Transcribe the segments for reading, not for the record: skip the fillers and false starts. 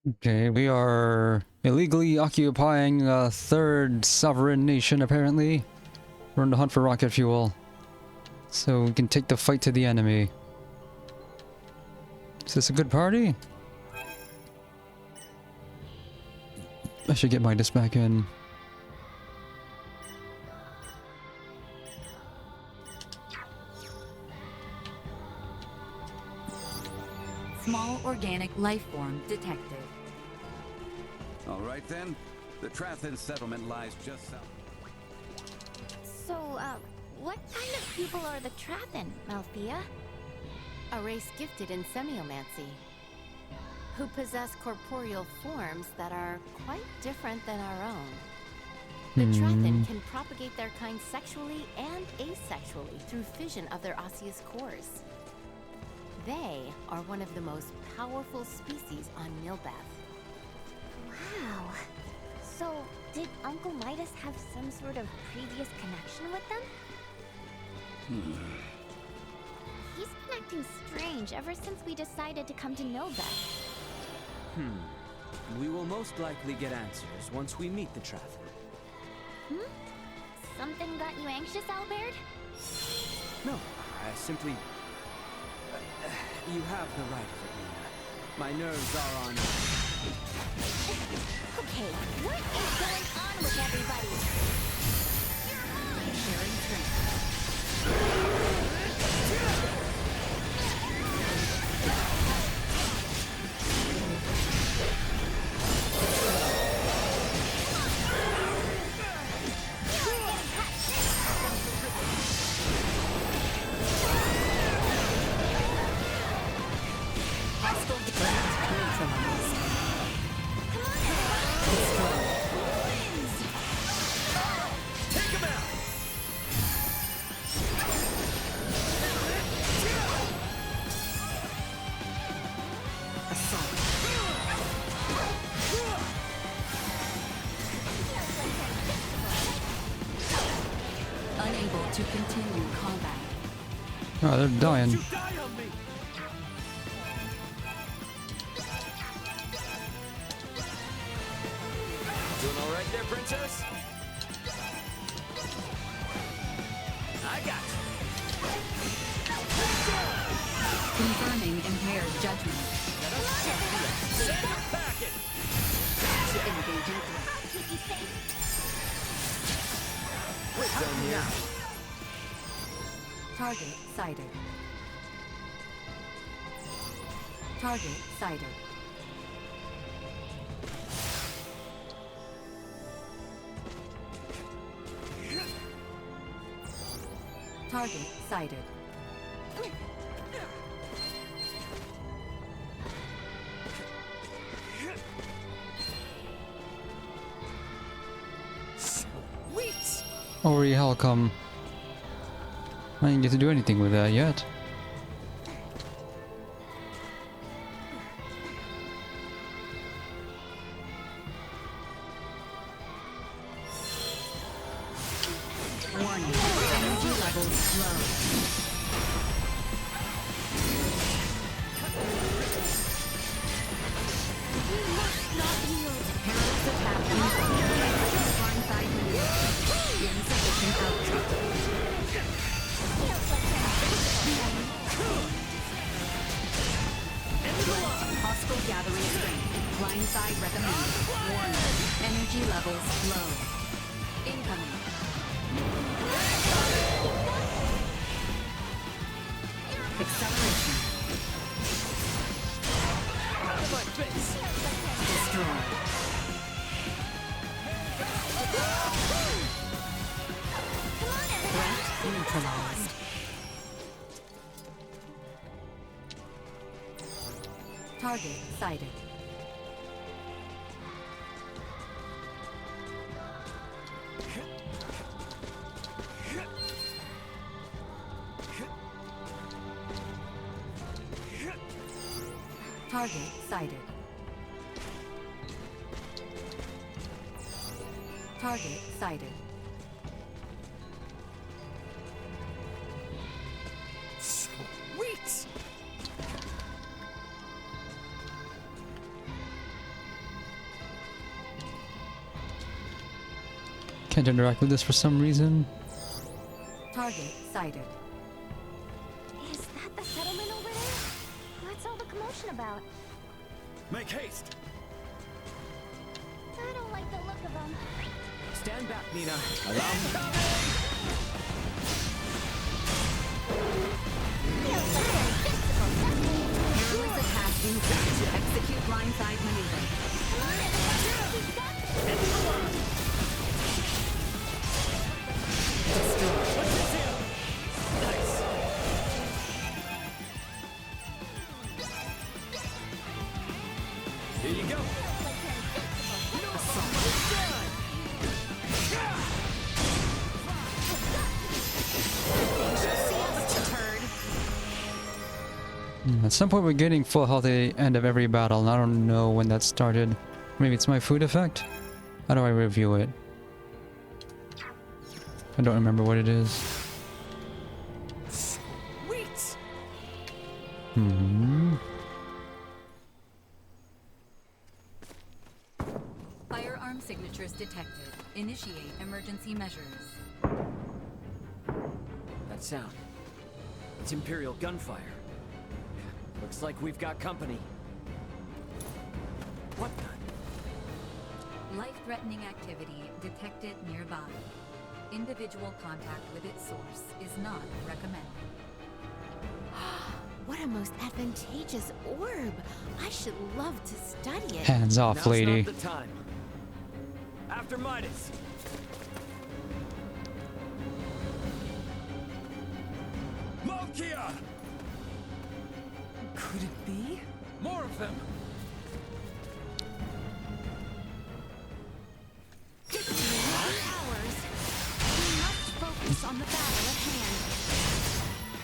Okay, we are illegally occupying a third sovereign nation, apparently. We're on the hunt for rocket fuel. So we can take the fight to the enemy. Is this a good party? I should get Midas back in. Small organic life form detected. All right then. The Trathan settlement lies just south. So, what kind of people are the Trathan, Malthea? A race gifted in semiomancy, who possess corporeal forms that are quite different than our own. The Trathan can propagate their kind sexually and asexually through fission of their osseous cores. They are one of the most powerful species on Milbeth. Wow. So, did Uncle Midas have some sort of previous connection with them? He's been acting strange ever since we decided to come to know Beth. We will most likely get answers once we meet the Trathan. Something got you anxious, Albert? No, I simply... you have the right of it, Nina. My nerves are on... Okay, what is going on with everybody? Sharing strength. Hostile defense neutralized. Take him out! Assault. Unable to continue combat. Oh, they're dying. You die on me! Doing all right there, princess? I got you. Confirming impaired judgment. Send her packing! Engaging threat. Keep you safe. We're done here. Target sighted. Target sighted. Target sighted. Sweet! Ori Halcom. I didn't get to do anything with that yet. Warning. Energy levels low. Perilous attack incoming. Blindside maneuver. Insufficient output. Hostile gathering strength. Blindside recommended. Warning. Energy levels low. Incoming. Acceleration. Out of my face! Destroy. Threat neutralized. Target sighted. Target sighted. Target sighted. Sweet! Can't interact with this for some reason. Target sighted. Is that the settlement over there? What's all the commotion about? Make haste! I don't like the look of them. Stand back, Nina. Allow me. Feels like they're invincible, doesn't it? Heroes attack engaged. Execute blindside maneuver. Come on, everyone! We've got this! What's this here? Nice. Here you go. At some point we're getting full health at the end of every battle, and I don't know when that started. Maybe it's my food effect? How do I review it? I don't remember what it is. Wait! Firearm signatures detected. Initiate emergency measures. That sound. It's Imperial gunfire. Looks like we've got company. What the? Life-threatening activity detected nearby. Individual contact with its source is not recommended. What a most advantageous orb. I should love to study it. Hands off, Now's lady. not the time. After Midas. Malkia! Could it be? More of them! Powers. We must focus on the battle at hand.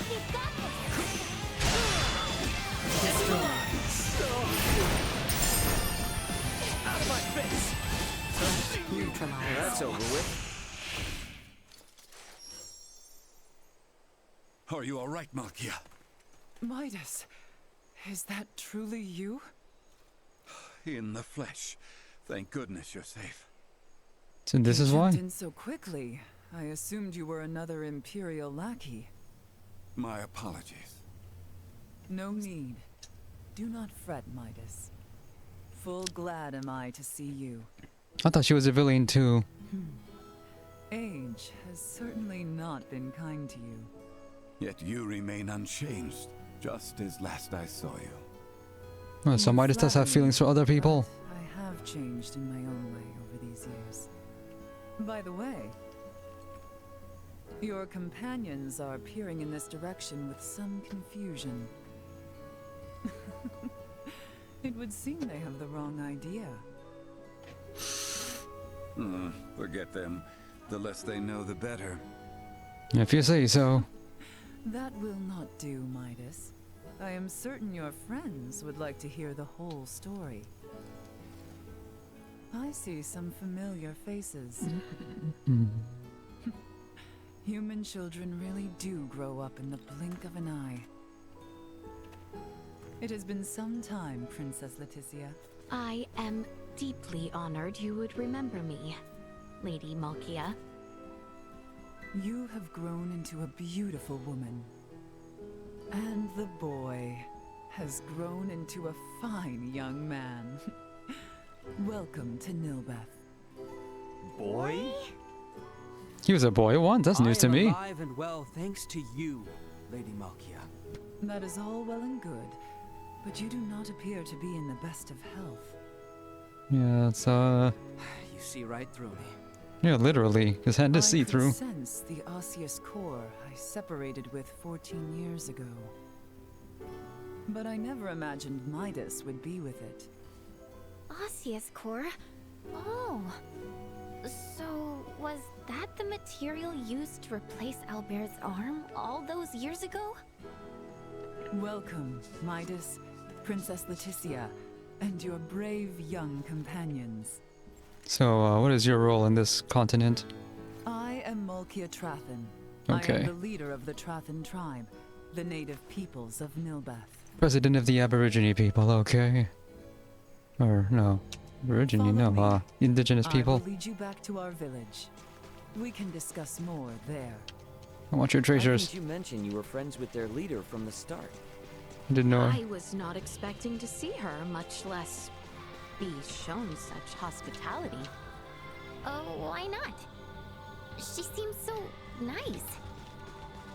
We've got Out of my face! Neutralized. That's over with. Are you alright, Malkia? Midas, is that truly you? In the flesh. Thank goodness you're safe. So this is You why? jumped in so quickly. I assumed you were another Imperial lackey. My apologies. No need. Do not fret, Midas. Full glad am I to see you. I thought she was a villain too. Age has certainly not been kind to you. Yet you remain unchanged, just as last I saw you. Oh, so You Midas does have flatter feelings for me, other people. but I have changed in my own way over these years. By the way, your companions are peering in this direction with some confusion. It would seem they have the wrong idea. Forget them. The less they know, the better. If you say so. That will not do, Midas. I am certain your friends would like to hear the whole story. I see some familiar faces. Human children really do grow up in the blink of an eye. It has been some time, Princess Leticia. I am deeply honored you would remember me, Lady Malkia. You have grown into a beautiful woman. And the boy has grown into a fine young man. Welcome to Nilbeth. Boy? He was a boy once, that's news I to am me. alive and well thanks to you, Lady Malkia. That is all well and good, but you do not appear to be in the best of health. Yeah, it's You see right through me. yeah, literally. His hand is I see-through. could sense the osseous core I separated with 14 years ago. But I never imagined Midas would be with it. Osseous core? Oh. So, was that the material used to replace Albert's arm all those years ago? Welcome, Midas, Princess Leticia, and your brave young companions. So, what is your role in this continent? I am Malkia Trathen. I Okay. am the leader of the Trathen tribe, the native peoples of Nilbeth. President of the Aborigine people, okay. Or, no. Aborigine, no, Follow me. indigenous I people. will lead you back to our village. We can discuss more there. I want your Why treasures. didn't you mention you were friends with their leader from the start? I didn't know. I was not expecting to see her, much less be shown such hospitality. Oh, why not? She seems so nice.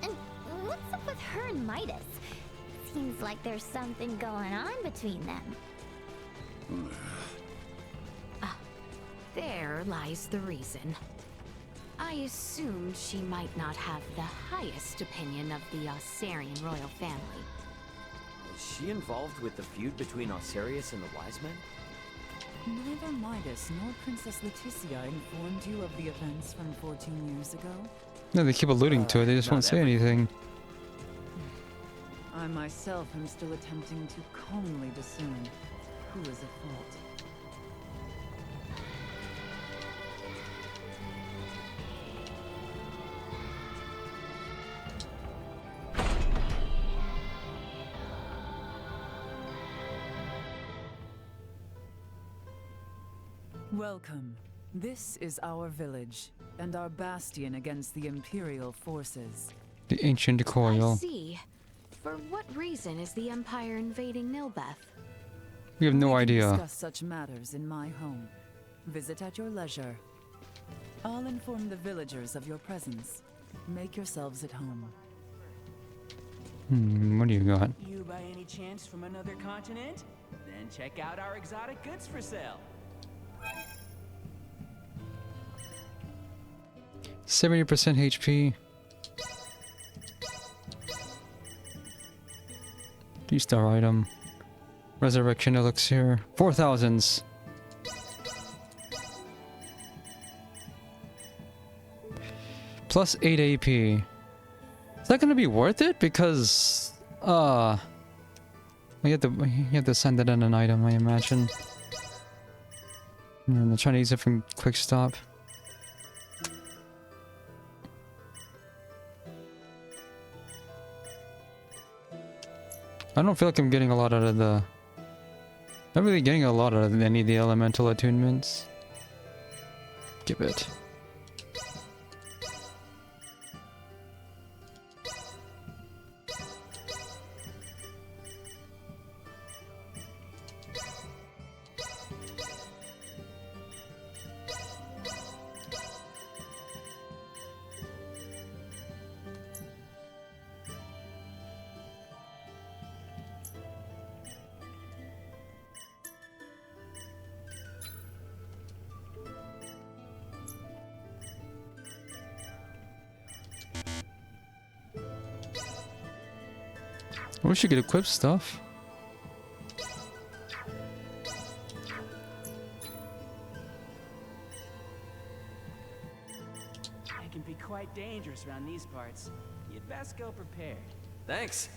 And what's up with her and Midas? Seems like there's something going on between them. There lies the reason. I assumed she might not have the highest opinion of the Osarian royal family. Is she involved with the feud between Osarius and the Wise Men? Neither Midas nor Princess Leticia informed you of the events from 14 years ago? No, they keep alluding to it, they just not won't say everything. anything. I myself am still attempting to calmly discern who is at fault. Welcome. This is our village, and our bastion against the Imperial forces. The ancient I coil. see. For what reason is the Empire invading Nilbeth? We have no We can idea. discuss such matters in my home. Visit at your leisure. I'll inform the villagers of your presence. Make yourselves at home. What do you got? You by any chance from another continent? Then check out our exotic goods for sale. 70% HP. 3-star item. Resurrection elixir. 4,000s. Plus 8 AP. Is that gonna be worth it? Because you have to send it in an item, I imagine. And I'm trying to use it from quick stop. I don't feel like I'm getting a lot out of the... Not really getting a lot out of any of the elemental attunements. Give it. I wish you could equip stuff. It can be quite dangerous around these parts. You'd best go prepared. Thanks.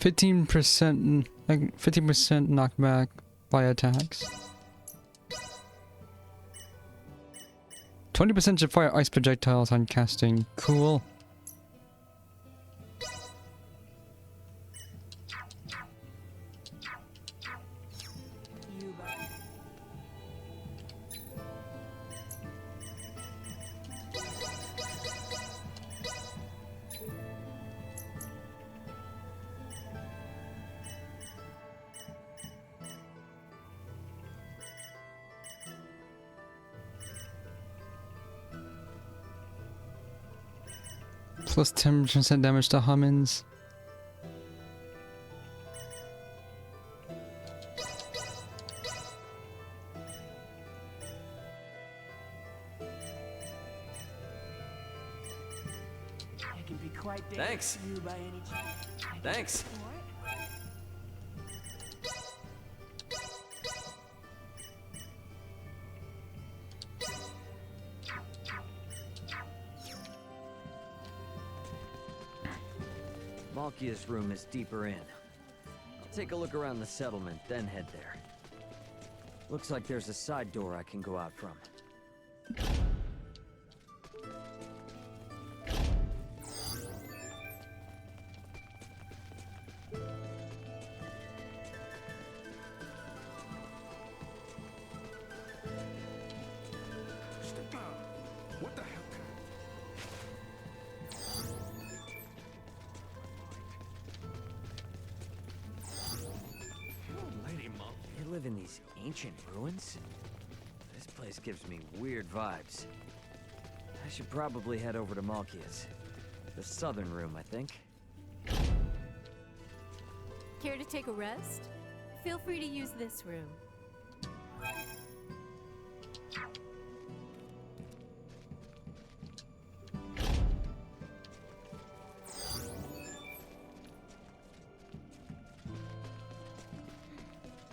Like 15% knockback by attacks. 20% should fire ice projectiles on casting. Cool. You by... Plus 10% damage to Hummins. It can be quite Thanks. dangerous. You by any chance? Thanks. Malkia's room is deeper in. I'll take a look around the settlement, then head there. Looks like there's a side door I can go out from. What the hell? They live in these ancient ruins? This place gives me weird vibes. I should probably head over to Malkia's. The southern room, I think. Care to take a rest? Feel free to use this room.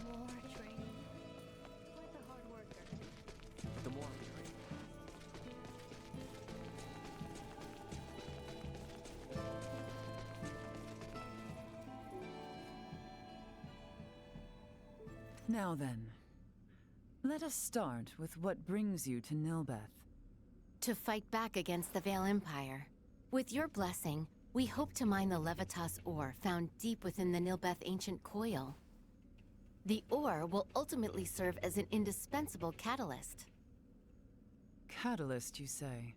More training. Quite the hard worker. The more Now then, let us start with what brings you to Nilbeth. To fight back against the Vale Empire. With your blessing, we hope to mine the Levitas ore found deep within the Nilbeth ancient coil. The ore will ultimately serve as an indispensable catalyst. Catalyst, you say?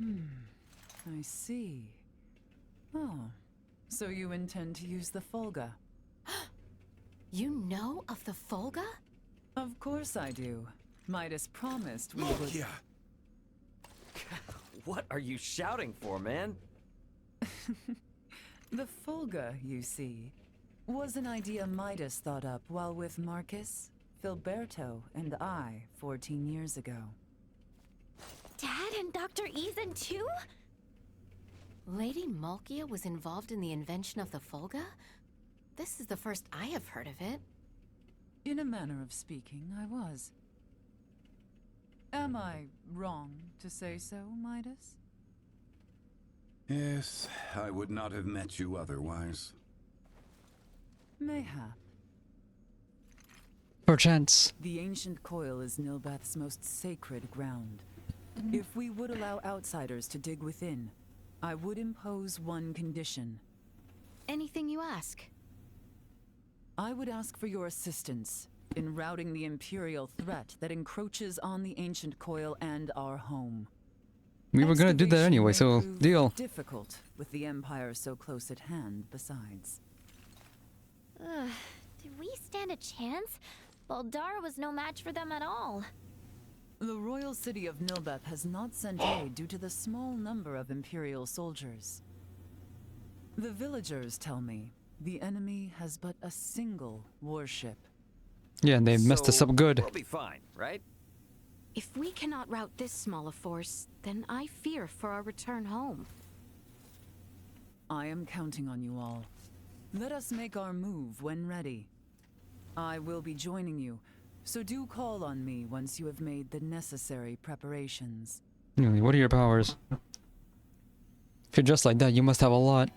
I see. Oh, so you intend to use the Folga? You know of the Folga? Of course I do. Midas promised we would... Malkia! What are you shouting for, man? The Folga, you see, was an idea Midas thought up while with Marcus, Filberto, and I 14 years ago. Dad and Dr. Ethan too? Lady Malkia was involved in the invention of the Folga? This is the first I have heard of it. In a manner of speaking, I was. Am I wrong to say so, Midas? Yes, I would not have met you otherwise. Mayhap. Perchance. The ancient coil is Nilbeth's most sacred ground. If we would allow outsiders to dig within, I would impose one condition. Anything you ask. I would ask for your assistance in routing the Imperial threat that encroaches on the ancient coil and our home. We were gonna do that Excavation anyway, may so prove deal. Difficult with the Empire so close at hand, besides. Ugh, did we stand a chance? Baldara was no match for them at all. The royal city of Nilbeth has not sent aid due to the small number of Imperial soldiers. The villagers tell me the enemy has but a single warship. Yeah, and they messed us up good. We'll be fine, right? If we cannot rout this small a force, then I fear for our return home. I am counting on you all. Let us make our move when ready. I will be joining you, so do call on me once you have made the necessary preparations. Really, what are your powers? If you're just like that, you must have a lot.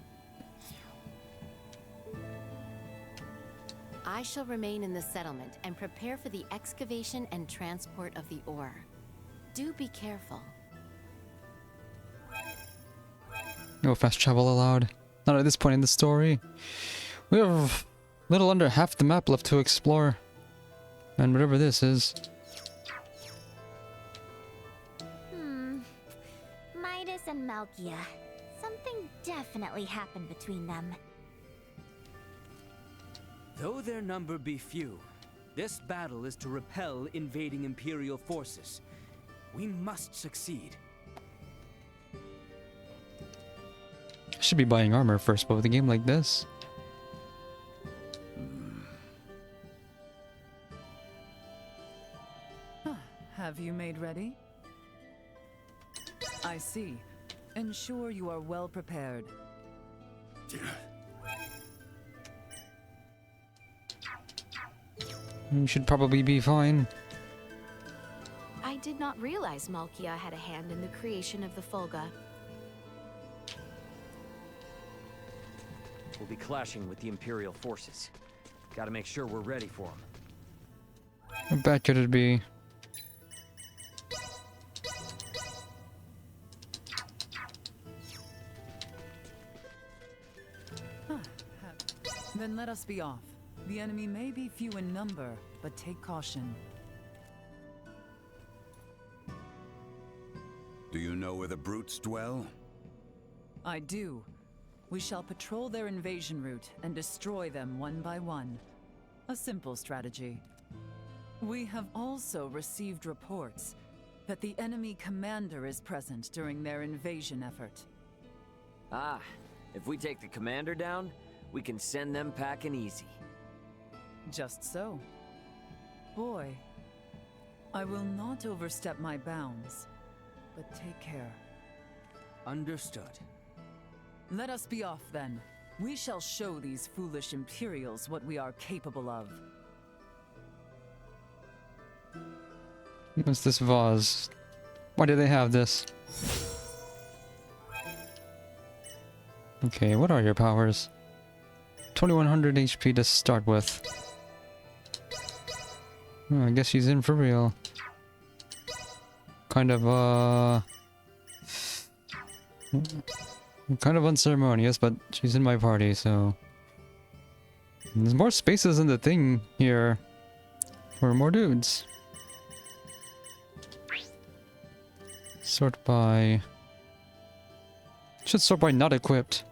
I shall remain in the settlement and prepare for the excavation and transport of the ore. Do be careful. No fast travel allowed. Not at this point in the story. We have little under half the map left to explore. And whatever this is. Midas and Malkia. Something definitely happened between them. Though their number be few, this battle is to repel invading Imperial forces. We must succeed. I should be buying armor first, but with a game like this. Have you made ready? I see. Ensure you are well prepared. You should probably be fine. I did not realize Malkia had a hand in the creation of the Folga. We'll be clashing with the Imperial forces. Gotta make sure we're ready for them. How bad could it be? Then let us be off. The enemy may be few in number, but take caution. Do you know where the brutes dwell? I do. We shall patrol their invasion route and destroy them one by one. A simple strategy. We have also received reports that the enemy commander is present during their invasion effort. Ah, if we take the commander down, we can send them packing easy. Just so. Boy, I will not overstep my bounds, but take care. Understood. Let us be off then. We shall show these foolish Imperials what we are capable of. What's this vase? Why do they have this? Okay, what are your powers? 2100 HP to start with. Oh, I guess she's in for real. Kind of unceremonious, but she's in my party, so... There's more spaces in the thing here for more dudes. Sort by... Should sort by not equipped.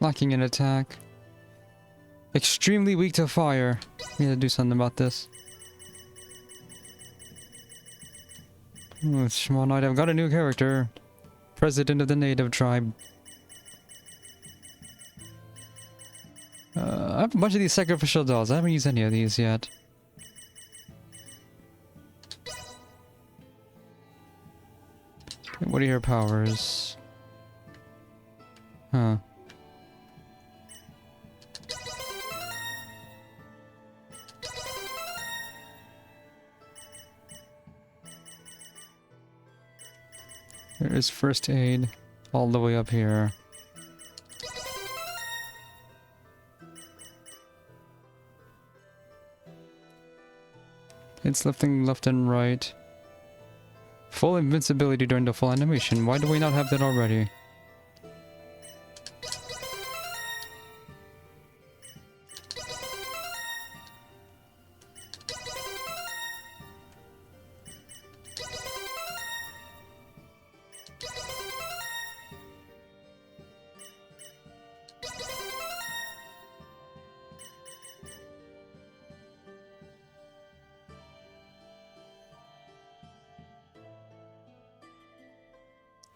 Lacking in attack. Extremely weak to fire. We need to do something about this. Oh, Small Knight, I've got a new character. President of the native tribe. I have a bunch of these sacrificial dolls. I haven't used any of these yet. What are your powers? Huh. There is first aid all the way up here. It's lifting left and right. Full invincibility during the full animation. Why do we not have that already?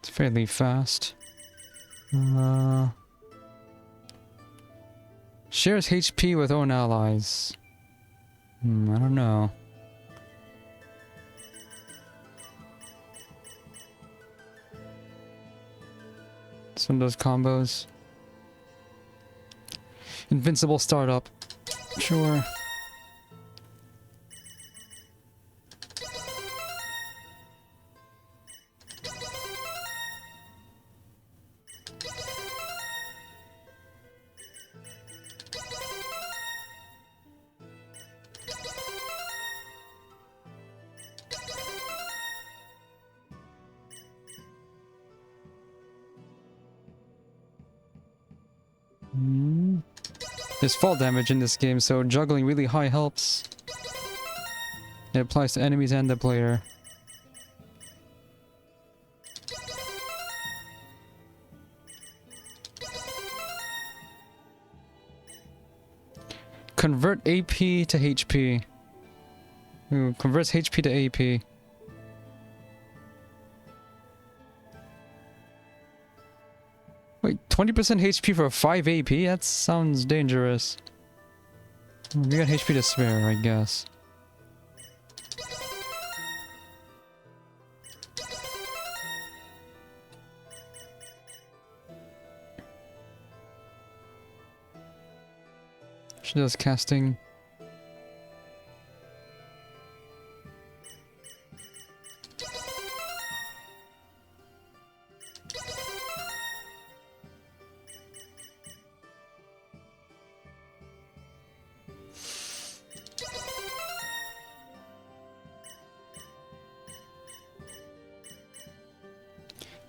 Fairly fast. Shares HP with own allies. I don't know. Some of those combos. Invincible startup. Sure. There's fall damage in this game, so juggling really high helps. It applies to enemies and the player. convert AP to HP. Ooh, converts HP to AP. Wait, 20% HP for 5 AP? That sounds dangerous. We got HP to spare, I guess. She does casting.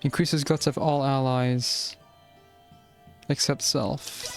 Increases guts of all allies except self.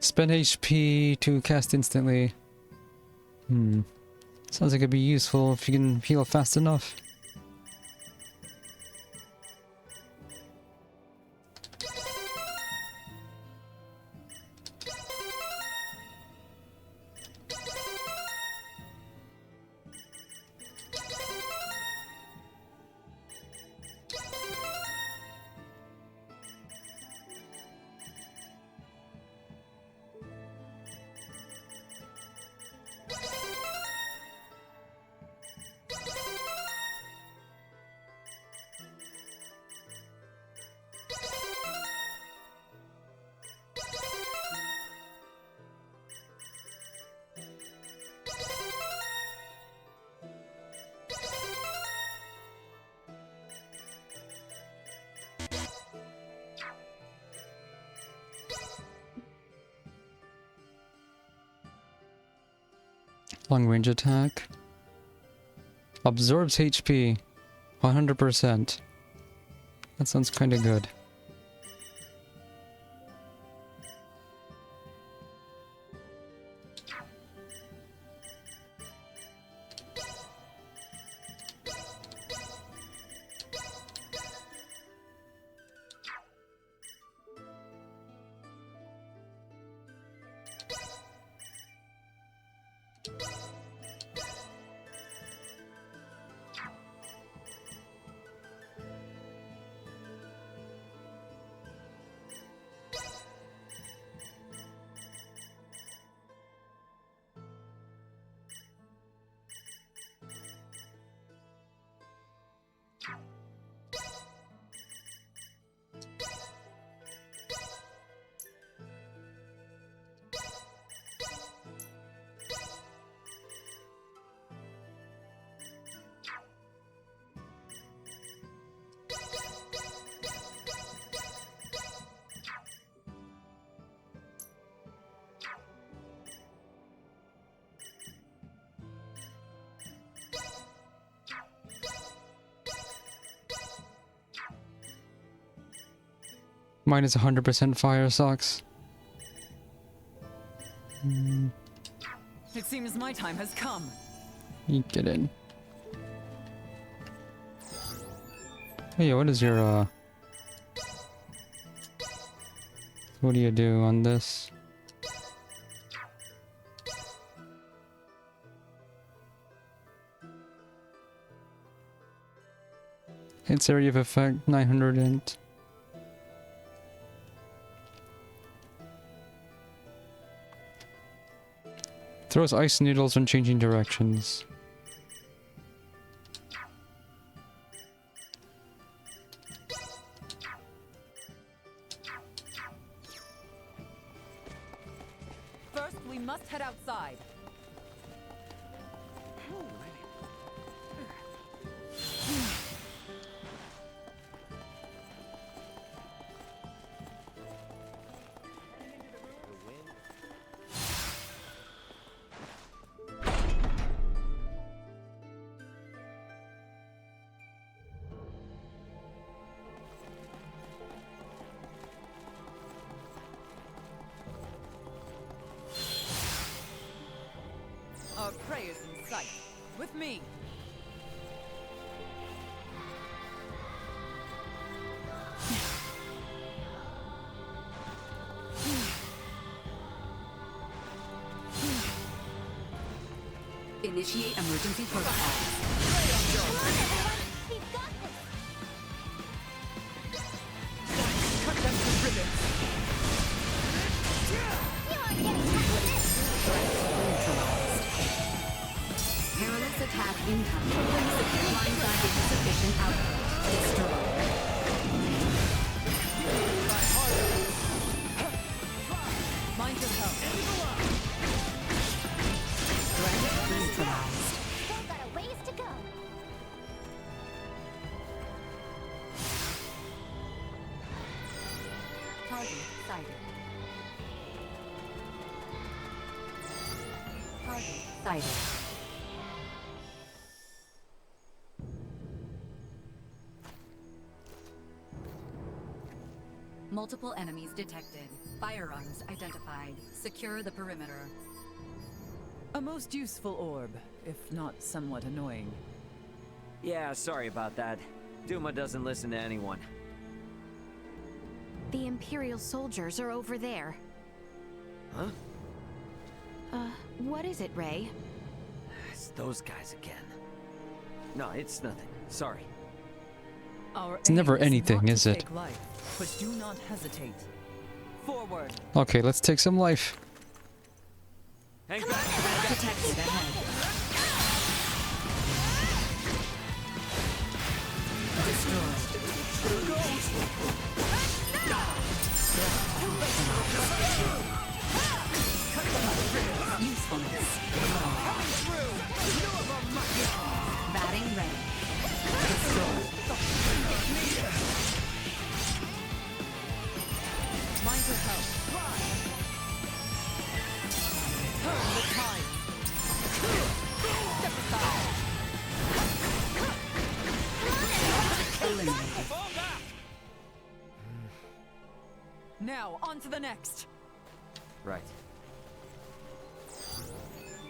Spend HP to cast instantly. Sounds like it'd be useful if you can heal fast enough. Long range attack. Absorbs HP. 100%. That sounds kind of good. Mine is 100% fire sucks. It seems my time has come. You get in. Hey, what is your what do you do on this? Hits area of effect 900 int. Throws ice needles when changing directions. First, we must head outside. me! Initiate emergency protocol. Come on, everyone! We've got this! Cut them to ribbons! You aren't getting past this! Neutralized. Perilous attack incoming. Blindside insufficient output. Destroyed. Mind your health. Threat neutralized. Still got a ways to go. Target sighted. Target sighted. Multiple enemies detected. Firearms identified. Secure the perimeter. A most useful orb, if not somewhat annoying. Yeah, sorry about that. Duma doesn't listen to anyone. The Imperial soldiers are over there. Huh? What is it, Ray? It's those guys again. No, it's nothing. Sorry. Our It's never aim is anything, not to is it? take life, but do not hesitate. Forward. Okay, let's take some life. Hang back! Detected ahead. Destroyed. Usefulness. Batting ready. Destroyed. Mind your health. Turn the tide. Step aside. Eliminated. Now, on to the next. Right.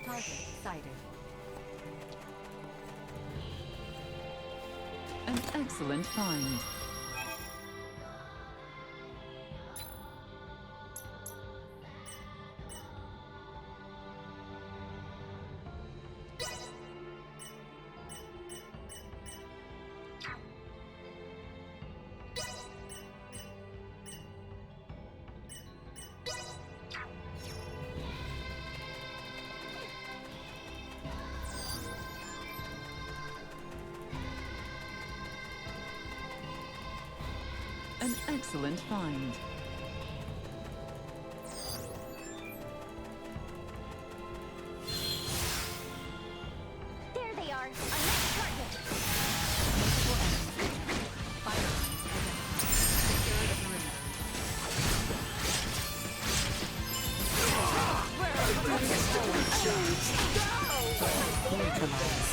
Target sighted. An excellent find. An excellent find. There they are, our next target. Firearms identified. Secure the perimeter. Neutralized.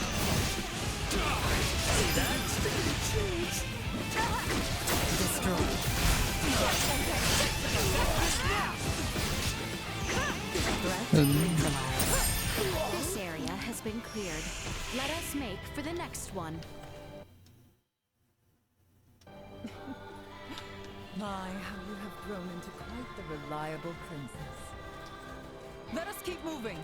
Destroyed. Threat neutralized. This area has been cleared. Let us make for the next one. My, how you have grown into quite the reliable princess. Let us keep moving.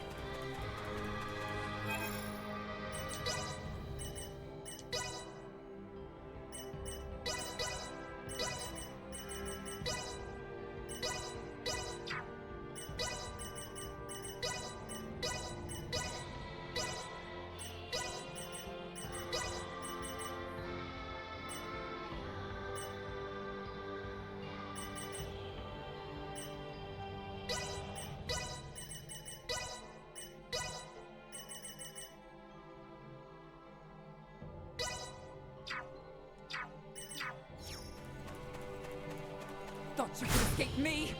Thought you could escape me?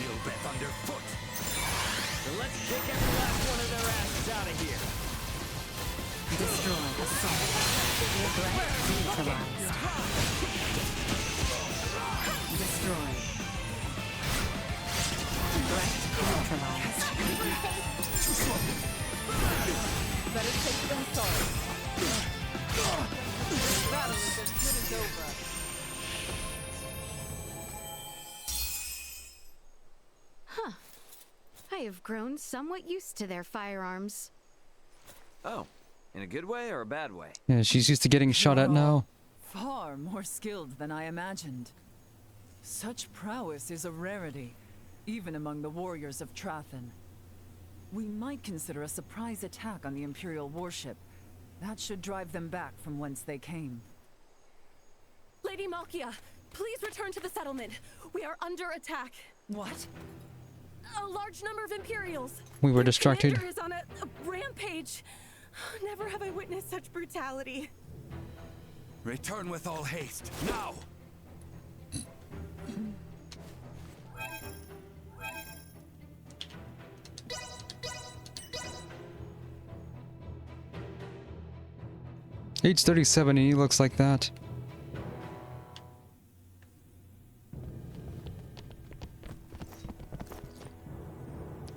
Nilbeth underfoot. So let's kick every last one of their asses out of here. Destroy. Assault. Threat neutralized. Destroyed. Threat neutralized. Better safe than sorry. This battle is as good as over. I have grown somewhat used to their firearms. Oh, in a good way or a bad way? Yeah, she's used to getting shot at now. Far more skilled than I imagined. Such prowess is a rarity, even among the warriors of Trathen. We might consider a surprise attack on the Imperial warship. That should drive them back from whence they came. Lady Malkia, please return to the settlement. We are under attack. What? A large number of Imperials. We were Their distracted. commander is on a rampage. Never have I witnessed such brutality. Return with all haste, now! Age 37 and he looks like that.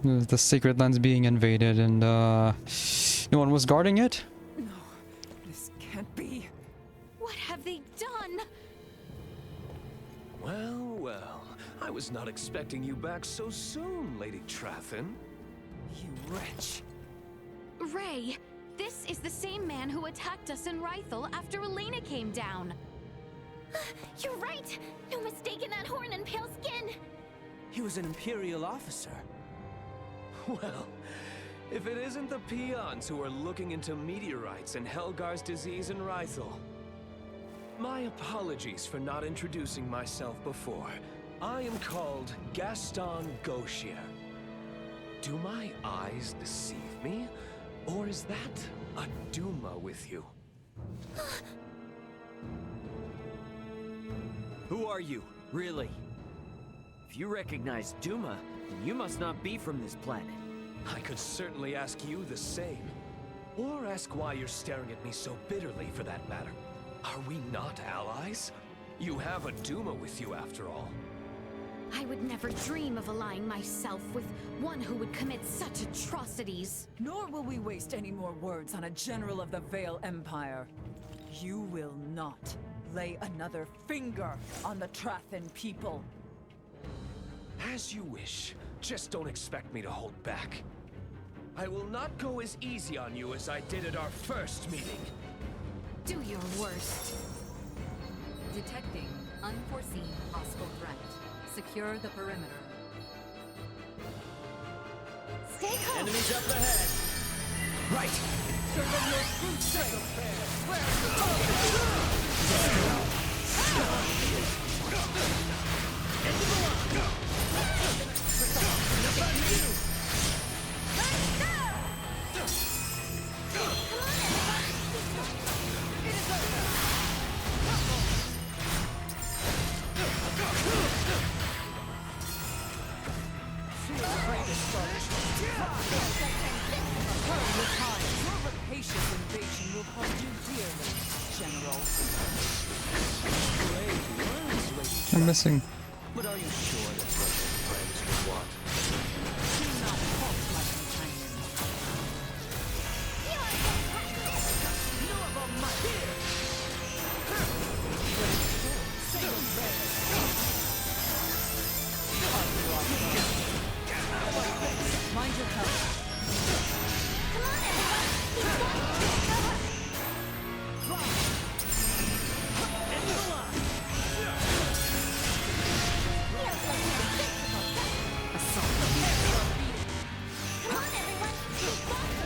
The sacred land's being invaded and no one was guarding it? No, this can't be. What have they done? Well, well. I was not expecting you back so soon, Lady Trathen. You wretch. Ray, this is the same man who attacked us in Rythel after Elena came down. You're right! No mistaking that horn and pale skin! He was an Imperial officer. Well, if it isn't the peons who are looking into meteorites and Helgar's disease in Rythel. My apologies for not introducing myself before. I am called Gaston Gauchier. Do my eyes deceive me? Or is that a Duma with you? Who are you, really? If you recognize Duma, then you must not be from this planet. I could certainly ask you the same. Or ask why you're staring at me so bitterly, for that matter. Are we not allies? You have a Duma with you, after all. I would never dream of allying myself with one who would commit such atrocities. Nor will we waste any more words on a general of the Vale Empire. You will not lay another finger on the Trathen people. As you wish. Just don't expect me to hold back. I will not go as easy on you as I did at our first meeting. Do your worst. Detecting unforeseen hostile threat. Secure the perimeter. Stay close! Enemies up ahead. Right! Show them your true strength! Your rapacious invasion will cost you dearly, General. I'm missing. But are you sure that's what your friends would want? Do not fault my companion. Mind your health. Come on, everyone! Come on, everyone!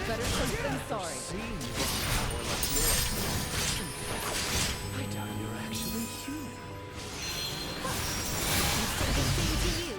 Better safe than sorry. Seeing you with power like yours. I doubt you're actually human. The same to you.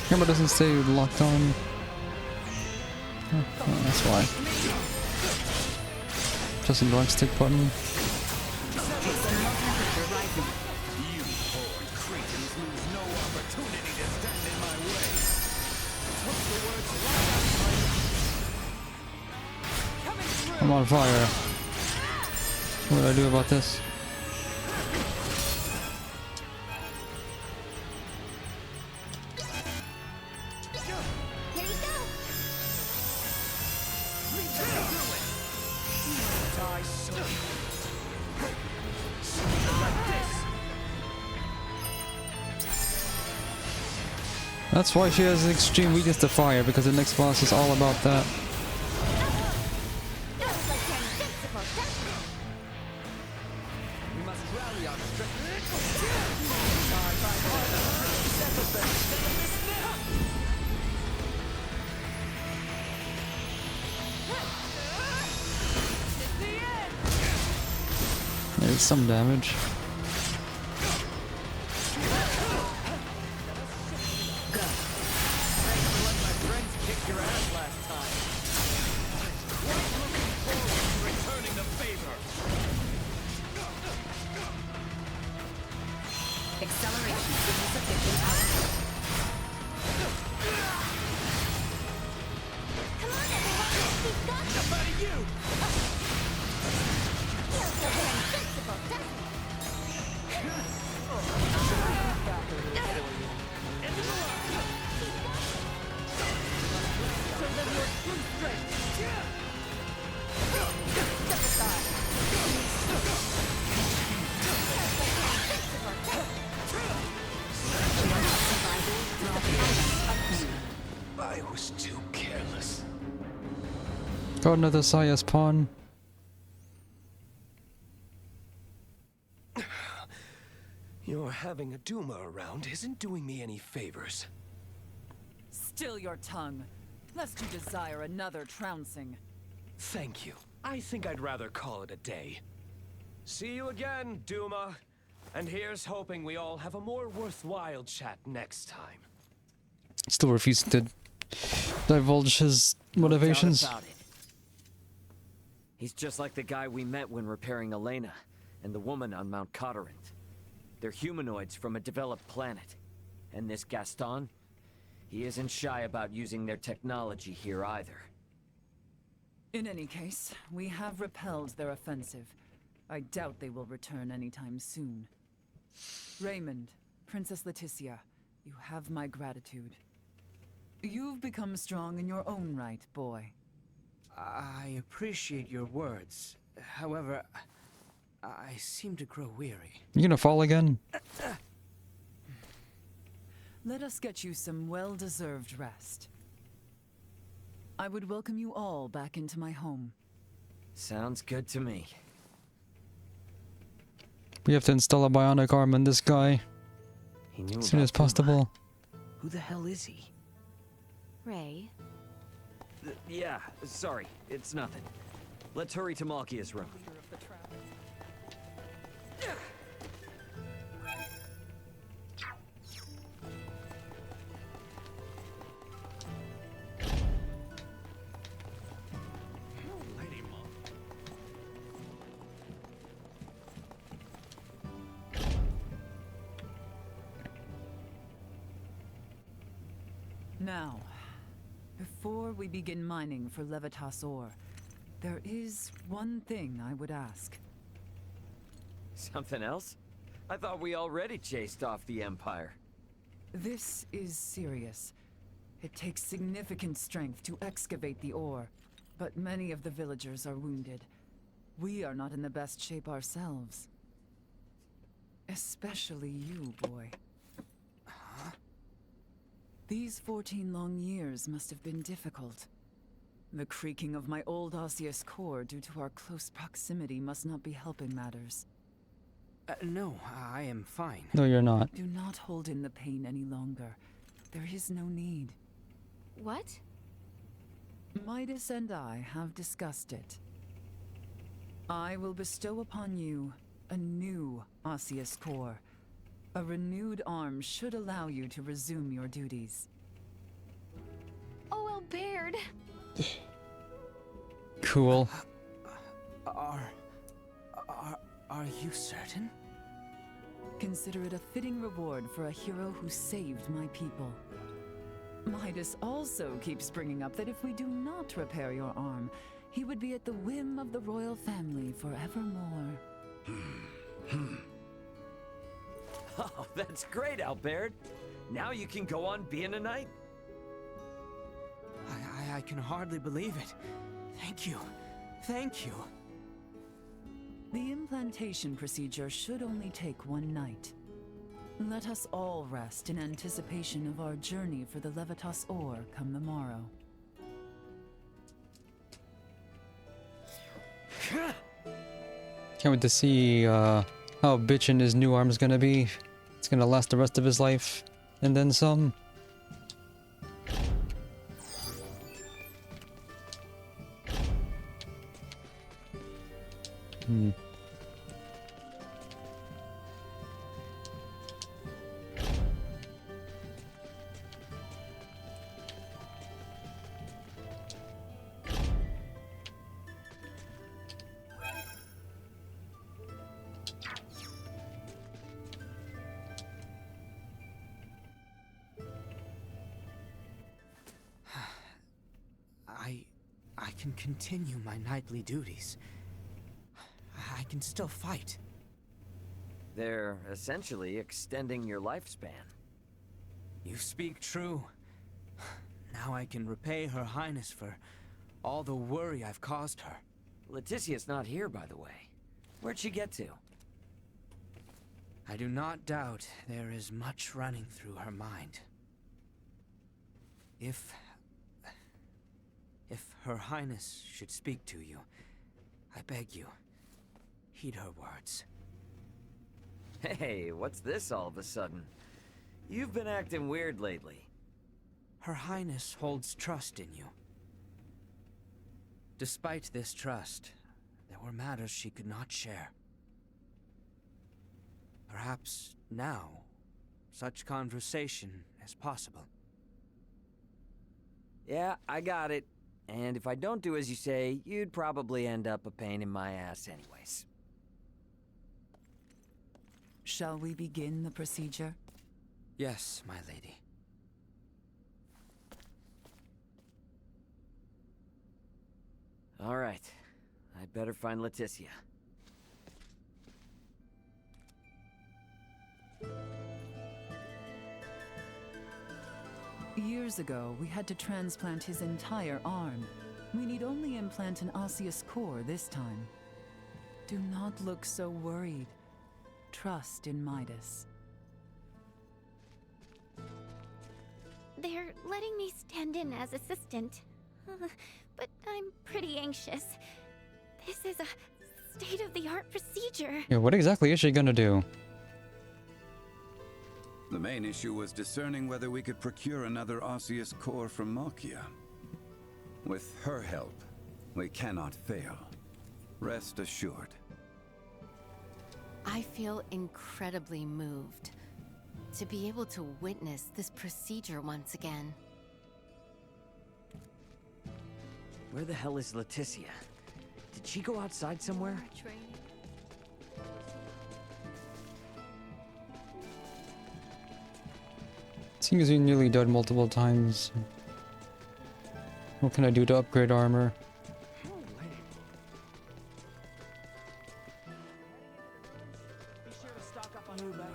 Camera doesn't stay locked on. Oh, that's why. pressing the right stick button. External temperature rising. You poor Cretans lose no opportunity to stand in my way. Took the words right out of my mouth. Coming through. I'm on fire. What do I do about this? Here you go. Die soon. Something like this. That's why she has extreme weakness to fire, because the next boss is all about that. That was like you're invincible, doesn't it? We must rally our strength. There's some damage. My friends kicked your ass last time. Looking forward to returning the favor. Acceleration insufficient output. Come on, everyone. We've got this. Enough out of you! Feels like you're invincible, doesn't it? I was too careless. Got another Saya's pawn. Your having a Duma around isn't doing me any favors. Still your tongue, lest you desire another trouncing. Thank you. I think I'd rather call it a day. See you again, Duma. And here's hoping we all have a more worthwhile chat next time. Still refusing to divulge his motivations. No doubt about it. He's just like the guy we met when repairing Elena and the woman on Mount Cotarant. They're humanoids from a developed planet. And this Gaston? He isn't shy about using their technology here either. In any case, we have repelled their offensive. I doubt they will return anytime soon. Raymond, Princess Leticia, you have my gratitude. You've become strong in your own right, boy. I appreciate your words. However, I seem to grow weary. You gonna fall again? Let us get you some well-deserved rest. I would welcome you all back into my home. Sounds good to me. We have to install a bionic arm in this guy He knew as soon about as Duma. possible. Who the hell is he? Ray, Yeah, sorry, it's nothing. Let's hurry to Malkia's room. Now, before we begin mining for Levitas ore, there is one thing I would ask. Something else? I thought we already chased off the Empire. This is serious. It takes significant strength to excavate the ore, but many of the villagers are wounded. We are not in the best shape ourselves. Especially you, boy. These 14 long years must have been difficult. The creaking of my old osseous core due to our close proximity must not be helping matters. No, I am fine. No, you're not. Do not hold in the pain any longer. There is no need. what? Midas and I have discussed it. I will bestow upon you a new osseous core. A renewed arm should allow you to resume your duties. Oh, well, Baird. Cool. Are Are you certain? Consider it a fitting reward for a hero who saved my people. Midas also keeps bringing up that if we do not repair your arm, he would be at the whim of the royal family forevermore. Oh, that's great, Albert. Now you can go on being a knight. I can hardly believe it. Thank you. Thank you. The implantation procedure should only take one night. Let us all rest in anticipation of our journey for the Levitas ore come the morrow. Can't wait to see how bitchin' his new arm's gonna be. It's gonna last the rest of his life, and then some. I can continue my knightly duties. I can still fight. They're essentially extending your lifespan. You speak true. Now I can repay Her Highness for all the worry I've caused her. Leticia's not here, by the way. Where'd she get to? I do not doubt there is much running through her mind. If Her Highness should speak to you, I beg you, heed her words. Hey, what's this all of a sudden? You've been acting weird lately. Her Highness holds trust in you. Despite this trust, there were matters she could not share. Perhaps now, such conversation is possible. Yeah, I got it. And if I don't do as you say, you'd probably end up a pain in my ass anyways. Shall we begin the procedure? Yes, my lady. All right. I'd better find Leticia. Years ago, we had to transplant his entire arm. We need only implant an osseous core this time. Do not look so worried. Trust in Midas. They're letting me stand in as assistant. But I'm pretty anxious. This is a state-of-the-art procedure. Yeah, what exactly is she gonna do? The main issue was discerning whether we could procure another osseous core from Machia. With her help, we cannot fail. Rest assured. I feel incredibly moved to be able to witness this procedure once again. Where the hell is Leticia? Did she go outside somewhere? Seems you nearly died multiple times. What can I do to upgrade armor? Be sure to stock up on her bag.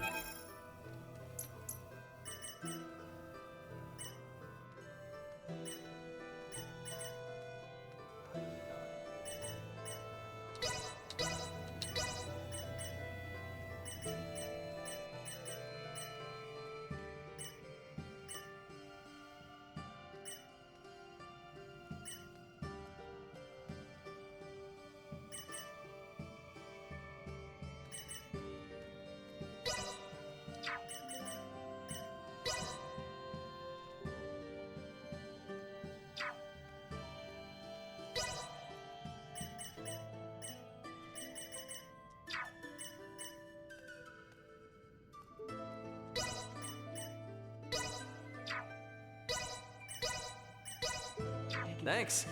Thanks.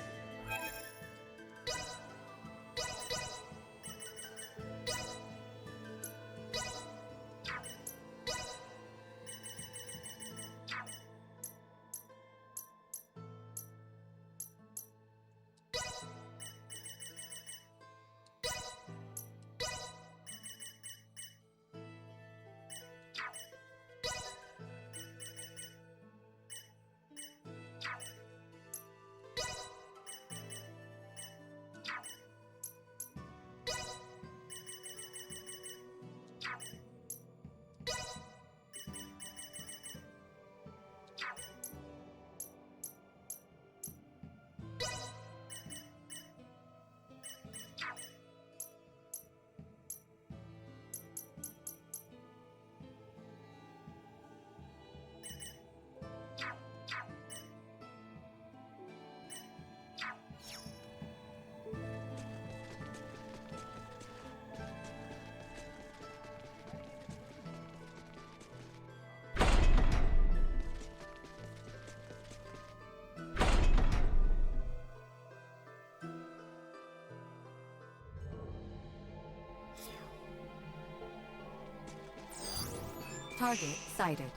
Target sighted.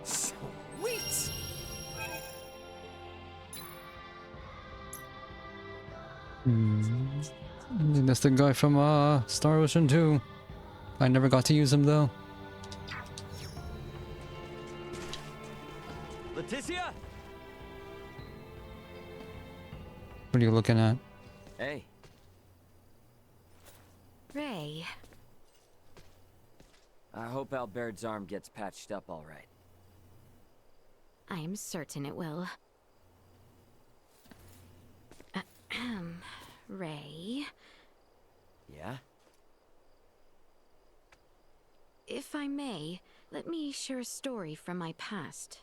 Sweet! That's the guy from Star Ocean 2. I never got to use him though. Leticia? What are you looking at? Hey. Ray, I hope Albert's arm gets patched up all right. I am certain it will. Ray, Yeah? if I may, let me share a story from my past.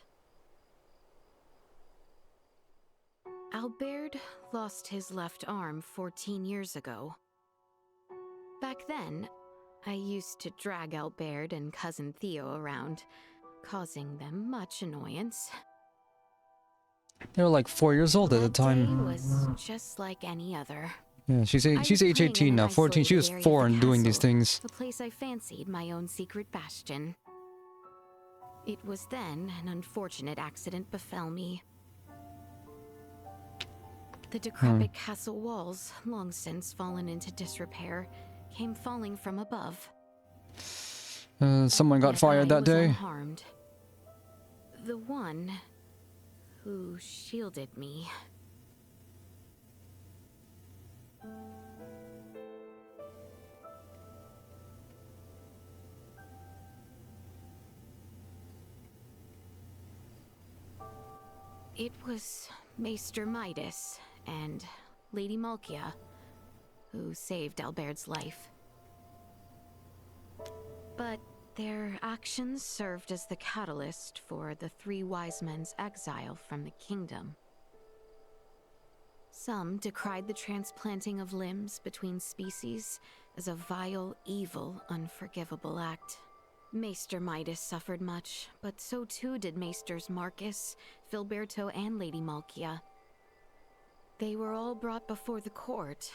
Albert lost his left arm 14 years ago. Back then, I used to drag Albert and cousin Theo around, causing them much annoyance. They were like 4 years old at the That day time. was just like any other. Yeah, she's I was age playing 18 in now. an 14. She was isolated 4 area of and the doing these castle, things. The place I fancied my own secret bastion. It was then an unfortunate accident befell me. The decrepit castle walls, long since fallen into disrepair, came falling from above. Someone got Yet fired I that was day. unharmed. The one who shielded me. It was Maester Midas and Lady Malkia who saved Albert's life. But their actions served as the catalyst for the three wise men's exile from the kingdom. Some decried the transplanting of limbs between species as a vile, evil, unforgivable act. Maester Midas suffered much, but so too did Maesters Marcus, Filberto, and Lady Malkia. They were all brought before the court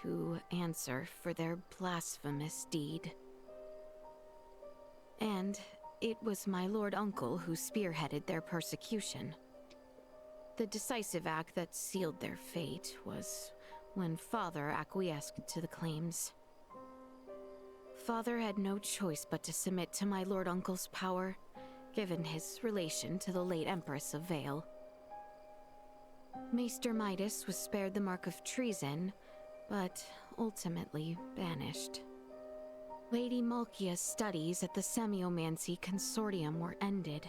to answer for their blasphemous deed. And it was my Lord Uncle who spearheaded their persecution. The decisive act that sealed their fate was when Father acquiesced to the claims. Father had no choice but to submit to my Lord Uncle's power, given his relation to the late Empress of Vale. Maester Midas was spared the mark of treason, but ultimately banished. Lady Malkia's studies at the Semiomancy Consortium were ended,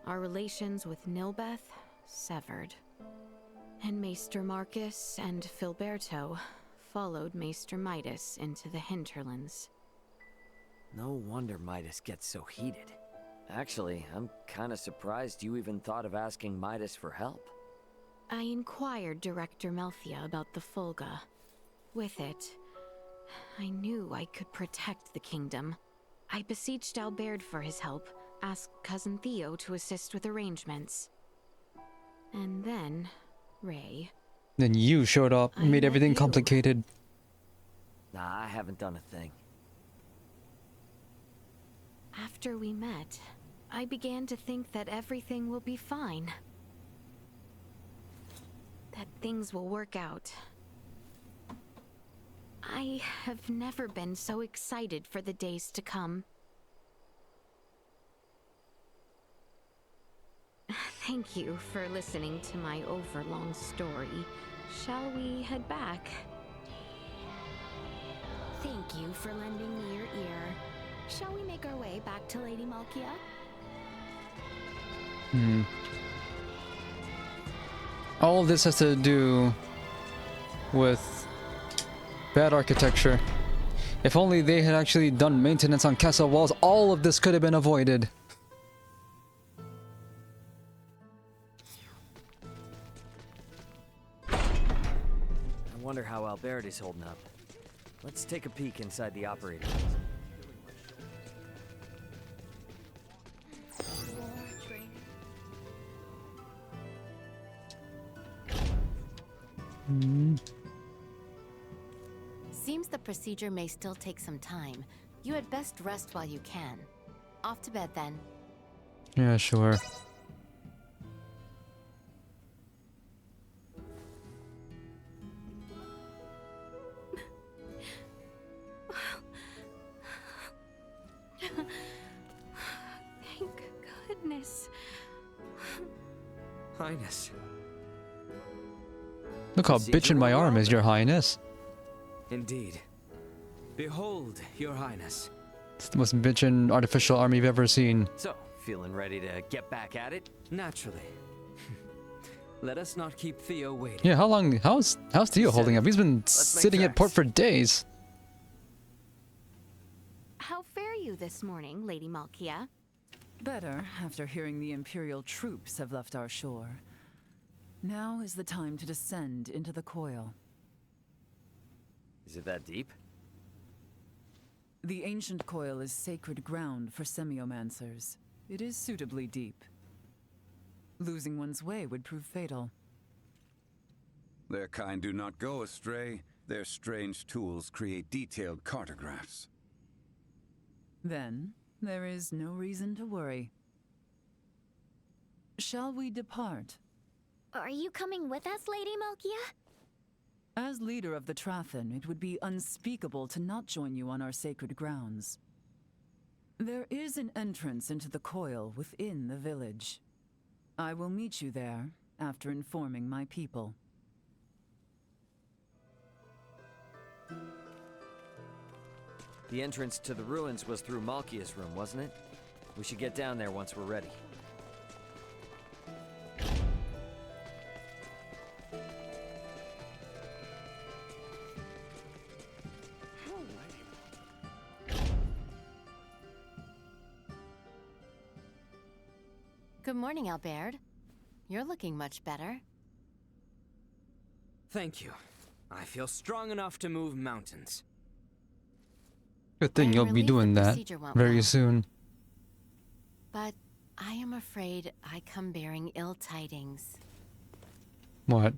our relations with Nilbeth severed. And Maester Marcus and Filberto followed Maester Midas into the hinterlands. No wonder Midas gets so heated. Actually, I'm kinda surprised you even thought of asking Midas for help. I inquired Director Melthia about the Fulga. With it, I knew I could protect the kingdom. I beseeched Albert for his help, asked Cousin Theo to assist with arrangements. And then, Ray. Then you showed up and I made met everything you. complicated. Nah, I haven't done a thing. After we met, I began to think that everything will be fine. That things will work out. I have never been so excited for the days to come. Thank you for listening to my overlong story. Shall we head back? Thank you for lending me your ear. Shall we make our way back to Lady Malkia? All of this has to do with bad architecture. If only they had actually done maintenance on castle walls, all of this could have been avoided. I wonder how Albert is holding up. Let's take a peek inside the operating room. seems the procedure may still take some time. You had best rest while you can. Off to bed then. Yeah, sure. Thank goodness. Highness. Look how Procedure bitchin' my went arm well is, Your then. Highness. Indeed. Behold, Your Highness. It's the most bitchin' artificial arm you've ever seen. So, feeling ready to get back at it? Naturally. Let us not keep Theo waiting. Yeah, how long? How's Theo holding up? He's been make sitting at port tracks. for days. How fare you this morning, Lady Malkia? Better after hearing the Imperial troops have left our shore. Now is the time to descend into the coil. Is it that deep? The ancient coil is sacred ground for semiomancers. It is suitably deep. Losing one's way would prove fatal. Their kind do not go astray. Their strange tools create detailed cartographs. Then, there is no reason to worry. Shall we depart? Are you coming with us, Lady Malkia? As leader of the Trathen, it would be unspeakable to not join you on our sacred grounds. There is an entrance into the coil within the village. I will meet you there after informing my people. The entrance to the ruins was through Malkia's room, wasn't it? We should get down there once we're ready. Good morning, Albert. You're looking much better. Thank you. I feel strong enough to move mountains. Good thing I'm you'll be relieved doing the that procedure went very well. soon. But I am afraid I come bearing ill tidings. What?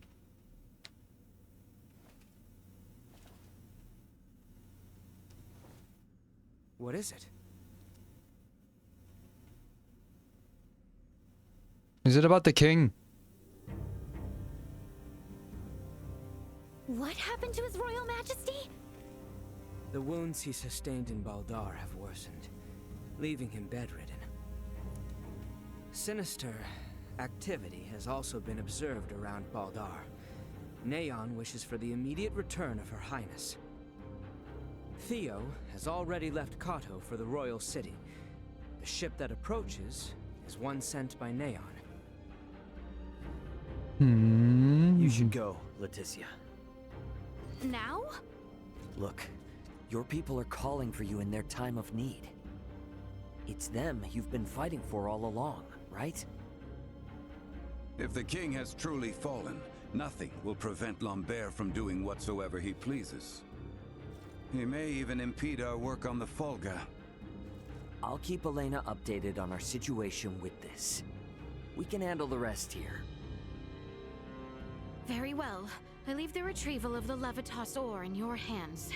What is it? Is it about the king? What happened to His Royal Majesty? The wounds he sustained in Baldar have worsened, leaving him bedridden. Sinister activity has also been observed around Baldar. Neon wishes for the immediate return of Her Highness. Theo has already left Kato for the Royal City. The ship that approaches is one sent by Neon. You should go, Leticia. Now? Look, your people are calling for you in their time of need. It's them you've been fighting for all along, right? If the king has truly fallen, nothing will prevent Lambert from doing whatsoever he pleases. He may even impede our work on the Folga. I'll keep Elena updated on our situation with this. We can handle the rest here. Very well. I leave the retrieval of the Levitas ore in your hands.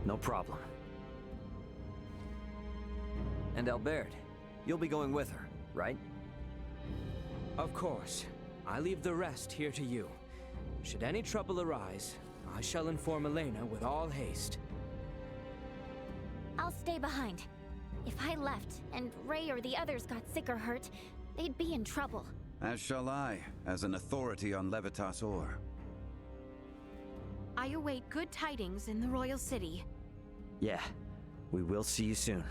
No problem. And Albert, you'll be going with her, right? Of course. I leave the rest here to you. Should any trouble arise, I shall inform Elena with all haste. I'll stay behind. If I left, and Ray or the others got sick or hurt, they'd be in trouble. As shall I, as an authority on Levitas ore. I await good tidings in the Royal City. Yeah, we will see you soon.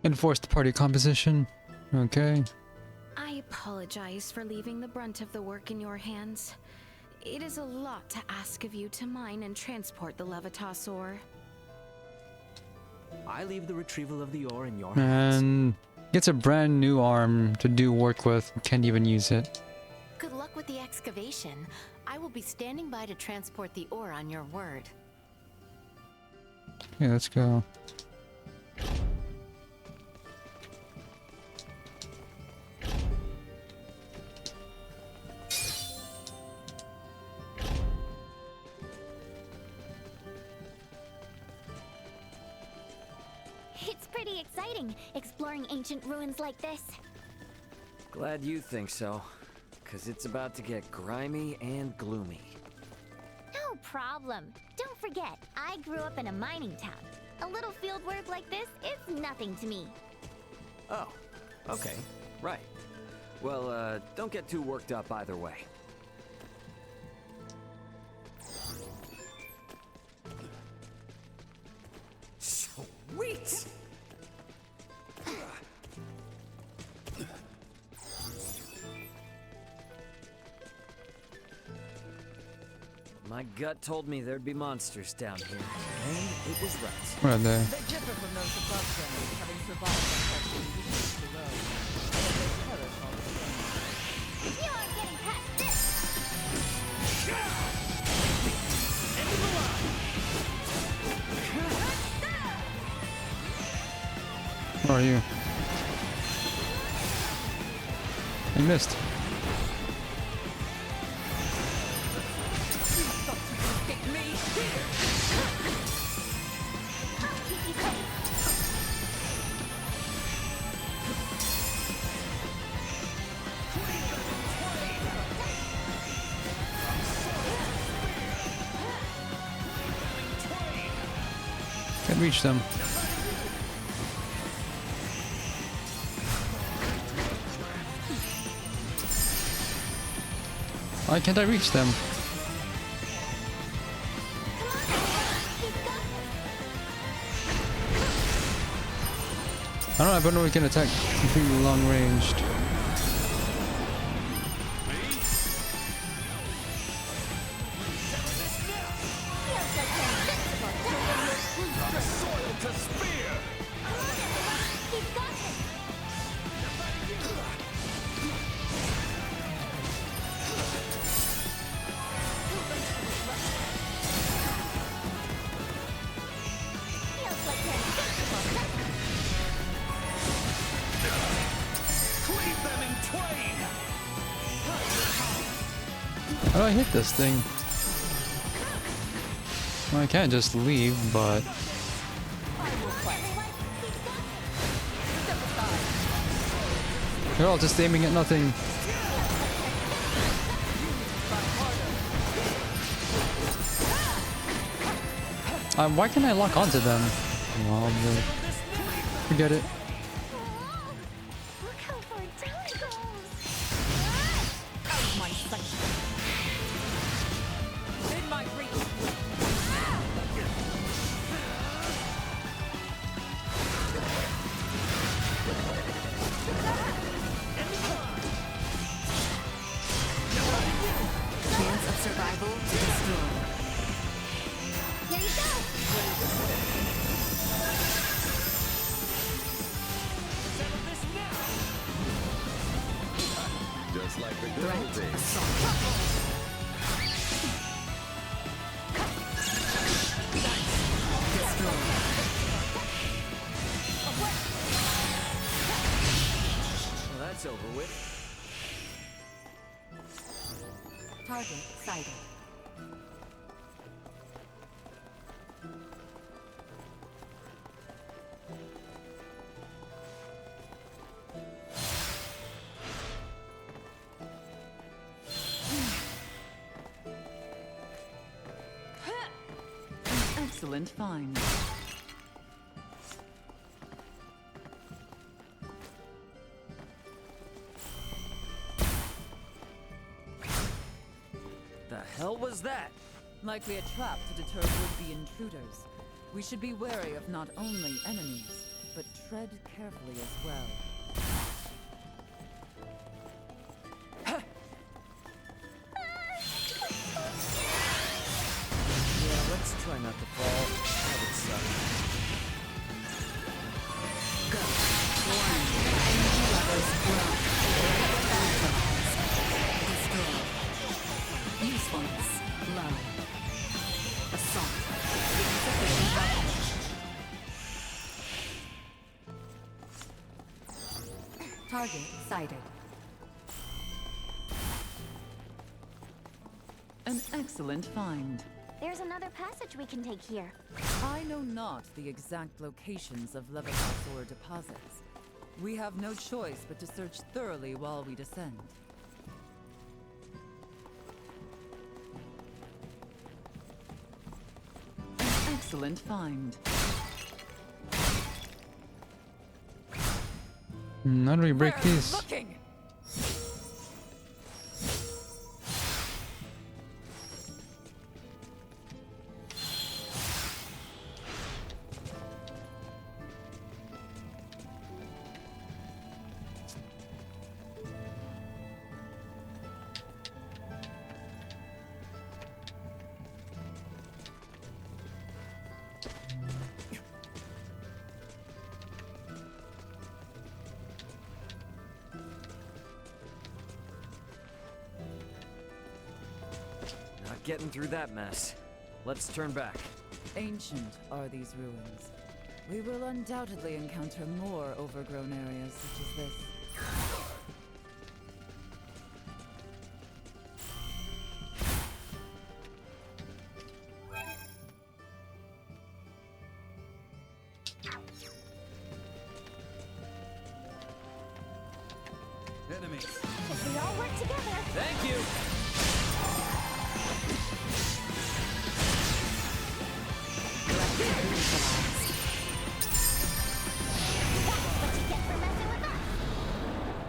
Enforced party composition. Okay. I apologize for leaving the brunt of the work in your hands. It is a lot to ask of you to mine and transport the Levitas ore. I leave the retrieval of the ore in your hands. And gets a brand new arm to do work with. Can't even use it. Good luck with the excavation. I will be standing by to transport the ore on your word. Yeah, let's go. It's pretty exciting, exploring ancient ruins like this. Glad you think so. 'Cause it's about to get grimy and gloomy. No problem. Don't forget, I grew up in a mining town. A little field work like this is nothing to me. Oh, okay. Right. Well, don't get too worked up either way. Sweet! My gut told me there'd be monsters down here, and it was right. Right there. They differ from those above ground, having survived on such conditions below. But they perish all the same. You aren't getting past this! End of the line! Where are you? I missed. Can't reach them. Why can't I reach them? I don't know, but no, we can attack completely long ranged. How do I hit this thing? Well, I can't just leave, but... They're all just aiming at nothing. Why can't I lock onto them? Well, forget it. Look how far down it goes! Out of my sight! In my reach! Chance of survival destroyed. Here you go! Just like the good old days. Well, that's over with. Target sighted. Excellent find. The hell was that? Likely a trap to deter would-be intruders. We should be wary of not only enemies, but tread carefully as well. Yeah, let's try not to fall. That would suck. Go. Warning. Energy levels low. Destroy. Usefulness low. Assault. Insufficient weapon. Target sighted. An excellent find. There's another passage we can take here. I know not the exact locations of Leviathan deposits. We have no choice but to search thoroughly while we descend. An excellent find. How do we break Where are you these? looking? Not getting through that mess. Let's turn back. Ancient are these ruins. We will undoubtedly encounter more overgrown areas such as this. Enemy. If we all work together. Thank you! That's what you get for messing with us.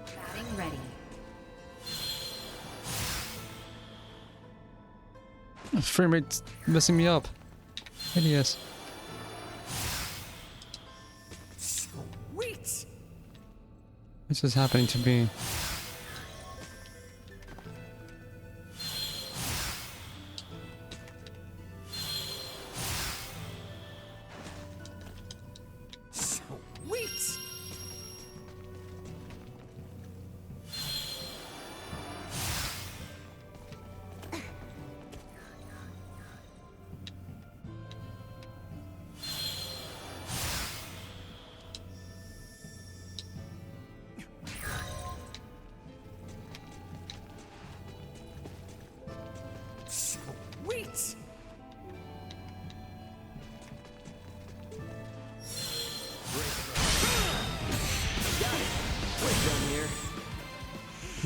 Batting ready. Frame rate's messing me up. Hideous. Sweet! This is happening to me. Sweet! Sweet! We're done here.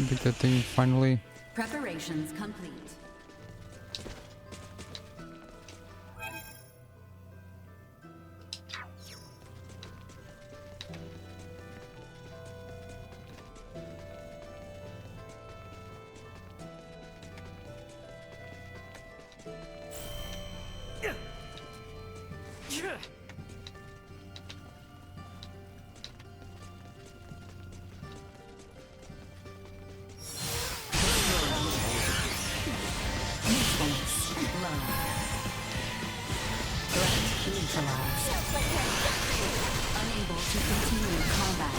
Get that thing finally. Preparations complete. Unable to continue combat.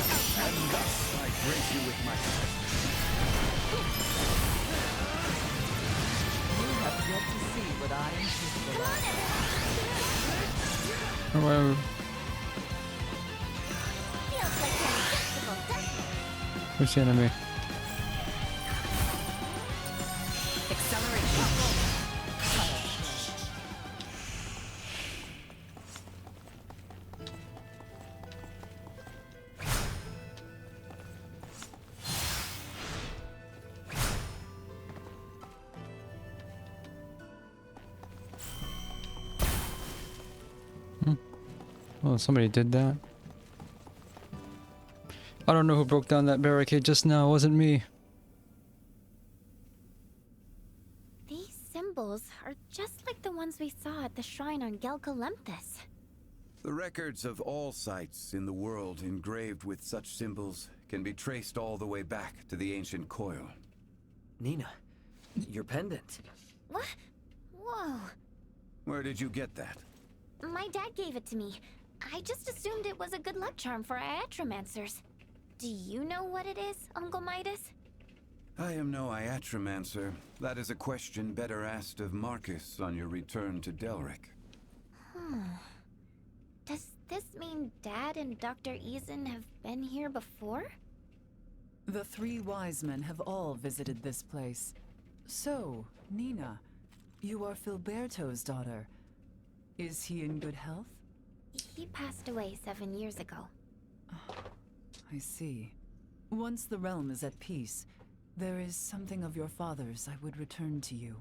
I grace you with my presence. You have yet to see what I am capable of. Oh, well, Feels like an invincible, doesn't it? where's the enemy? Acceleration. Oh, somebody did that. I don't know who broke down that barricade just now. It wasn't me. These symbols are just like the ones we saw at the shrine on Gelcolemthus. The records of all sites in the world engraved with such symbols can be traced all the way back to the ancient coil. Nina, your pendant. What? Whoa. Where did you get that? My dad gave it to me. I just assumed it was a good luck charm for Iatromancers. Do you know what it is, Uncle Midas? I am no Iatromancer. That is a question better asked of Marcus on your return to Delric. Does this mean Dad and Dr. Eason have been here before? The three wise men have all visited this place. So, Nina, you are Filberto's daughter. Is he in good health? He passed away 7 years ago. I see. Once the realm is at peace, there is something of your father's I would return to you.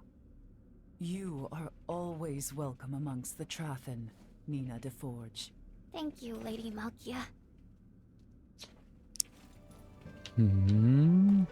You are always welcome amongst the Trathen, Nina DeForge. Thank you, Lady Malkia. Hmm.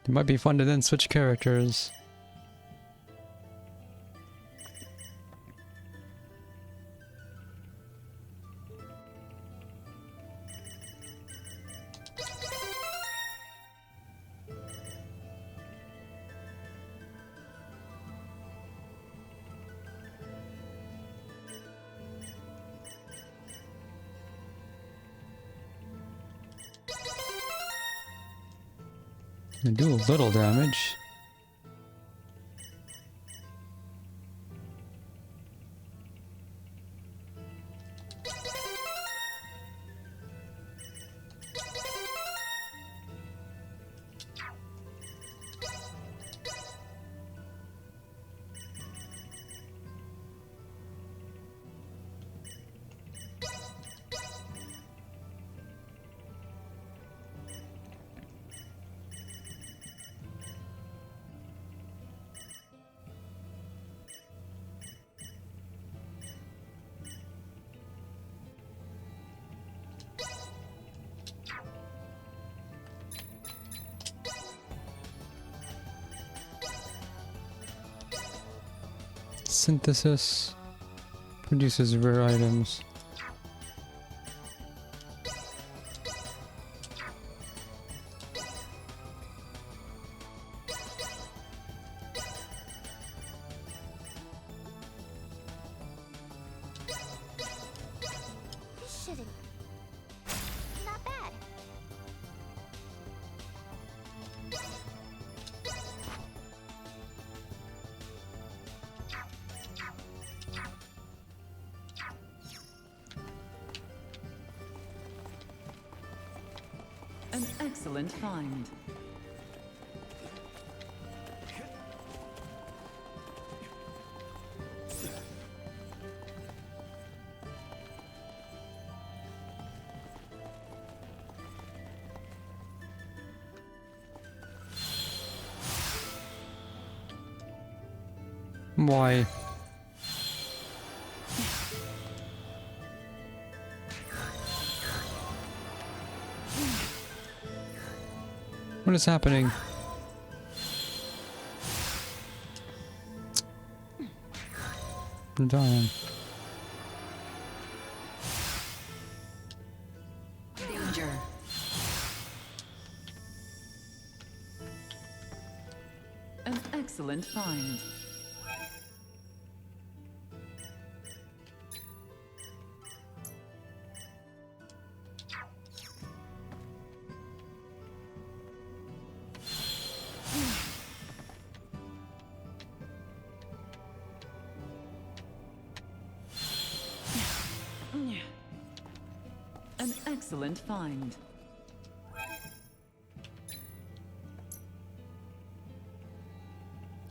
It might be fun to then switch characters. They do a little damage. Synthesis produces rare items. This shouldn't... Not bad. An excellent find. Why? What is happening? I'm dying. Danger. An excellent find. excellent find.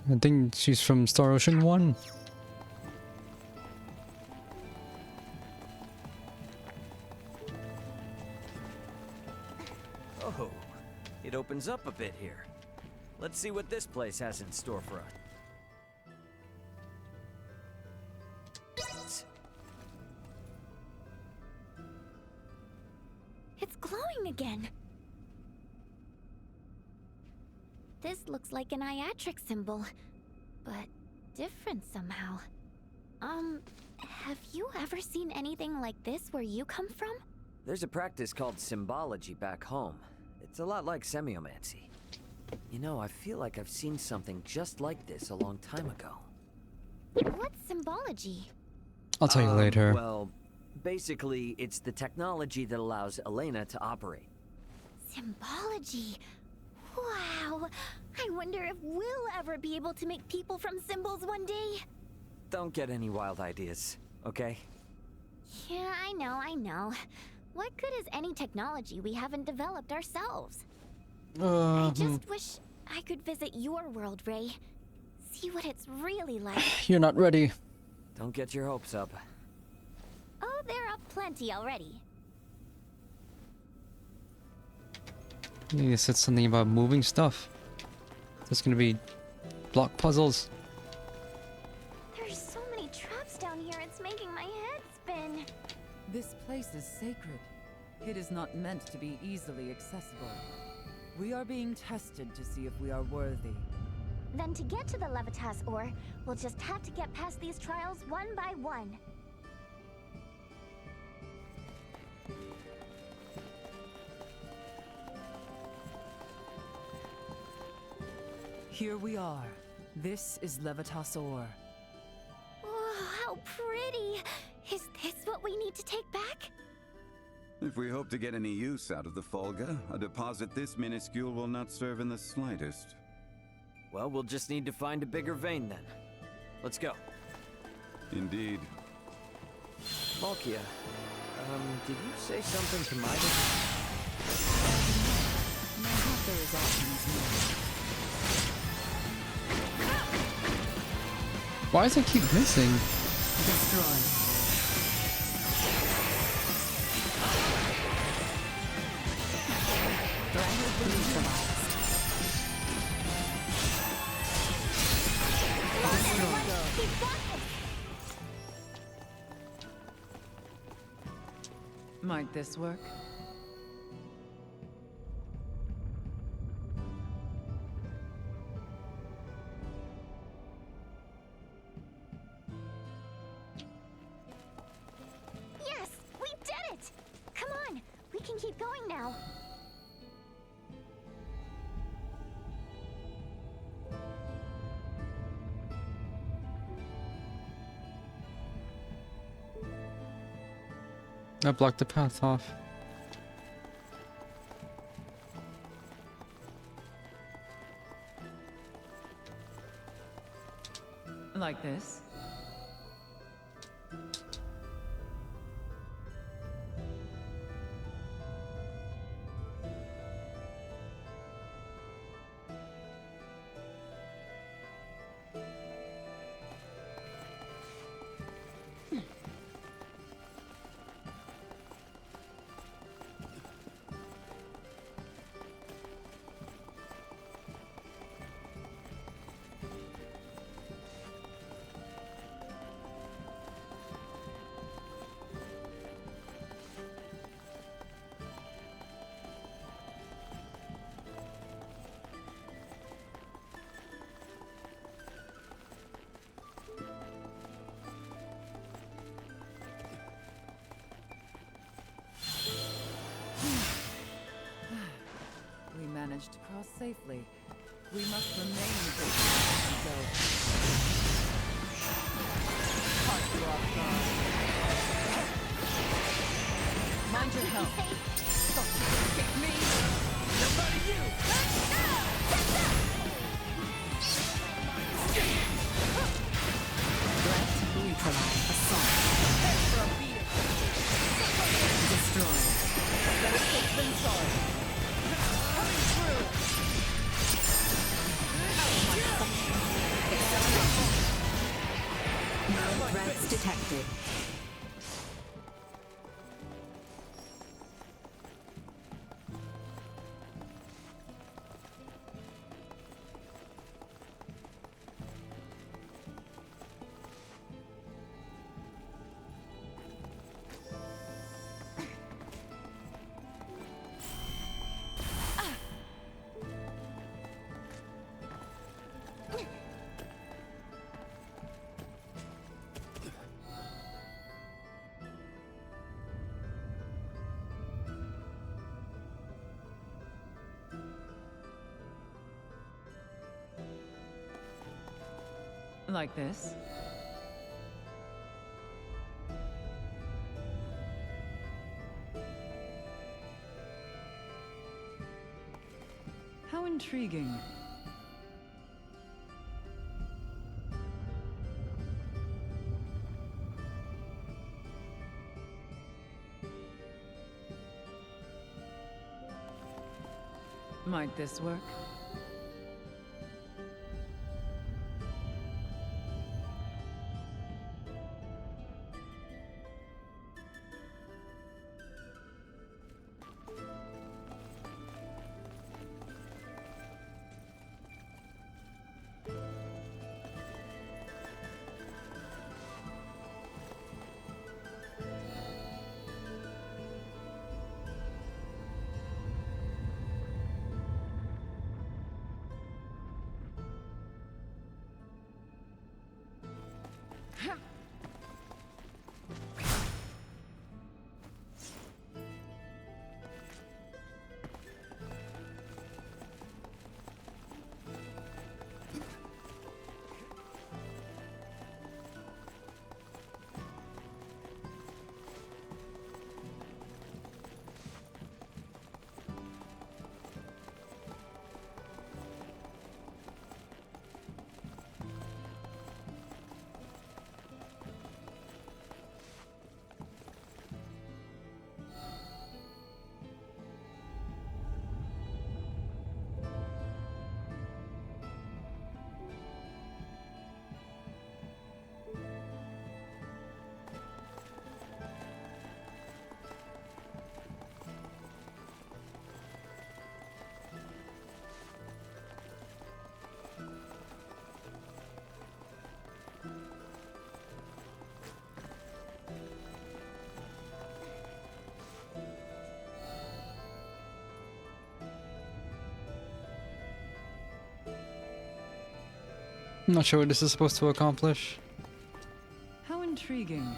I think she's from Star Ocean 1. Oh, it opens up a bit here. Let's see what this place has in store for us. It's glowing again. This looks like an Iatric symbol, but different somehow. Have you ever seen anything like this where you come from? There's a practice called symbology back home. It's a lot like semiomancy. You know, I feel like I've seen something just like this a long time ago. What's symbology? I'll tell you later. Well, basically, it's the technology that allows Elena to operate. Symbology? Wow! I wonder if we'll ever be able to make people from symbols one day. Don't get any wild ideas, okay? Yeah, I know. What good is any technology we haven't developed ourselves? I just wish I could visit your world, Ray. See what it's really like. You're not ready. Don't get your hopes up. Oh, they're up plenty already. You said something about moving stuff. There's gonna be block puzzles. There's so many traps down here, it's making my head spin. This place is sacred. It is not meant to be easily accessible. We are being tested to see if we are worthy. Then to get to the Levitas ore, we'll just have to get past these trials one by one. Here we are. This is Levitas ore. Oh, how pretty! Is this what we need to take back? If we hope to get any use out of the Folga, a deposit this minuscule will not serve in the slightest. Well, we'll just need to find a bigger vein then. Let's go. Indeed. Malkia, did you say something to Midas? My heart there is often Why does it keep missing? destroyed. Might this work? Yes! We did it! Come on! We can keep going now. I blocked the path off. Like this? Managed to cross safely. We must remain patient until... Caught you off guard. Mind your help. Escape me! Nobody you! Threat neutralized. Assault. Destroy. detected. Like this? How intriguing. Might this work? I'm not sure what this is supposed to accomplish. How intriguing.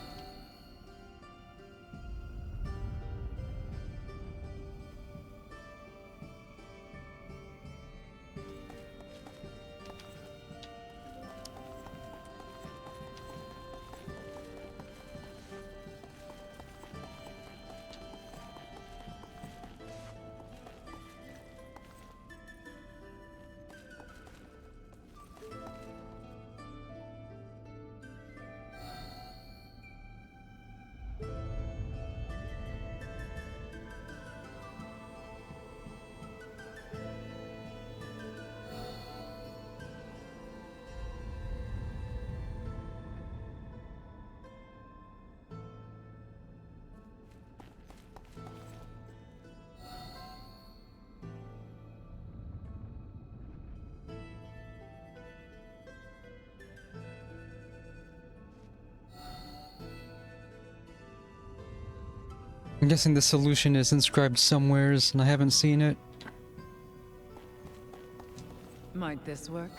I'm guessing the solution is inscribed somewheres and I haven't seen it. Might this work?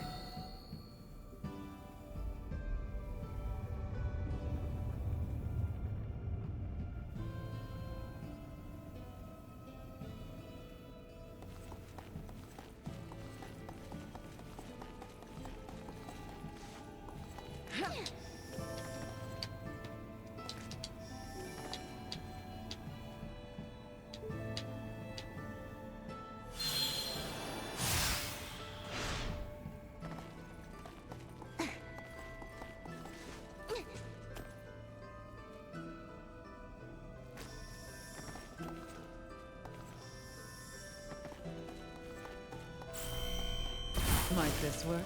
Might this work?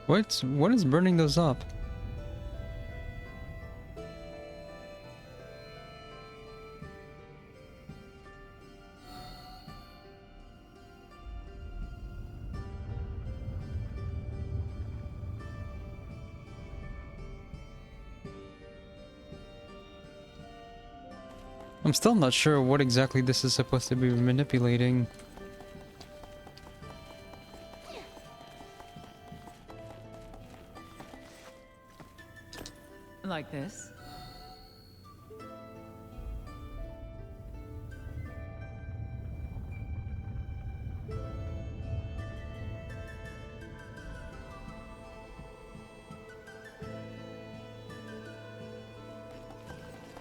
What is burning those up? I'm still not sure what exactly this is supposed to be manipulating. Like this?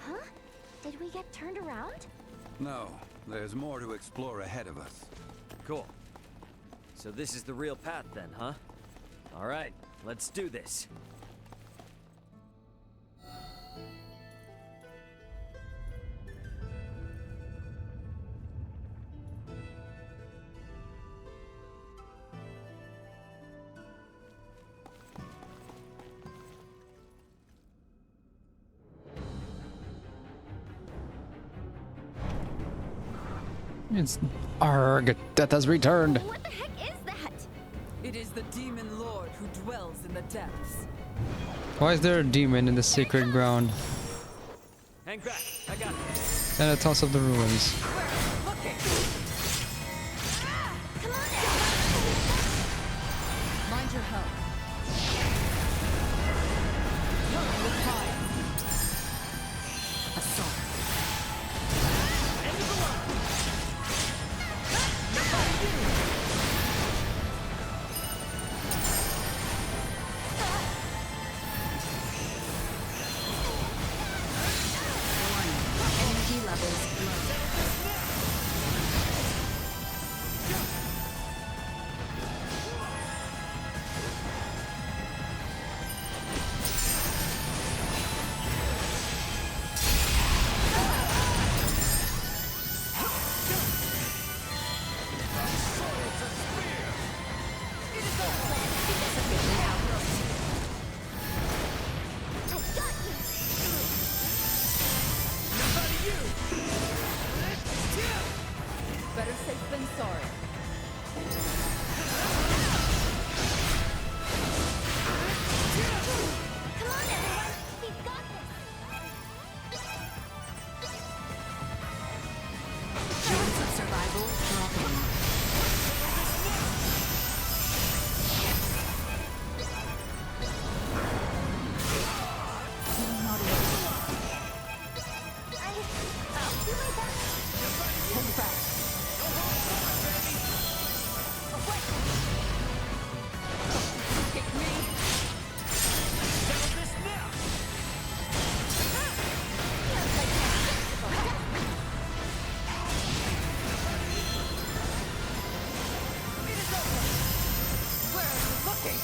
Huh? Did we get turned around? No, there's more to explore ahead of us. Cool. So this is the real path then, huh? All right, let's do this. It's Arg, death has returned. What the heck is that? It is the demon lord who dwells in the depths. Why is there a demon in the sacred ground? Hang back, I got it. And a toss of the ruins. Mind your help. Assault. End of the line. Energy levels low. Better safe than sorry. Come on, everyone! We've got this! Chance of survival dropping. I'll do my best. Hold back. Kick me. Settle this now. Where are you looking?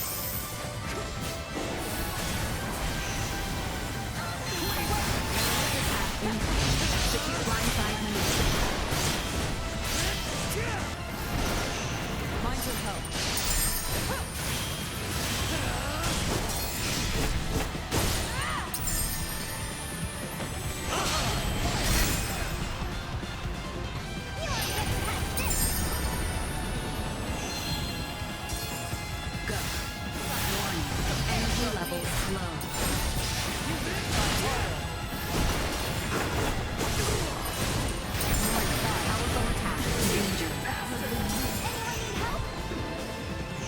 Secure blindside maneuver. Mind your help. Go. Warning. Energy levels low. Warning. Powerful attack. Danger. Anyone need help?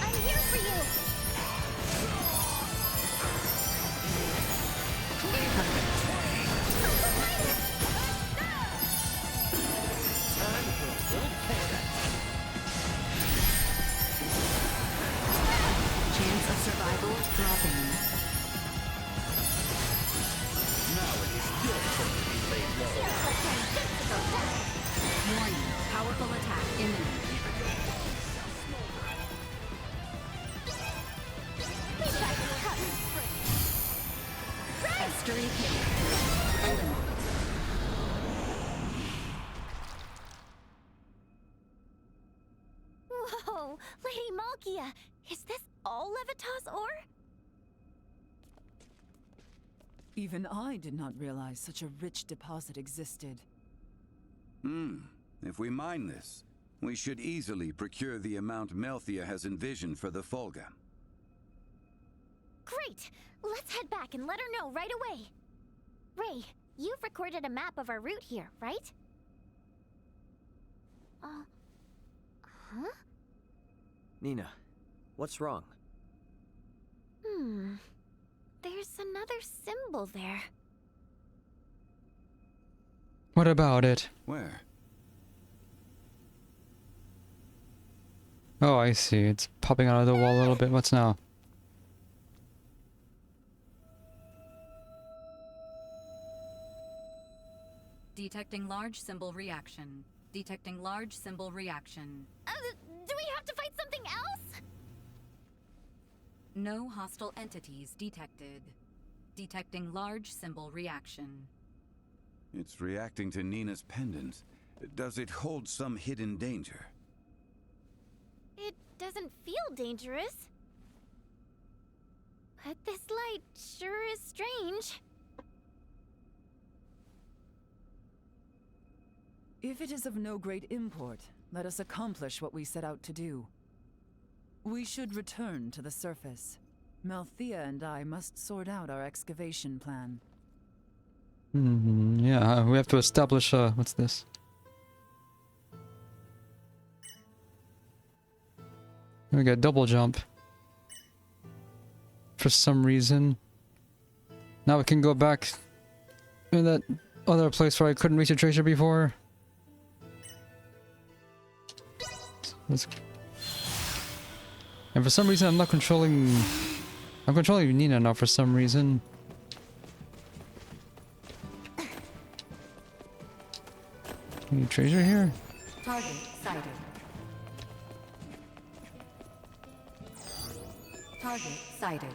I'm here for you! Time for a little payback. Chance of survival dropping. Now it is your turn to be laid low. Warning. Powerful attack imminent. Extreme kill. Eliminate. Whoa! Lady Malkia! Is this all Levitas ore? Even I did not realize such a rich deposit existed. If we mine this, we should easily procure the amount Melthia has envisioned for the Folga. Great! Let's head back and let her know right away. Ray, You've recorded a map of our route here, right? Huh? Nina, what's wrong? There's another symbol there. What about it? Where? Oh, I see. It's popping out of the wall a little bit. What's now? Detecting large symbol reaction. Detecting large symbol reaction. Do we have to fight something else? No hostile entities detected. Detecting large symbol reaction. It's reacting to Nina's pendant. Does it hold some hidden danger? It doesn't feel dangerous. But this light sure is strange. If it is of no great import, let us accomplish what we set out to do. We should return to the surface. Malthea and I must sort out our excavation plan. Yeah, we have to establish, what's this? We got double jump. For some reason. Now we can go back in that other place where I couldn't reach a treasure before. And for some reason I'm controlling Nina now for some reason. Any treasure here? Target sighted. Target sighted.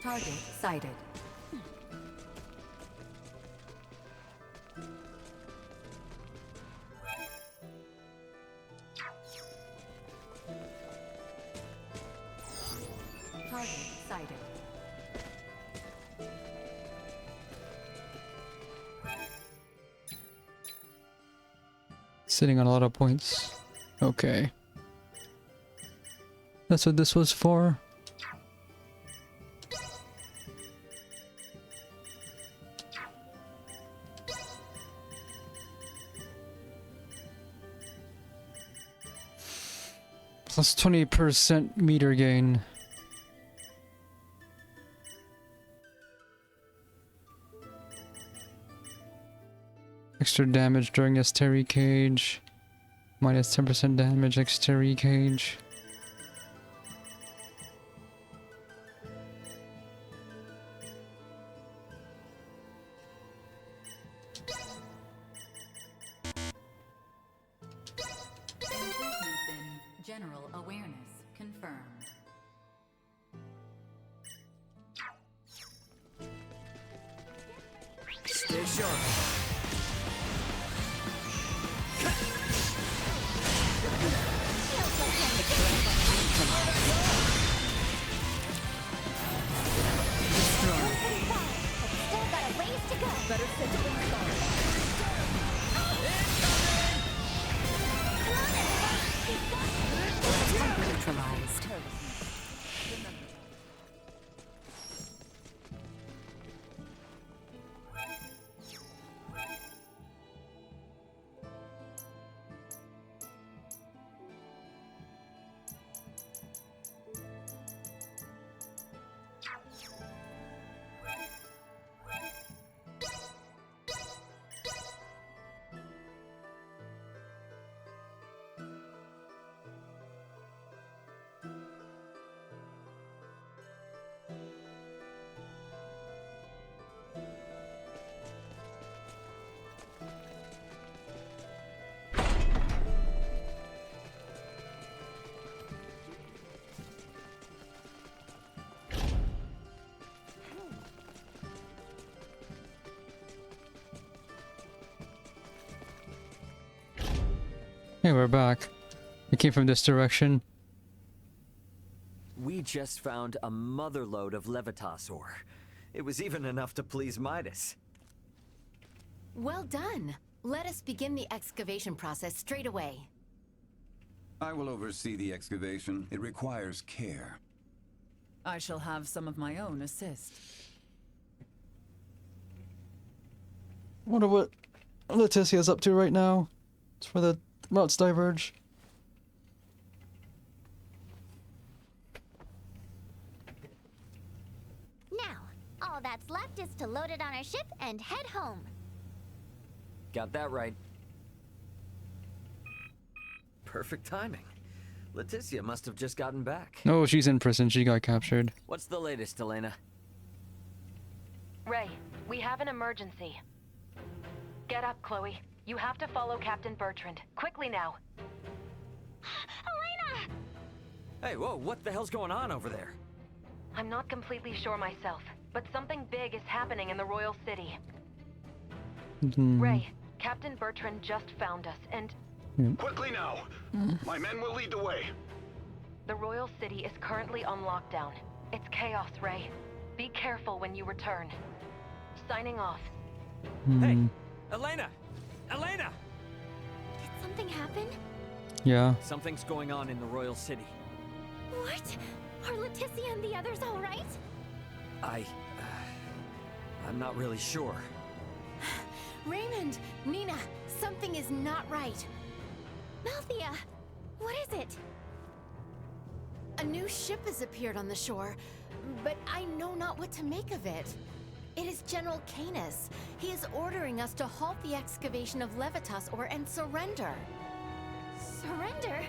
Target sighted. Target sighted. Sitting on a lot of points. Okay. That's what this was for. Plus 20% meter gain. Extra damage during Asteri Cage. Minus 10% damage, Asteri Cage. Improvements in general awareness confirmed. Stay sharp. Still got a ways to go. Better sit inside. Neutralized. Hey, we're back. We came from this direction. We just found a motherlode of Levitas ore. It was even enough to please Midas. Well done. Let us begin the excavation process straight away. I will oversee the excavation. It requires care. I shall have some of my own assist. Wonder what Leticia's up to right now. It's where the routes diverge. Now, all that's left is to load it on our ship and head home. Got that right. Perfect timing. Leticia must have just gotten back. No, she's in prison. She got captured. What's the latest, Elena? Ray, we have an emergency. Get up, Chloe. You have to follow Captain Bertrand. Quickly now. Elena! Hey, whoa, what the hell's going on over there? I'm not completely sure myself, but something big is happening in the Royal City. Ray, Captain Bertrand just found us, and... Quickly now! My men will lead the way. The Royal City is currently on lockdown. It's chaos, Ray. Be careful when you return. Signing off. Hey, Elena! Elena! Did something happen? Yeah. Something's going on in the Royal City. What? Are Leticia and the others all right? I'm not really sure. Raymond, Nina, something is not right. Malthea, what is it? A new ship has appeared on the shore, but I know not what to make of it. It is General Canis. He is ordering us to halt the excavation of Levitas ore and surrender. Surrender?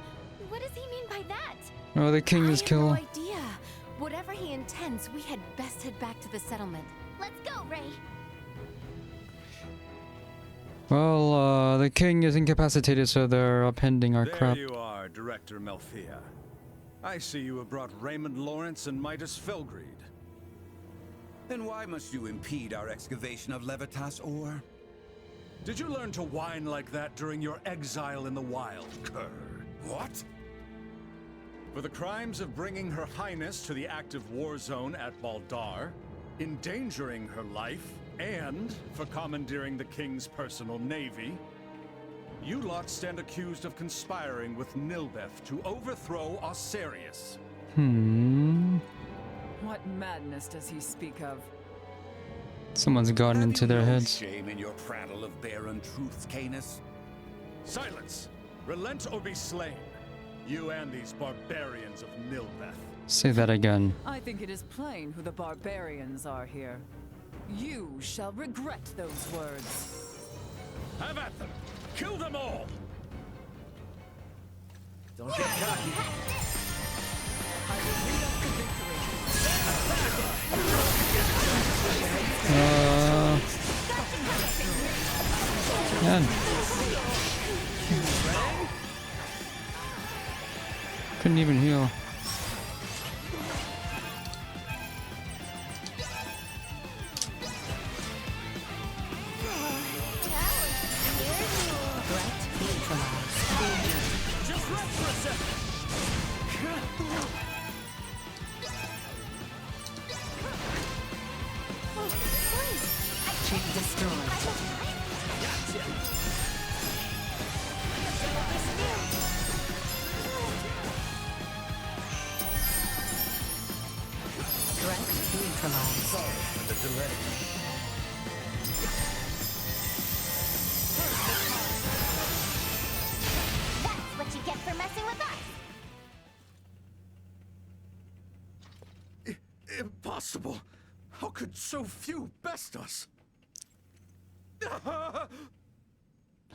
What does he mean by that? Oh, the king is I have killed. no idea. Whatever he intends, we had best head back to the settlement. Let's go, Ray. Well, the king is incapacitated, so they're upending our crap. There you are, Director Malthea. I see you have brought Raymond Lawrence and Midas Felgreed. Then why must you impede our excavation of Levitas ore? Did you learn to whine like that during your exile in the wild, cur? What? For the crimes of bringing Her Highness to the active war zone at Baldar, endangering her life, and for commandeering the King's personal navy, you lot stand accused of conspiring with Nilbeth to overthrow Osirius. What madness does he speak of? Someone's gotten into their heads. Shame in your prattle of barren truths, Canis. Silence! Relent or be slain. You and these barbarians of Nilbeth. Say that again. I think it is plain who the barbarians are here. You shall regret those words. Have at them! Kill them all! Don't get cocky. I will lead us to victory. Man. Couldn't even heal. Just rest for a second! Chip destroyed. Threat neutralized. Sorry for the delay. That's what you get for messing with us. Impossible! How could so few best us?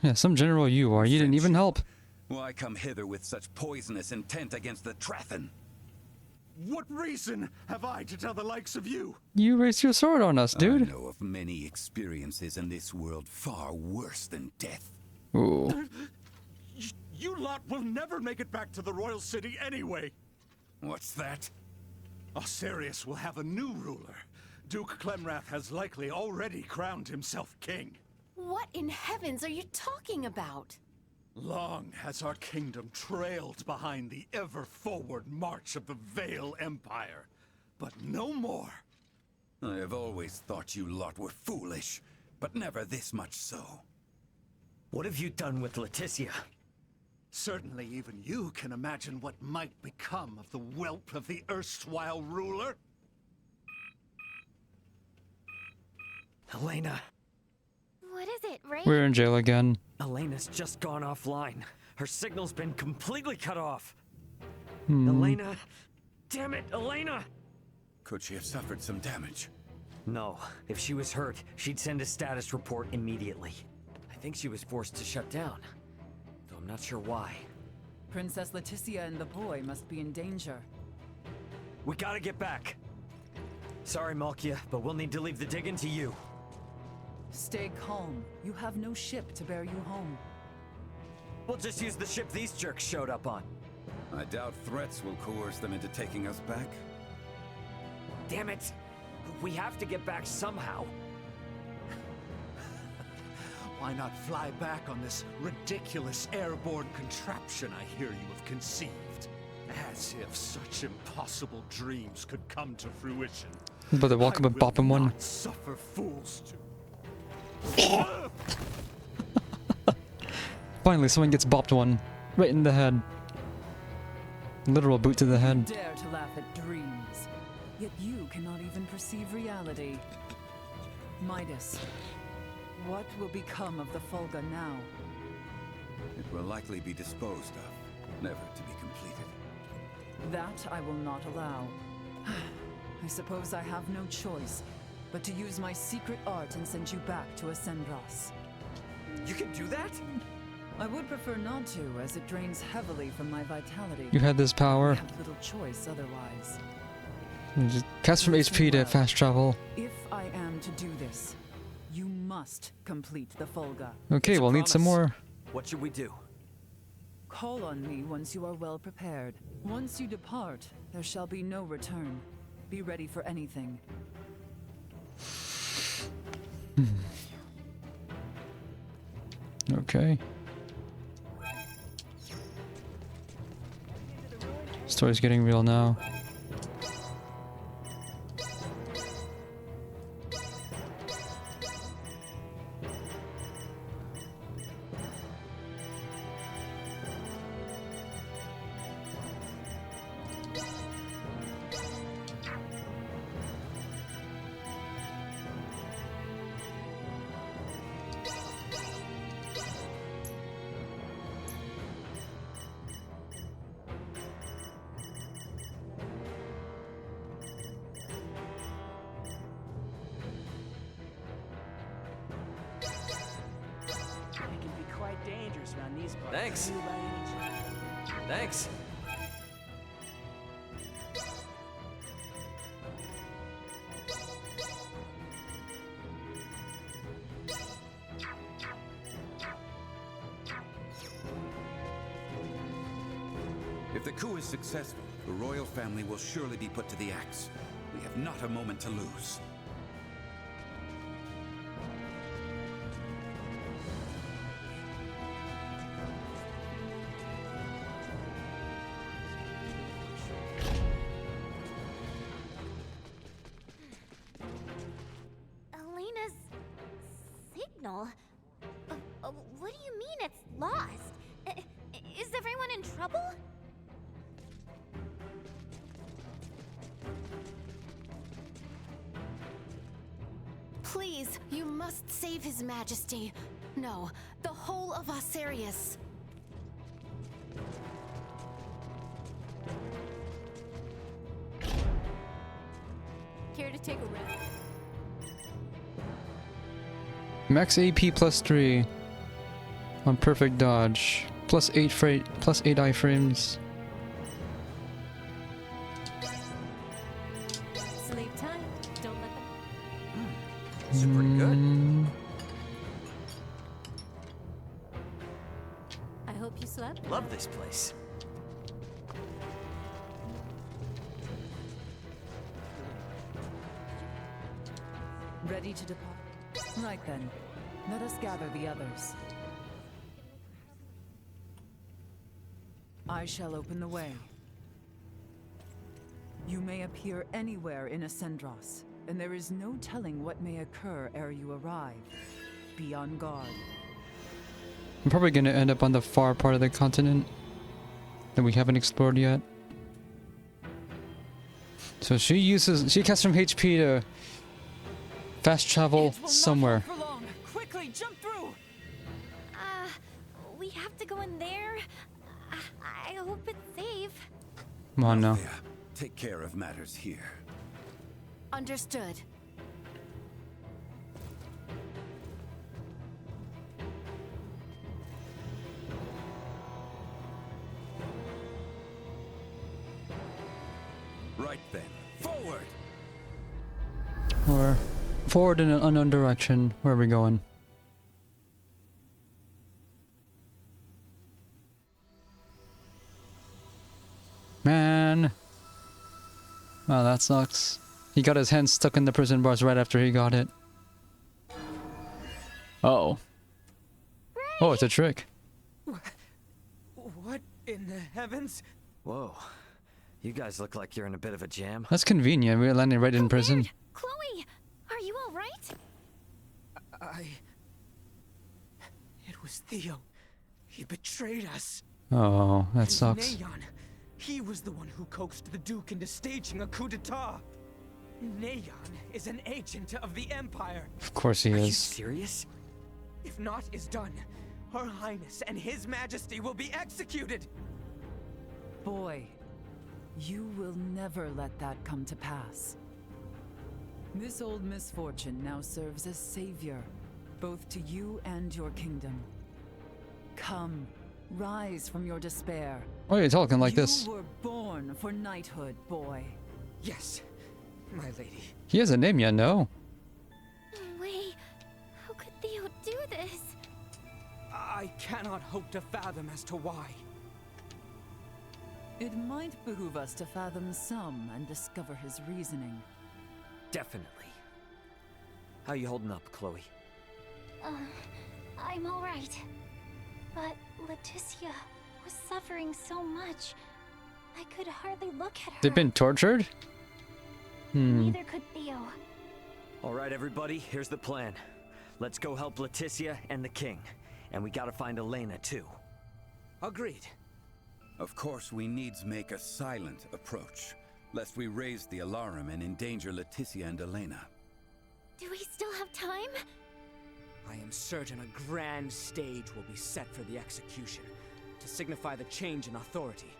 Yeah, some general you are. You didn't even help. Why come hither with such poisonous intent against the Trathen? What reason have I to tell the likes of you? You raised your sword on us, dude. I know of many experiences in this world far worse than death. Ooh. You lot will never make it back to the Royal City anyway. What's that? Osirius will have a new ruler. Duke Clemrath has likely already crowned himself king. What in heavens are you talking about? Long has our kingdom trailed behind the ever-forward march of the Vale Empire, but no more. I have always thought you lot were foolish, but never this much so. What have you done with Leticia? Certainly even you can imagine what might become of the whelp of the erstwhile ruler. Elena. What is it, Ray? We're in jail again. Elena's just gone offline. Her signal's been completely cut off. Elena. Damn it, Elena! Could she have suffered some damage? No. If she was hurt, she'd send a status report immediately. I think she was forced to shut down. Though I'm not sure why. Princess Leticia and the boy must be in danger. We gotta get back. Sorry, Malkia, but we'll need to leave the digging to you. Stay calm. You have no ship to bear you home. We'll just use the ship these jerks showed up on. I doubt threats will coerce them into taking us back. Damn it! We have to get back somehow. Why not fly back on this ridiculous airborne contraption I hear you have conceived? As if such impossible dreams could come to fruition. But they walk up and bop him one. Not suffer fools to. Finally, someone gets bopped one. Right in the head. Literal boot to the head. Dare to laugh at dreams, yet you cannot even perceive reality. Midas, what will become of the Fulga now? It will likely be disposed of, never to be completed. That I will not allow. I suppose I have no choice but to use my secret art and send you back to Ascendros. You can do that? I would prefer not to, as it drains heavily from my vitality. You had this power. I have little choice otherwise. Just cast from HP to fast travel. If I am to do this, you must complete the Fulga. Okay, we'll need some more. What should we do? Call on me once you are well prepared. Once you depart, there shall be no return. Be ready for anything. Okay. Story's getting real now. Thanks. Thanks. If the coup is successful, the royal family will surely be put to the axe. We have not a moment to lose. Elena's signal? What do you mean it's lost? Is everyone in trouble? Please, you must save His Majesty. No, the whole of Osirius. Care to take a rest? Max AP plus 3 on perfect dodge. Plus 8 iframes. Sleep time. Don't let them. This is pretty good. I hope you slept. Love this place. Ready to depart? Right then, let us gather the others. I shall open the way. You may appear anywhere in Ascendros, and there is no telling what may occur ere you arrive. Be on guard. I'm probably gonna end up on the far part of the continent that we haven't explored yet. So she casts from HP to fast travel somewhere. For long. Quickly, jump through! We have to go in there? I hope it's safe. Come on now. Althea, take care of matters here. Understood. Right then, forward! We're forward in an unknown direction. Where are we going? Man. Wow, that sucks. He got his hand stuck in the prison bars right after he got it. Uh-oh. Oh, it's a trick. What in the heavens? Whoa. You guys look like you're in a bit of a jam. That's convenient. We're landing right in prison. Chloe, are you all right? It was Theo. He betrayed us. Oh, that And sucks. Neon. He was the one who coaxed the Duke into staging a coup d'etat. Neon is an agent of the Empire. Of course he Are you is. serious? If naught is done, Her Highness and His Majesty will be executed. Boy, you will never let that come to pass. This old misfortune now serves as savior, both to you and your kingdom. Come, rise from your despair. Why are you talking like this? You were born for knighthood, boy. Yes, my lady. He has a name yet, no? No way. How could Theo do this? I cannot hope to fathom as to why. It might behoove us to fathom some and discover his reasoning. Definitely. How you holding up, Chloe? I'm all right. But Leticia was suffering so much. I could hardly look at her. They've been tortured? Neither could Theo. All right, everybody, here's the plan. Let's go help Leticia and the king. And we gotta find Elena, too. Agreed. Of course, we needs make a silent approach, lest we raise the alarm and endanger Leticia and Elena. Do we still have time? I am certain a grand stage will be set for the execution, to signify the change in authority.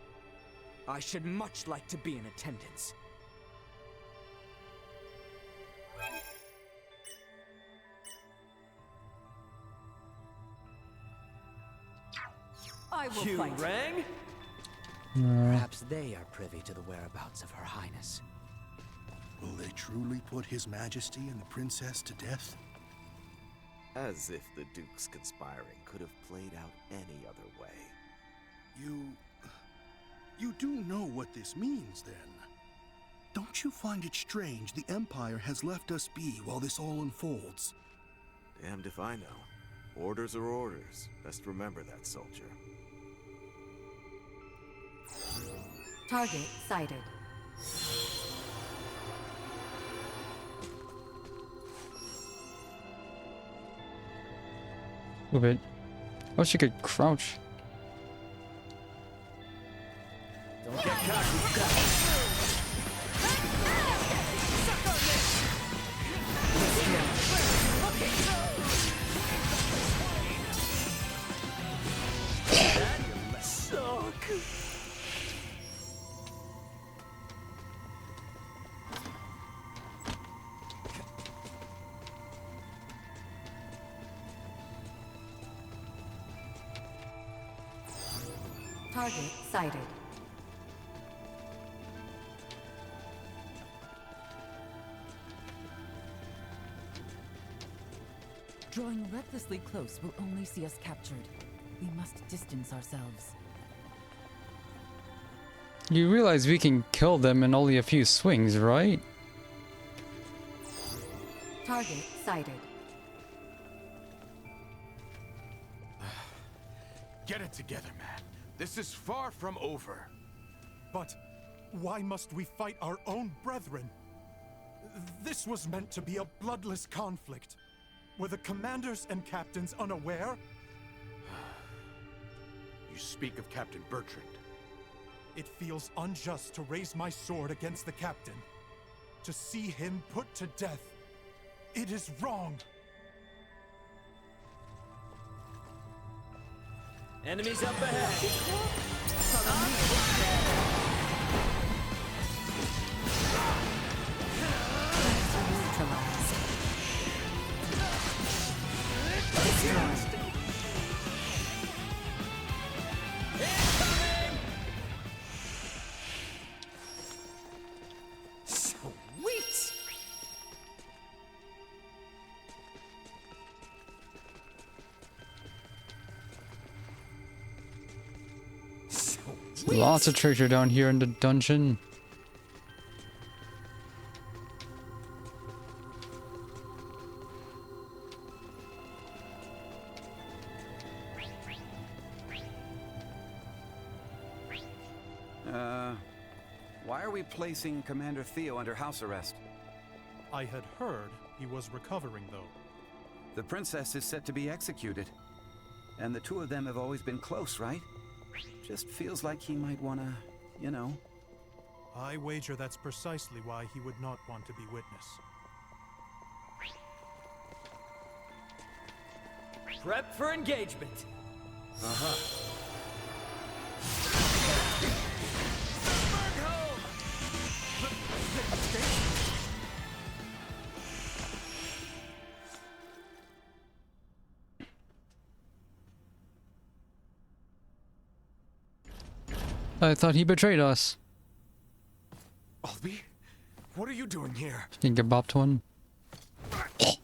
I should much like to be in attendance. I will You fight. rang? Perhaps they are privy to the whereabouts of Her Highness. Will they truly put His Majesty and the Princess to death? As if the Duke's conspiring could have played out any other way. You do know what this means, then? Don't you find it strange the Empire has left us be while this all unfolds? Damned if I know. Orders are orders. Best remember that, soldier. Target sighted. Move it. Oh, she could crouch. Don't get cocky. Target sighted. Drawing recklessly close will only see us captured. We must distance ourselves. You realize we can kill them in only a few swings, right? Target sighted. Get it together, man. This is far from over. But why must we fight our own brethren? This was meant to be a bloodless conflict. Were the commanders and captains unaware? You speak of Captain Bertrand. It feels unjust to raise my sword against the captain. To see him put to death. It is wrong. Enemies up ahead. Sweet! Lots of treasure down here in the dungeon. Why are we placing Commander Theo under house arrest? I had heard he was recovering, though. The princess is set to be executed. And the two of them have always been close, right? Just feels like he might wanna, you know. I wager that's precisely why he would not want to be witness. Prep for engagement. I thought he betrayed us. Albie? What are you doing here? Can get bopped one. You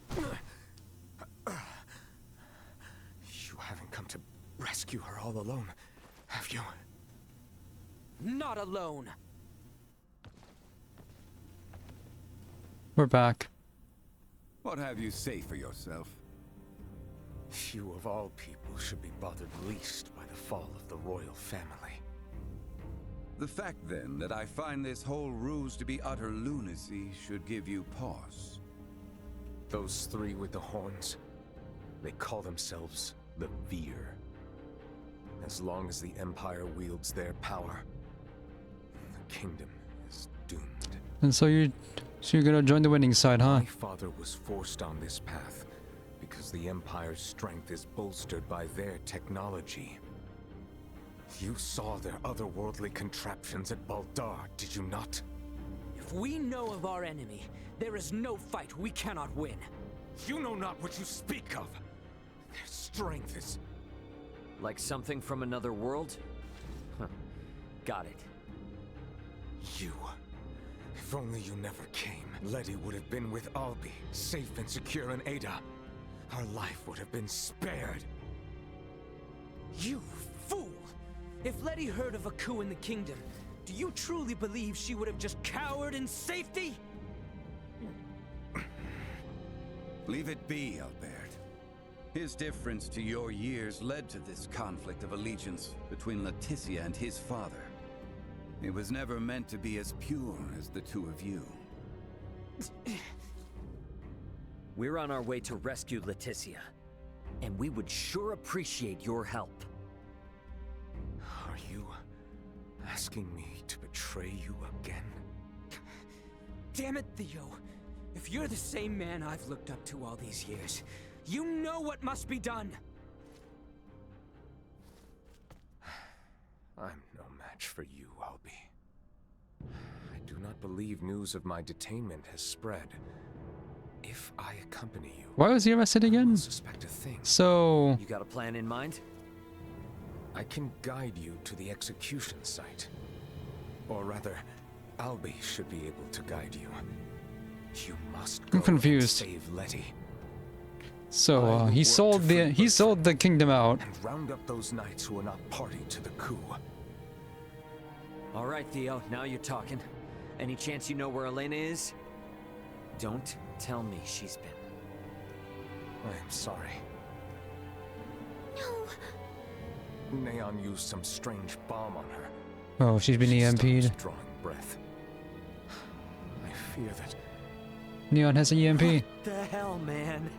haven't come to rescue her all alone, have you? Not alone. We're back. What have you say for yourself? You of all people should be bothered least by the fall of the royal family. The fact, then, that I find this whole ruse to be utter lunacy should give you pause. Those three with the horns, they call themselves the Veer. As long as the Empire wields their power, the kingdom is doomed. And so you're gonna join the winning side, huh? My father was forced on this path because the Empire's strength is bolstered by their technology. You saw their otherworldly contraptions at Baldar, did you not? If we know of our enemy, there is no fight we cannot win. You know not what you speak of. Their strength is... Like something from another world? Huh. Got it. You. If only you never came, Letty would have been with Albie, safe and secure in Ada. Her life would have been spared. You fool! If Letty heard of a coup in the kingdom, do you truly believe she would have just cowered in safety? Leave it be, Albert. His difference to your years led to this conflict of allegiance between Leticia and his father. It was never meant to be as pure as the two of you. We're on our way to rescue Leticia, and we would sure appreciate your help. Are you asking me to betray you again? Damn it, Theo. If you're the same man I've looked up to all these years, you know what must be done. I'm no match for you, Albie. I do not believe news of my detainment has spread. If I accompany you, Why was he arrested again? suspect a thing. So You got a plan in mind? I can guide you to the execution site. Or rather, Albie should be able to guide you. You must go I'm confused. and save Letty. So he sold the kingdom out. And round up those knights who are not party to the coup. All right, Theo, now you're talking. Any chance you know where Elena is? Don't tell me she's been. I am sorry. No. Neon used some strange bomb on her. Oh, she's been She EMP'd. stops drawing breath. I fear that... Neon has an EMP. What the hell, man?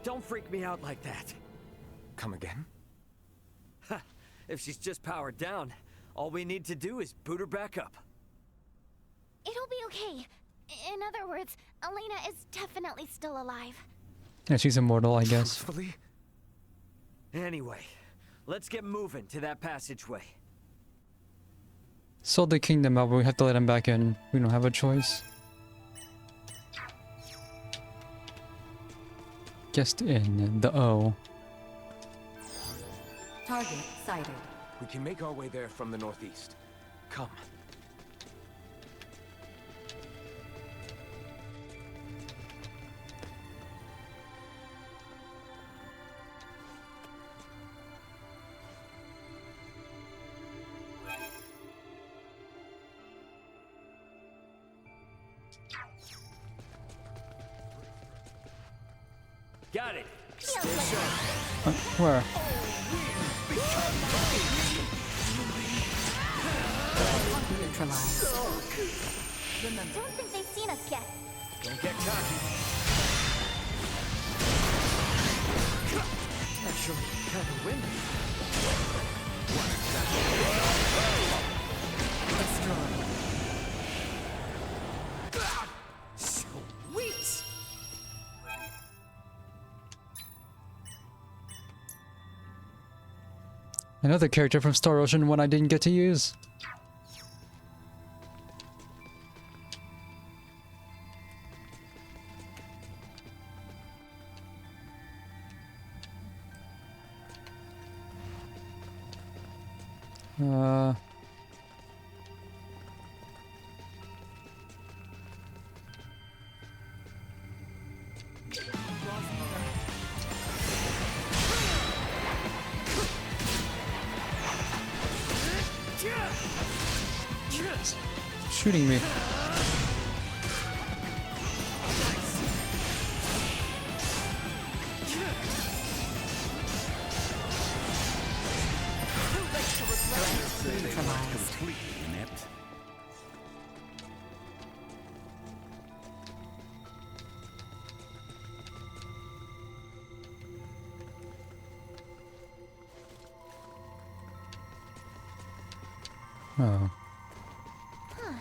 Don't freak me out like that. Come again? If she's just powered down, all we need to do is boot her back up. It'll be okay. In other words, Elena is definitely still alive. Yeah, she's immortal, I guess. Truthfully? Anyway, let's get moving to that passageway. Sold the kingdom out, but we have to let him back in. We don't have a choice. Guest in the O. Target sighted. We can make our way there from the northeast. Come. Got it. Where? Neutralized. Don't think they've seen us yet. Don't get cocky. Actually, kind of windy. Sweet! Another character from Star Ocean, one I didn't get to use. Shooting me. Completely inept. Oh. Huh.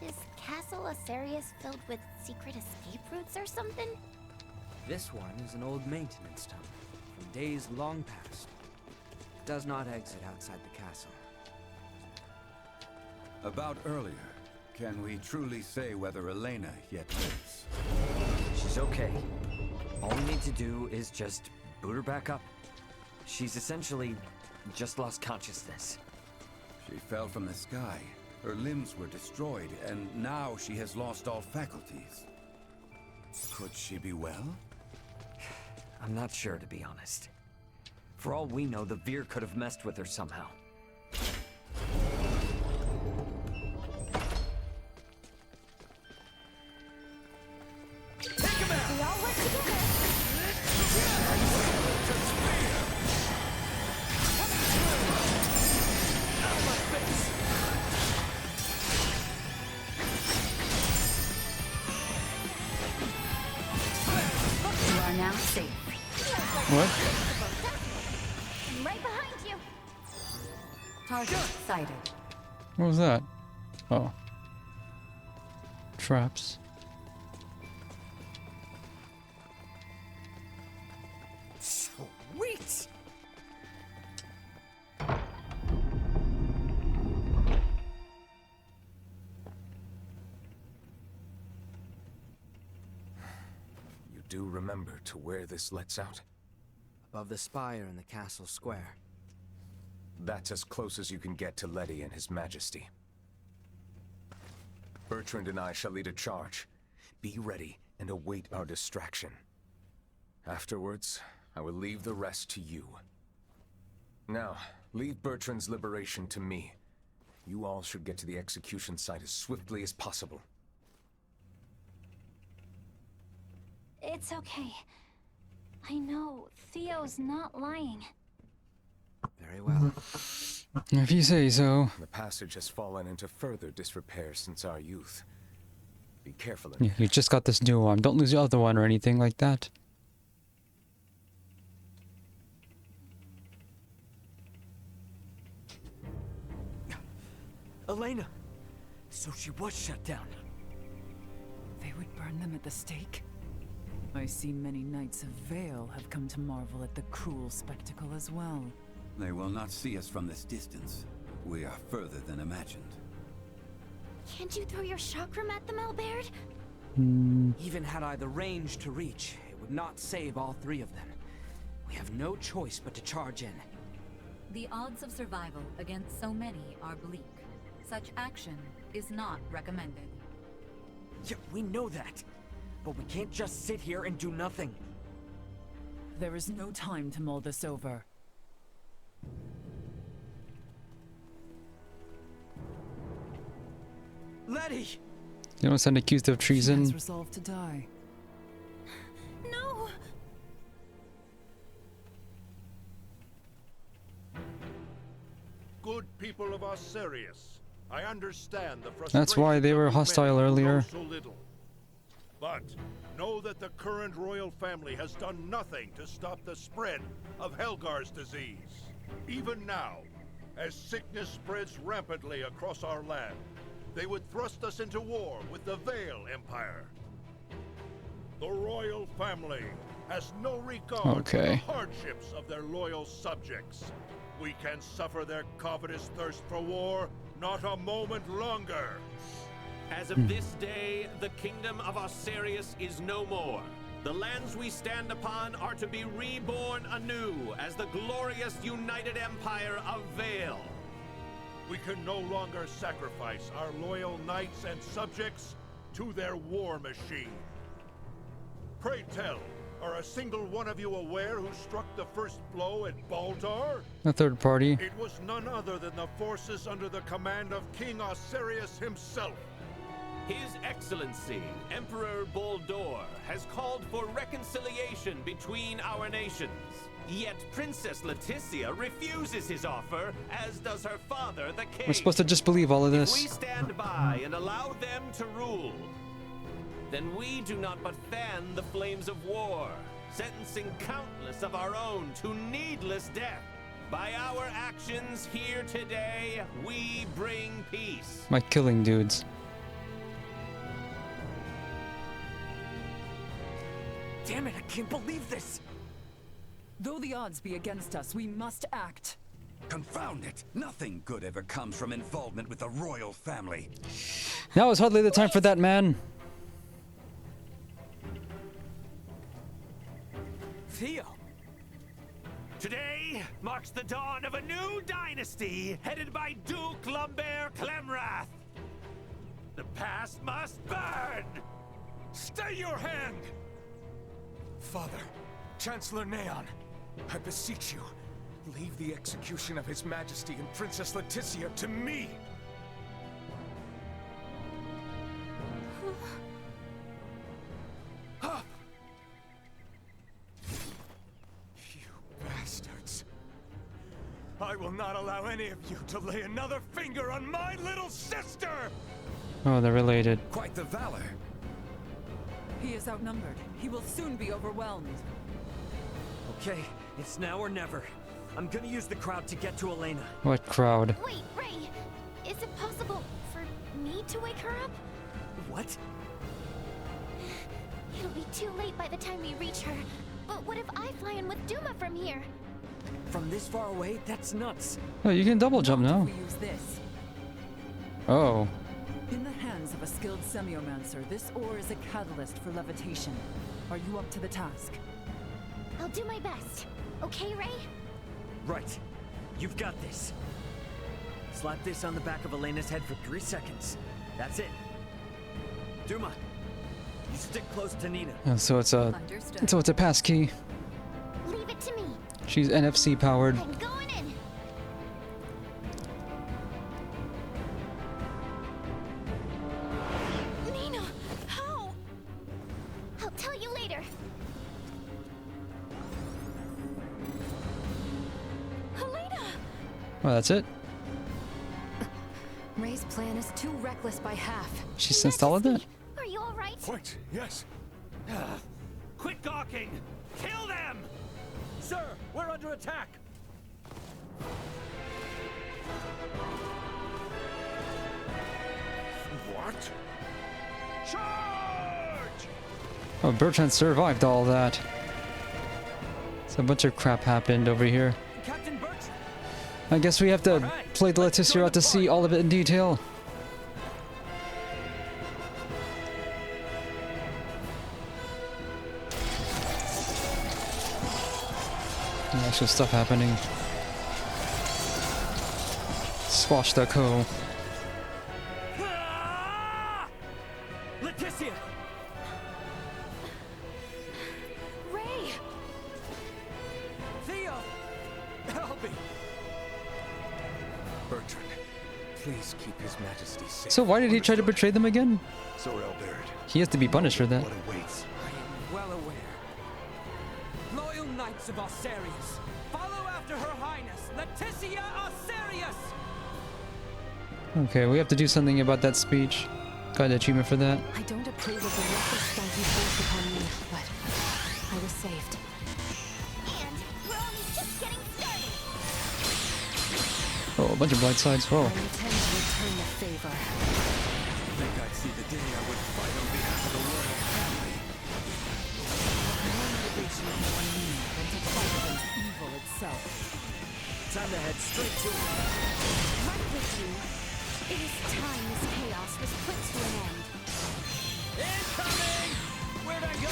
Is Castle Asarius filled with secret escape routes or something? This one is an old maintenance tunnel from days long past. It does not exit outside the castle. About earlier, can we truly say whether Elena yet lives? She's okay. All we need to do is just boot her back up. She's essentially just lost consciousness. She fell from the sky. Her limbs were destroyed, and now she has lost all faculties. Could she be well? I'm not sure, to be honest. For all we know, the Veer could have messed with her somehow. We all work together. You are now safe. What? I'm right behind you. Target sighted. What was that? Oh. Traps. Sweet! You do remember to where this lets out? Above the spire in the castle square. That's as close as you can get to Letty and His Majesty. Bertrand and I shall lead a charge. Be ready and await our distraction. Afterwards, I will leave the rest to you. Now, leave Bertrand's liberation to me. You all should get to the execution site as swiftly as possible. It's okay. I know Theo's not lying. Very well. If you say so. The passage has fallen into further disrepair since our youth. Be careful. Yeah, you just got this new arm. Don't lose your other one or anything like that. Elena! So she was shut down. They would burn them at the stake? I see many Knights of Vale have come to marvel at the cruel spectacle as well. They will not see us from this distance. We are further than imagined. Can't you throw your chakram at them, Albert? Even had I the range to reach, it would not save all three of them. We have no choice but to charge in. The odds of survival against so many are bleak. Such action is not recommended. Yeah, we know that. But we can't just sit here and do nothing. There is no time to mull this over. Letty! You don't sound accused of She has treason. resolved to die. No! Good people of Osirius, I understand the frustration. That's why they were hostile earlier. So little. But know that the current royal family has done nothing to stop the spread of Helgar's disease. Even now, as sickness spreads rampantly across our land, they would thrust us into war with the Vale Empire. The royal family has no regard for the hardships of their loyal subjects. We can suffer their covetous thirst for war not a moment longer. As of this day, the kingdom of Osirius is no more. The lands we stand upon are to be reborn anew as the glorious united empire of Vale. We can no longer sacrifice our loyal knights and subjects to their war machine. Pray tell, are a single one of you aware who struck the first blow at Baldar? A third party. It was none other than the forces under the command of King Osirius himself. His Excellency, Emperor Baldor, has called for reconciliation between our nations. Yet Princess Leticia refuses his offer, as does her father, the king. We're supposed to just believe all of If this. we stand by and allow them to rule, then we do not but fan the flames of war, sentencing countless of our own to needless death. By our actions here today, we bring peace. Like killing dudes. Damn it, I can't believe this! Though the odds be against us, we must act. Confound it! Nothing good ever comes from involvement with the royal family. Now is hardly the time for that, man. Theo! Today marks the dawn of a new dynasty headed by Duke Lambert Clemrath. The past must burn! Stay your hand! Father, Chancellor Neon, I beseech you, leave the execution of His Majesty and Princess Leticia to me! You bastards! I will not allow any of you to lay another finger on my little sister! Oh, they're related. Quite the valor. He is outnumbered. He will soon be overwhelmed. Okay, it's now or never. I'm gonna use the crowd to get to Elena. What crowd? Wait, Ray! Is it possible for me to wake her up? What? It'll be too late by the time we reach her. But what if I fly in with Duma from here? From this far away? That's nuts. Oh, you can double jump now. We use this. Oh. In the hands of a skilled semiomancer, this ore is a catalyst for levitation. Are you up to the task? I'll do my best. Okay, Ray? Right. You've got this. Slap this on the back of Elena's head for 3 seconds. That's it. Duma, you stick close to Nina. So it's a pass key. Leave it to me. She's NFC powered. I'm going in. Nina, how? I'll tell you later. Elena! that's it? Ray's plan is too reckless by half. She sensed all of that? Are you alright? Wait, yes. Quit gawking! Kill them! Sir, we're under attack! What? Charge! Oh, Bertrand survived all that. So a bunch of crap happened over here. Captain Bertrand! I guess we have to play the Leticia route to see all of it in detail. Actual stuff happening. Swashbuckle. Leticia! Ray! Theo! Help me! Bertrand, please keep His Majesty safe. So why did he try to betray them again? So, Albert, He has to be punished for that. what awaits? I am well aware. Loyal Knights of Osarius, follow after Her Highness, Leticia Osarius! Okay, we have to do something about that speech. Got an achievement for that. I don't approve of the reckless stunt you forced upon me, but I was saved. And we're only just getting started. Oh, a bunch of blind sides. Whoa. I intend to return the favor. Think I'd see the day I would fight on behalf of the royal family. No motivation of more need than to fight against evil itself. Time to head straight to it. Right with you. It is time this chaos was put to an end. Incoming! Where'd I go?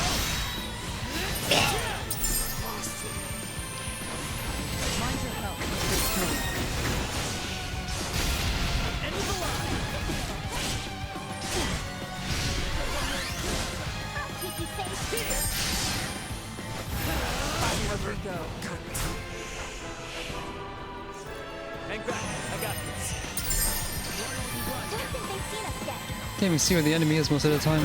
Mind your health, this turn. End of the line! I'll keep you safe. Here we go. Hang back, I got this. Don't think they've seen us yet. Can't even see where the enemy is most of the time.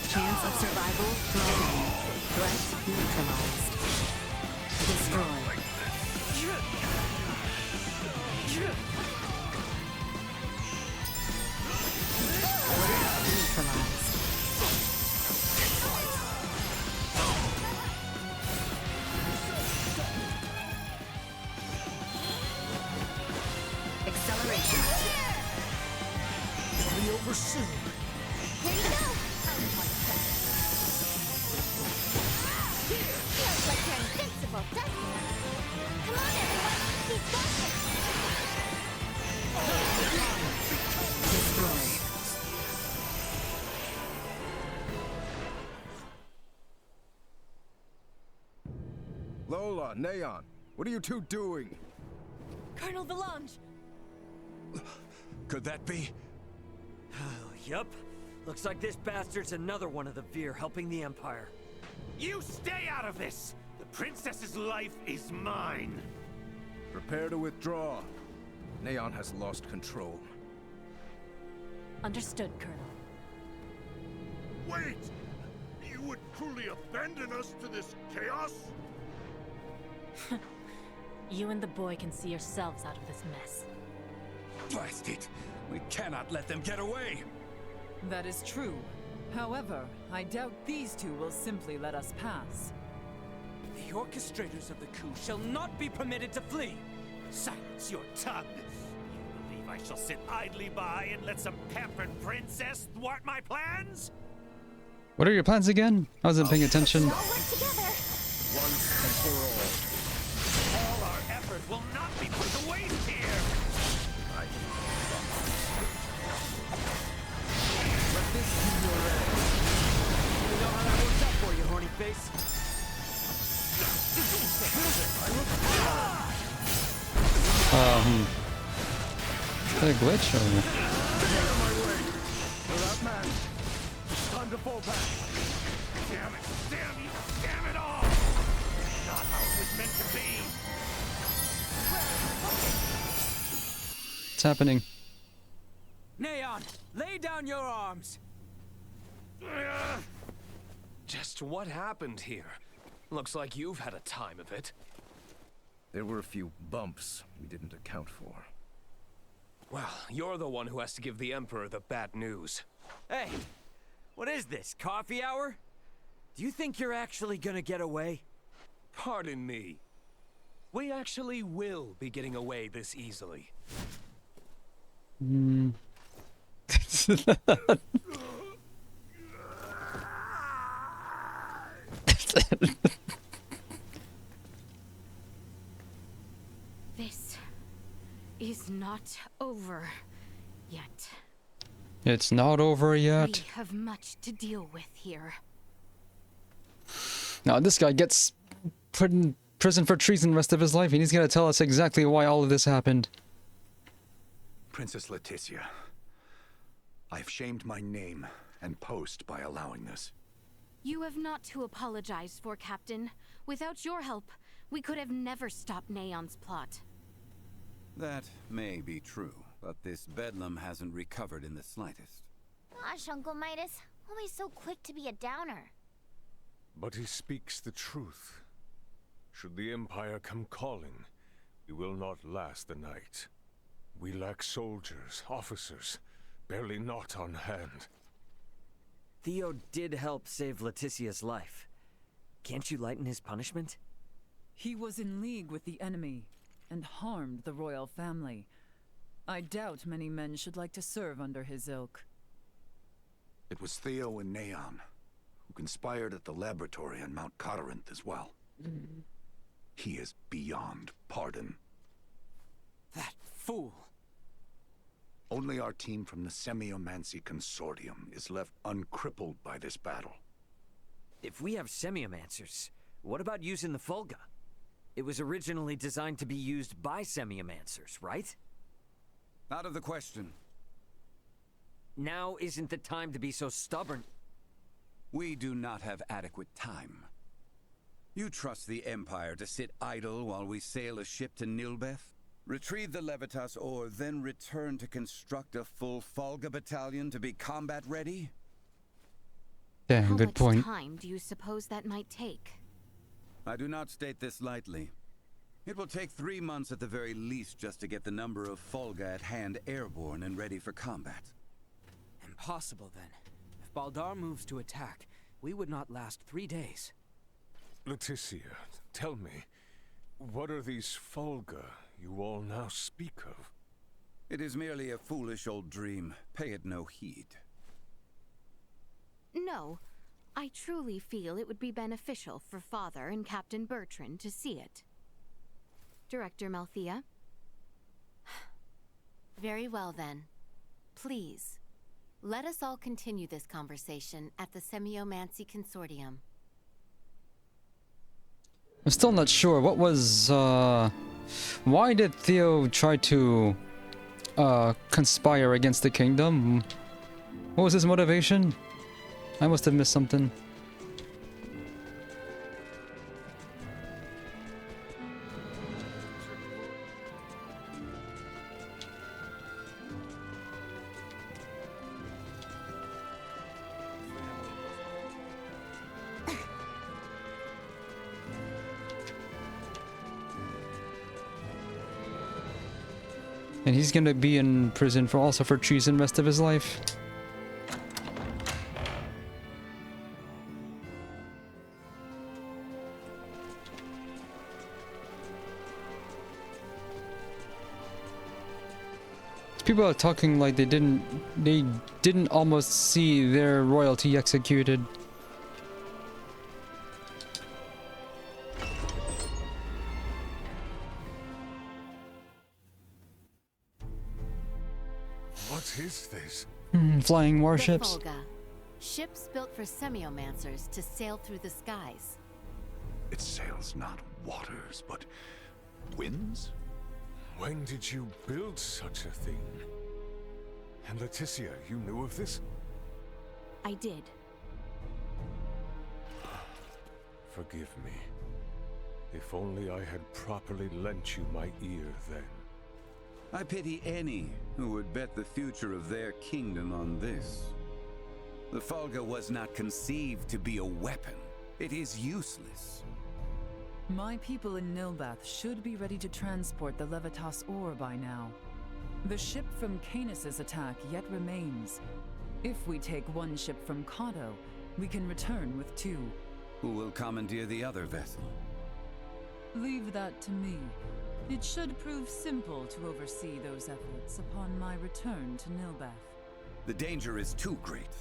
Chance of survival, 3. Threat neutralized. Destroy. Neutralized. Acceleration. It'll be over soon. Here you go. Feels like you're invincible, doesn't it? Come on, everyone. Keep going. Destroy. Lola, Neon, what are you two doing? Colonel Valange! Could that be? Yup. Looks like this bastard's another one of the Veer helping the Empire. You stay out of this! The princess's life is mine! Prepare to withdraw. Neon has lost control. Understood, Colonel. Wait! You would truly abandon us to this chaos? You and the boy can see yourselves out of this mess. Blast it! We cannot let them get away! That is true. However, I doubt these two will simply let us pass. The orchestrators of the coup shall not be permitted to flee! Silence your tongue! You believe I shall sit idly by and let some pampered princess thwart my plans? What are your plans again? I wasn't paying attention. Once and for all our effort will not be put to waste here! Let this be your end. You know how that works out for you, horny face? Is that a glitch or? We're outmatched. It's time to fall back. Damn it! Damn you! Damn it all! Not how it was meant to be! What's happening? Neon, lay down your arms! Just what happened here? Looks like you've had a time of it. There were a few bumps we didn't account for. Well, you're the one who has to give the Emperor the bad news. Hey, what is this, coffee hour? Do you think you're actually gonna get away? Pardon me. We actually will be getting away this easily. Hmm. This is not over yet. It's not over yet. We have much to deal with here. Now this guy gets put in prison for treason the rest of his life, and he's gonna tell us exactly why all of this happened. Princess Leticia, I've shamed my name and post by allowing this. You have not to apologize for, Captain. Without your help, we could have never stopped Neon's plot. That may be true, but this bedlam hasn't recovered in the slightest. Gosh, Uncle Midas, always so quick to be a downer. But he speaks the truth. Should the Empire come calling, we will not last the night. We lack soldiers, officers, barely not on hand. Theo did help save Leticia's life. Can't you lighten his punishment? He was in league with the enemy and harmed the royal family. I doubt many men should like to serve under his ilk. It was Theo and Neon, who conspired at the laboratory on Mount Corinth as well. He is beyond pardon. That fool! Only our team from the Semiomancy Consortium is left uncrippled by this battle. If we have semiomancers, what about using the Fulga? It was originally designed to be used by semiomancers, right? Out of the question. Now isn't the time to be so stubborn. We do not have adequate time. You trust the Empire to sit idle while we sail a ship to Nilbeth? Retrieve the Levitas ore, then return to construct a full Fulga battalion to be combat ready? Damn, good point. How much time do you suppose that might take? I do not state this lightly. It will take 3 months at the very least just to get the number of Fulga at hand airborne and ready for combat. Impossible then. If Baldar moves to attack, we would not last 3 days. Leticia, tell me, what are these Fulga you all now speak of? It is merely a foolish old dream. Pay it no heed. No, I truly feel it would be beneficial for Father and Captain Bertrand to see it. Director Malthea? Very well then. Please, let us all continue this conversation at the Semiomancy Consortium. I'm still not sure. What was, why did Theo try to, conspire against the kingdom? What was his motivation? I must have missed something. And he's gonna be in prison for also for treason rest of his life. People are talking like they didn't almost see their royalty executed. What is this? Flying warships. The Volga. Ships built for semiomancers to sail through the skies. It sails not waters, but winds? When did you build such a thing? And Leticia, you knew of this? I did. Forgive me. If only I had properly lent you my ear then. I pity any who would bet the future of their kingdom on this. The Fulga was not conceived to be a weapon. It is useless. My people in Nilbath should be ready to transport the Levitas ore by now. The ship from Canis' attack yet remains. If we take one ship from Kato, we can return with 2. Who will commandeer the other vessel? Leave that to me. It should prove simple to oversee those efforts upon my return to Nilbath. The danger is too great.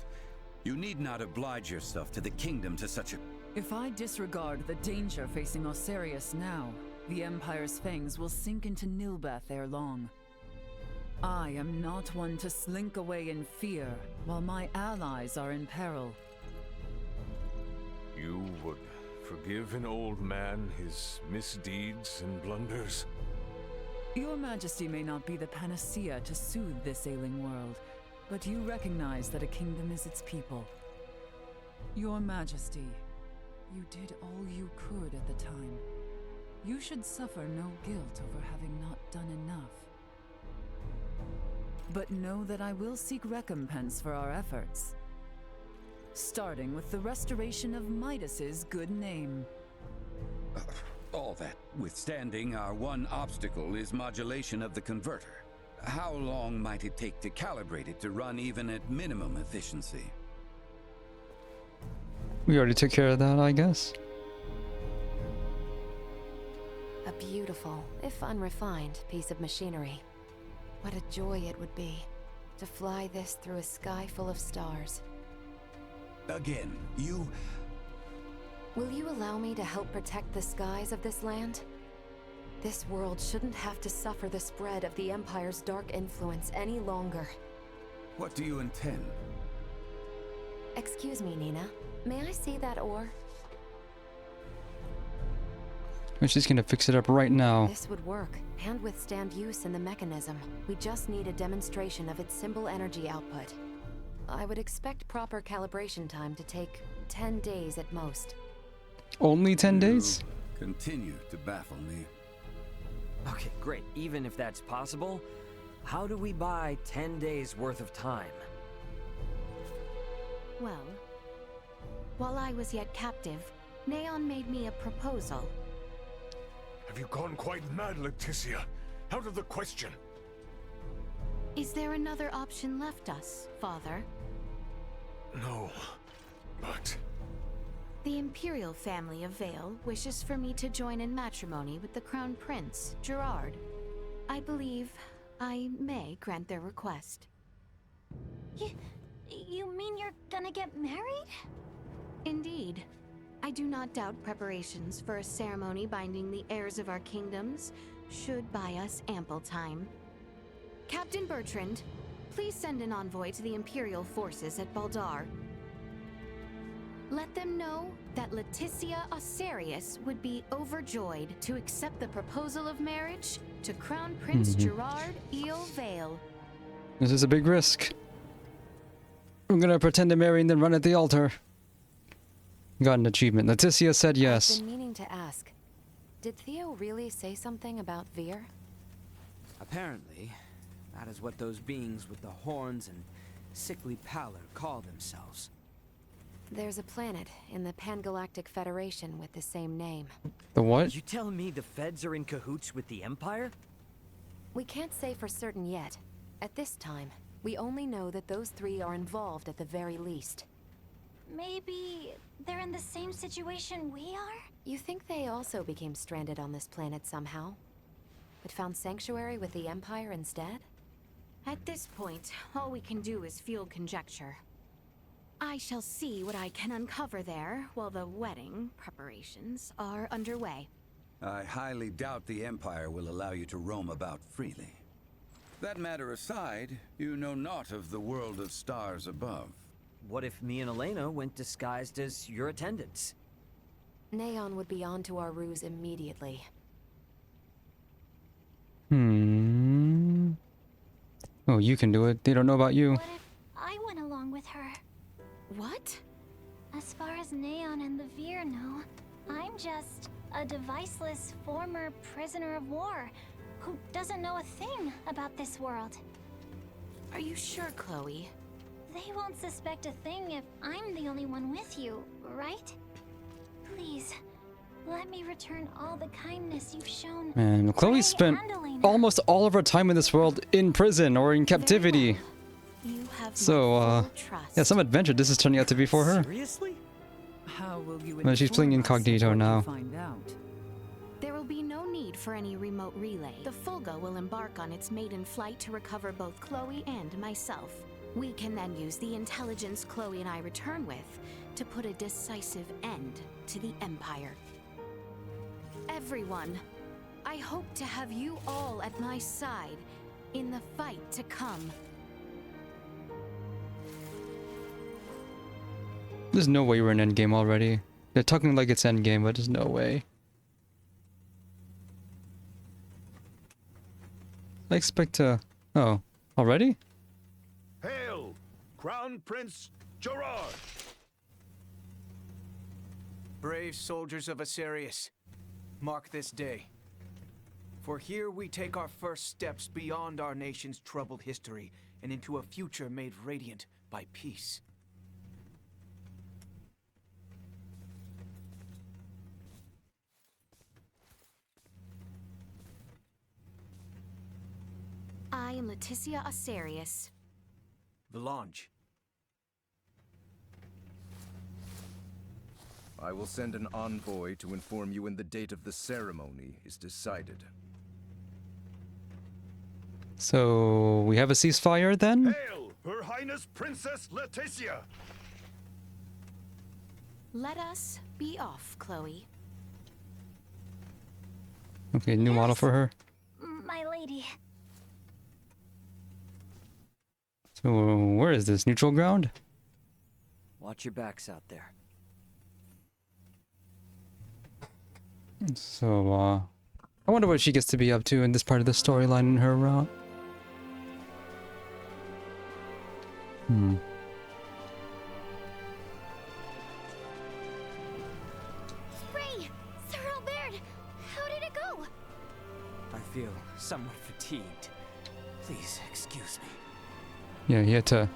You need not oblige yourself to the kingdom to such a... If I disregard the danger facing Osarius now, the Empire's fangs will sink into Nilbath ere long. I am not one to slink away in fear while my allies are in peril. You would forgive an old man his misdeeds and blunders? Your Majesty may not be the panacea to soothe this ailing world, but you recognize that a kingdom is its people. Your Majesty, you did all you could at the time. You should suffer no guilt over having not done enough. But know that I will seek recompense for our efforts. Starting with the restoration of Midas's good name. All that withstanding, our one obstacle is modulation of the converter. How long might it take to calibrate it to run even at minimum efficiency? We already took care of that, I guess. A beautiful, if unrefined, piece of machinery. What a joy it would be to fly this through a sky full of stars. Again, you... Will you allow me to help protect the skies of this land? This world shouldn't have to suffer the spread of the Empire's dark influence any longer. What do you intend? Excuse me, Nina. May I see that ore? And she's gonna fix it up right now. This would work and withstand use in the mechanism. We just need a demonstration of its symbol energy output. I would expect proper calibration time to take 10 days at most. Only 10 days? Continue to baffle me. Okay, great. Even if that's possible, how do we buy 10 days worth of time? Well, while I was yet captive, Neon made me a proposal. Have you gone quite mad, Leticia? Out of the question. Is there another option left us, Father? No, but... The Imperial family of Vale wishes for me to join in matrimony with the Crown Prince, Gerard. I believe I may grant their request. You mean you're gonna get married? Indeed. I do not doubt preparations for a ceremony binding the heirs of our kingdoms should buy us ample time. Captain Bertrand, please send an envoy to the Imperial forces at Baldar. Let them know that Leticia Osarius would be overjoyed to accept the proposal of marriage to Crown Prince Gerard Eel Vale. This is a big risk. I'm gonna pretend to marry and then run at the altar. Got an achievement. Leticia said yes. I've been meaning to ask. Did Theo really say something about Veer? Apparently, that is what those beings with the horns and sickly pallor call themselves. There's a planet in the Pangalactic Federation with the same name. The what? You telling me the feds are in cahoots with the Empire? We can't say for certain yet. At this time, we only know that those three are involved at the very least. Maybe they're in the same situation we are? You think they also became stranded on this planet somehow? But found sanctuary with the Empire instead? At this point, all we can do is field conjecture. I shall see what I can uncover there while the wedding preparations are underway. I highly doubt the Empire will allow you to roam about freely. That matter aside, you know naught of the world of stars above. What if me and Elena went disguised as your attendants? Neon would be onto our ruse immediately. Oh, you can do it. They don't know about you. What if I went along with her? What? As far as Neon and the Veer know, I'm just a deviceless former prisoner of war who doesn't know a thing about this world. Are you sure, Chloe? They won't suspect a thing if I'm the only one with you, right? Please, let me return all the kindness you've shown. Man, Chloe spent almost all of her time in this world in prison or in captivity. So, yeah, some adventure this is turning out to be for her. Seriously? How will you Well, she's playing incognito now. find out? There will be no need for any remote relay. The Fulga will embark on its maiden flight to recover both Chloe and myself. We can then use the intelligence Chloe and I return with to put a decisive end to the Empire. Everyone, I hope to have you all at my side in the fight to come. There's no way we're in endgame already. They're talking like it's endgame, but there's no way. I expect to... Oh, already? Hail, Crown Prince Gerard! Brave soldiers of Asarius, mark this day. For here we take our first steps beyond our nation's troubled history and into a future made radiant by peace. I am Leticia Asarius. Valange. I will send an envoy to inform you when the date of the ceremony is decided. So, we have a ceasefire then? Hail, Her Highness Princess Leticia! Let us be off, Chloe. Okay, new model for her. My lady. So, where is this? Neutral ground? Watch your backs out there. So, I wonder what she gets to be up to in this part of the storyline in her route. Ray! Sir Albert! How did it go? I feel somewhat fatigued. Please excuse me. Yeah, he had to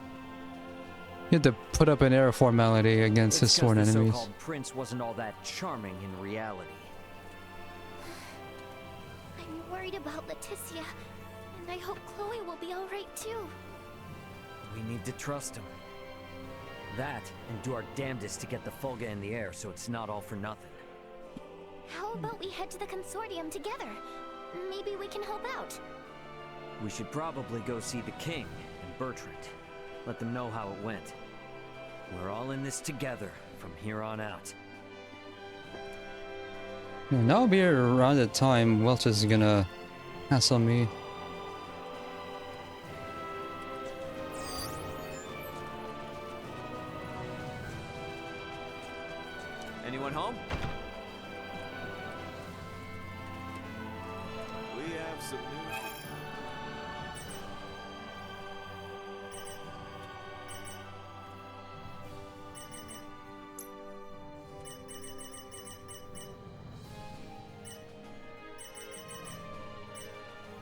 put up an air of formality against his sworn the enemies. So-called prince wasn't all that charming in reality. I'm worried about Leticia, and I hope Chloe will be alright too. We need to trust him. That, and do our damnedest to get the Fulga in the air so it's not all for nothing. How about we head to the consortium together? Maybe we can help out. We should probably go see the king and Bertrand. Let them know how it went. We're all in this together from here on out. Yeah, now will be around the time Welch is gonna hassle me. Anyone home? We have some news.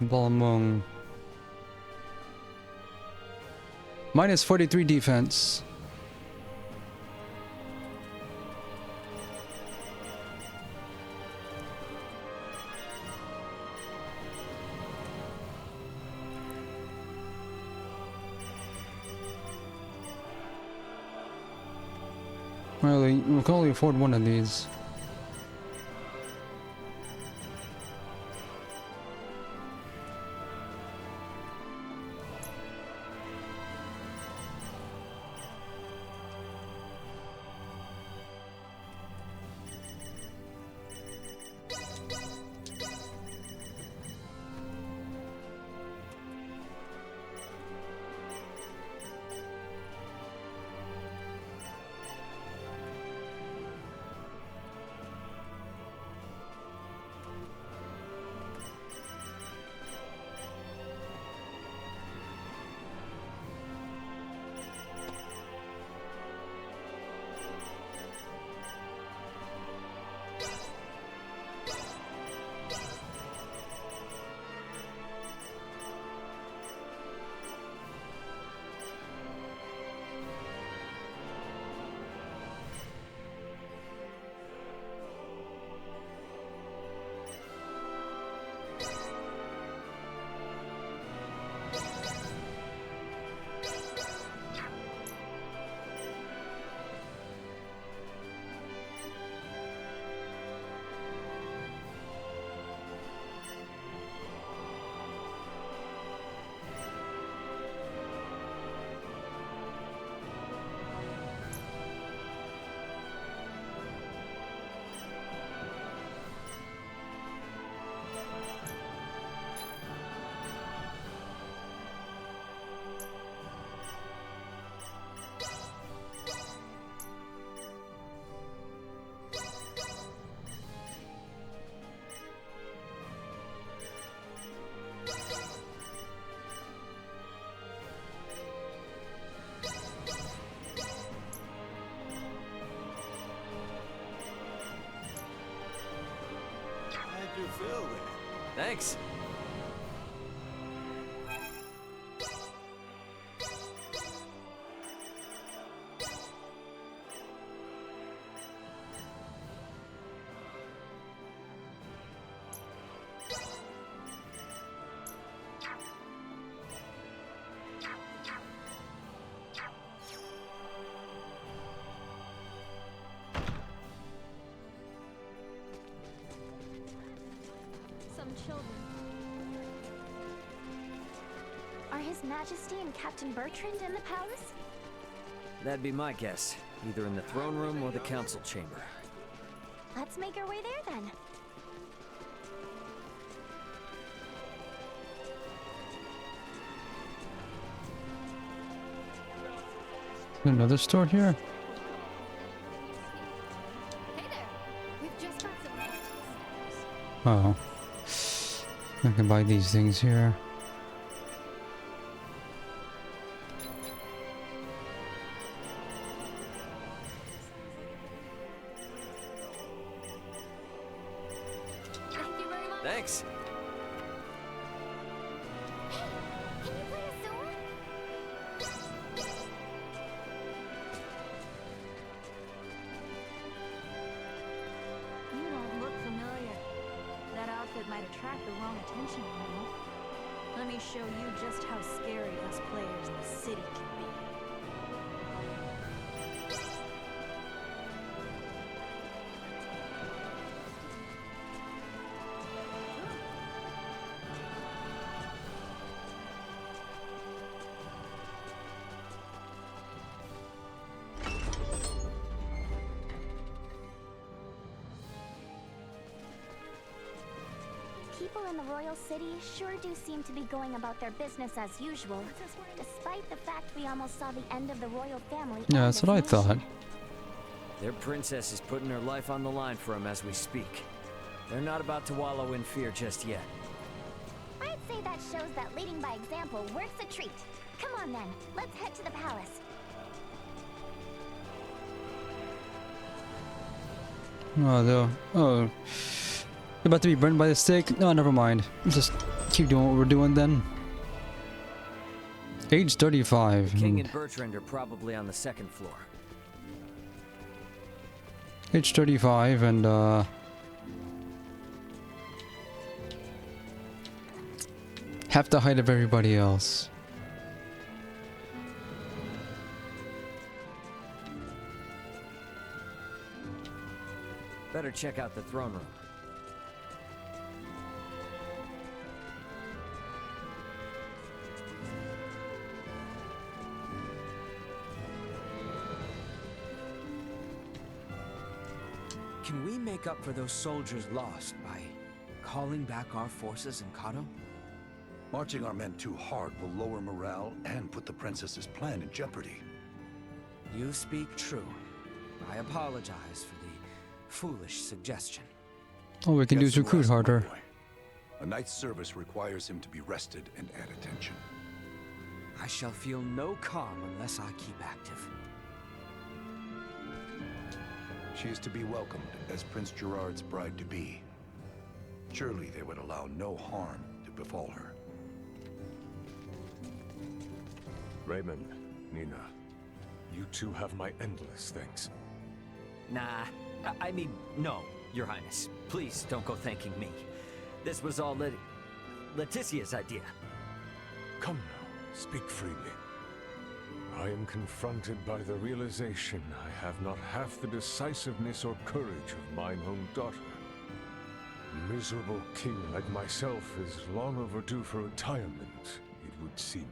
Balmung. Minus 43 defense. Well, we can only afford one of these. How'd you feel there? Thanks. Children. Are His Majesty and Captain Bertrand in the palace? That'd be my guess. Either in the throne room or the council chamber. Let's make our way there then. Another store here? Hey there. We've just got some Oh. I can buy these things here. Thanks. Can you play a song? You don't look familiar. That outfit might attract the wrong attention, you know. Let me show you just how scary us players in the city can be. People in the royal city sure do seem to be going about their business as usual, despite the fact we almost saw the end of the royal family. Yeah, that's what I thought. Their princess is putting her life on the line for them as we speak. They're not about to wallow in fear just yet. I'd say that shows that leading by example works a treat. Come on then, let's head to the palace. Oh, they're about to be burned by the stake? No, never mind. Just keep doing what we're doing then. Age 35. The king and Bertrand are probably on the second floor. Age 35 and half the height of everybody else. Better check out the throne room. Can we make up for those soldiers lost by calling back our forces in Kato? Marching our men too hard will lower morale and put the princess's plan in jeopardy. You speak true. I apologize for the foolish suggestion. All we can do is Yes, recruit rest, my harder. boy. A knight's service requires him to be rested and at attention. I shall feel no calm unless I keep active. She is to be welcomed as Prince Gerard's bride-to-be. Surely they would allow no harm to befall her. Raymond, Nina, you two have my endless thanks. Nah, I mean, no, Your Highness. Please don't go thanking me. This was all Leticia's idea. Come now, speak freely. I am confronted by the realization I have not half the decisiveness or courage of mine own daughter. A miserable king like myself is long overdue for retirement, it would seem.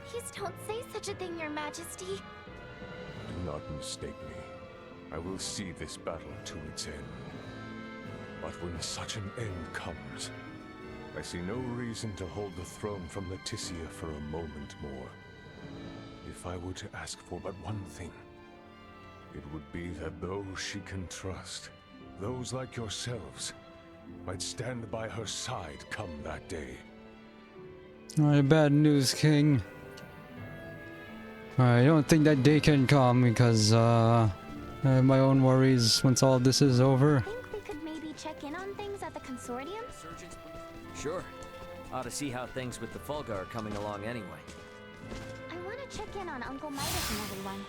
Please don't say such a thing, Your Majesty. Do not mistake me. I will see this battle to its end. But when such an end comes, I see no reason to hold the throne from Leticia for a moment more. If I were to ask for but one thing, it would be that those she can trust, those like yourselves, might stand by her side come that day. Alright, bad news, King. I don't think that day can come because I have my own worries once all this is over. Think we could maybe check in on things at the consortium? Sure. Ought to see how things with the Fulgar are coming along anyway. I want to check in on Uncle Midas and everyone.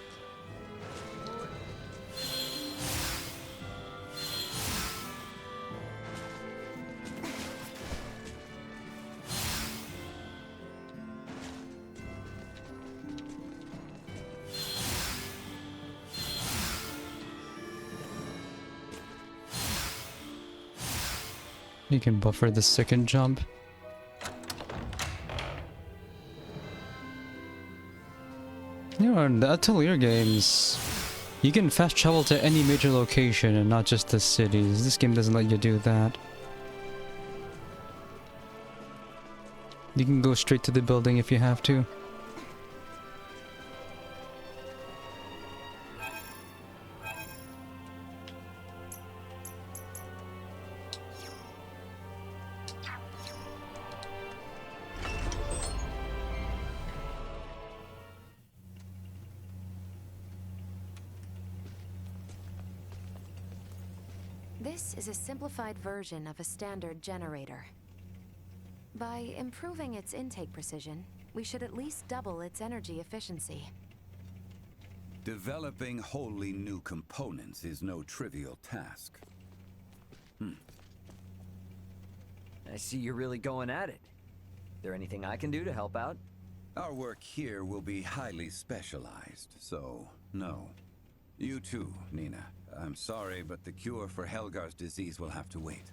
You can buffer the second jump. You know, in the Atelier games, you can fast travel to any major location and not just the cities. This game doesn't let you do that. You can go straight to the building if you have to. This is a simplified version of a standard generator. By improving its intake precision, we should at least double its energy efficiency. Developing wholly new components is no trivial task. I see you're really going at it. There anything I can do to help out? Our work here will be highly specialized, so no. You too, Nina. I'm sorry, but the cure for Helgar's disease will have to wait.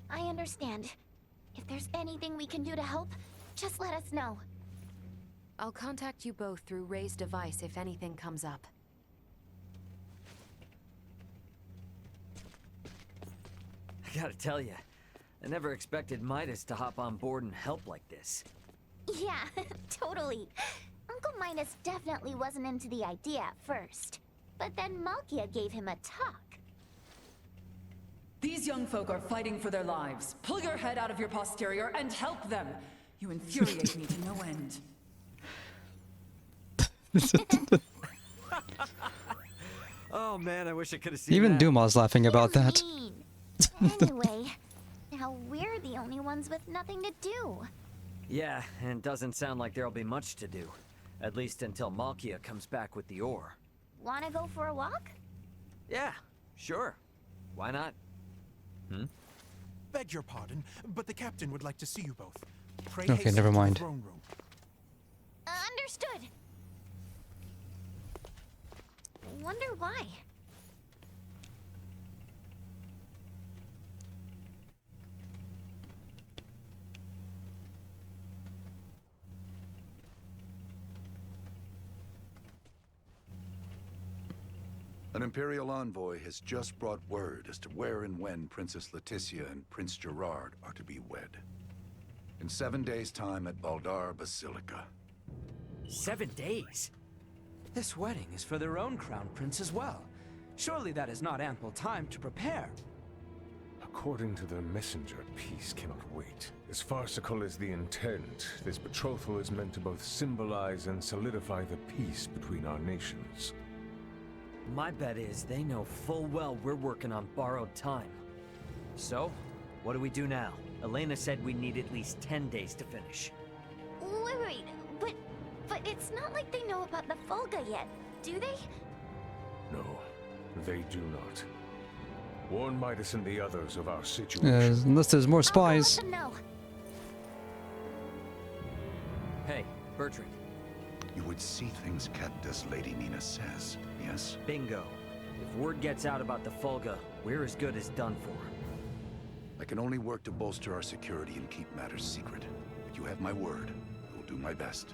I understand. If there's anything we can do to help, just let us know. I'll contact you both through Ray's device if anything comes up. I gotta tell you, I never expected Midas to hop on board and help like this. Yeah, totally. Uncle Midas definitely wasn't into the idea at first. But then Malkia gave him a talk. These young folk are fighting for their lives. Pull your head out of your posterior and help them. You infuriate me to no end. Oh man, I wish I could have seen Even that. Duma's laughing about that. Anyway, now we're the only ones with nothing to do. Yeah, and it doesn't sound like there'll be much to do. At least until Malkia comes back with the ore. Wanna go for a walk? Yeah, sure. Why not? Beg your pardon, but the captain would like to see you both. Pray Okay, hasten never to the mind. throne room. Understood. Wonder why. An Imperial envoy has just brought word as to where and when Princess Leticia and Prince Gerard are to be wed. In 7 days' time at Baldar Basilica. 7 days? This wedding is for their own crown prince as well. Surely that is not ample time to prepare. According to the messenger, peace cannot wait. As farcical as the intent, this betrothal is meant to both symbolize and solidify the peace between our nations. My bet is they know full well we're working on borrowed time. So, what do we do now? Elena said we need at least 10 days to finish. Wait, but it's not like they know about the Fulga yet, do they? No, they do not. Warn Midas and the others of our situation. Unless there's more spies. Let them know. Hey, Bertrand. You would see things kept as Lady Nina says, yes? Bingo. If word gets out about the Fulga, we're as good as done for. I can only work to bolster our security and keep matters secret. But you have my word. I will do my best.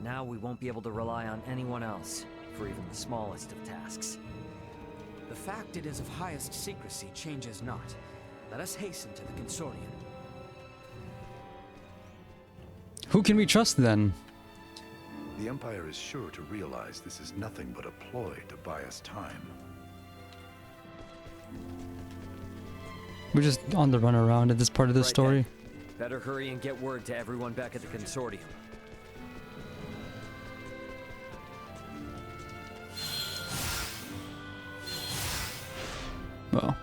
Now we won't be able to rely on anyone else for even the smallest of tasks. The fact it is of highest secrecy changes not. Let us hasten to the Consortium. Who can we trust then? The Empire is sure to realize this is nothing but a ploy to buy us time. We're just on the run around at this part of the story. Then. Better hurry and get word to everyone back at the Consortium. Well.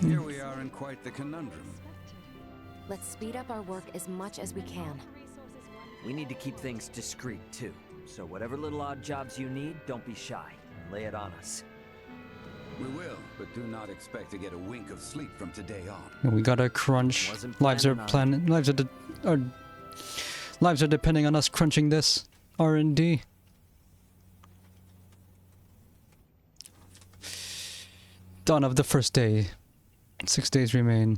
Here we are in quite the conundrum. Let's speed up our work as much as we can. We need to keep things discreet, too. So whatever little odd jobs you need, don't be shy. Lay it on us. We will, but do not expect to get a wink of sleep from today on. We gotta crunch. Lives are depending on us crunching this R&D. Dawn of the first day. 6 days remain.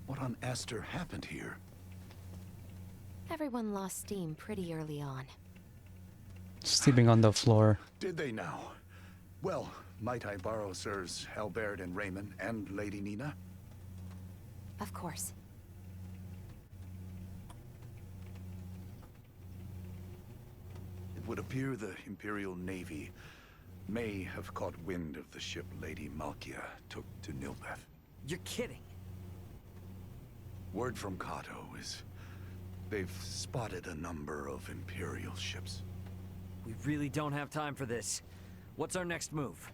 What on Aster happened here? Everyone lost steam pretty early on. Sleeping on the floor. Did they now? Well, might I borrow Sirs Halberd and Raymond and Lady Nina? Of course. It would appear the Imperial Navy may have caught wind of the ship Lady Malkia took to Nilbeth. You're kidding. Word from Kato is they've spotted a number of Imperial ships. We really don't have time for this. What's our next move?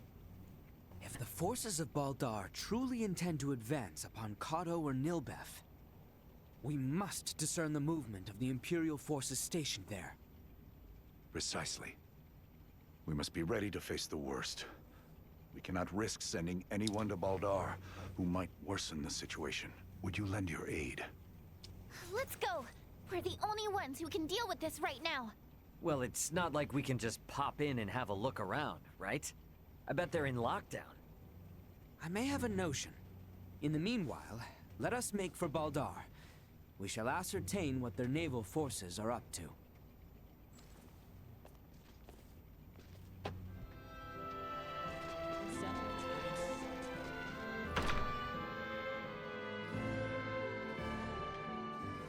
If the forces of Baldar truly intend to advance upon Kato or Nilbeth, we must discern the movement of the Imperial forces stationed there. Precisely. We must be ready to face the worst. We cannot risk sending anyone to Baldar who might worsen the situation. Would you lend your aid? Let's go! We're the only ones who can deal with this right now. Well, it's not like we can just pop in and have a look around, right? I bet they're in lockdown. I may have a notion. In the meanwhile, let us make for Baldar. We shall ascertain what their naval forces are up to.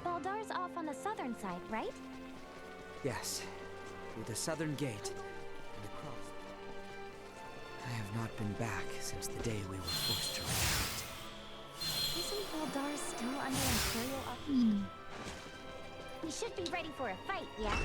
Baldar's off on the southern side, right? Yes, through the southern gate and across. I have not been back since the day we were forced to retreat. Isn't Baldar still under Imperial occupation? We should be ready for a fight, yeah?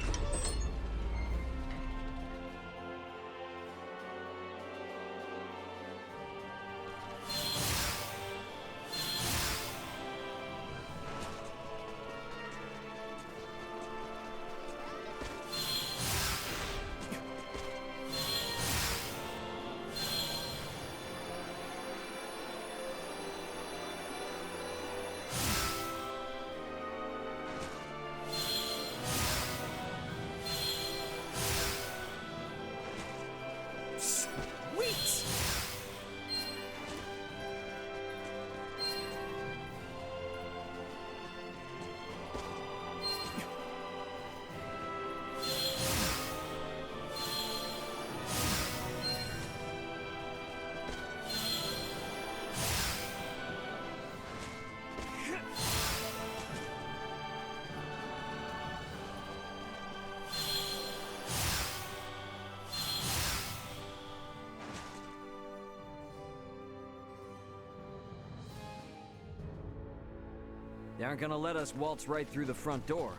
They aren't gonna let us waltz right through the front door.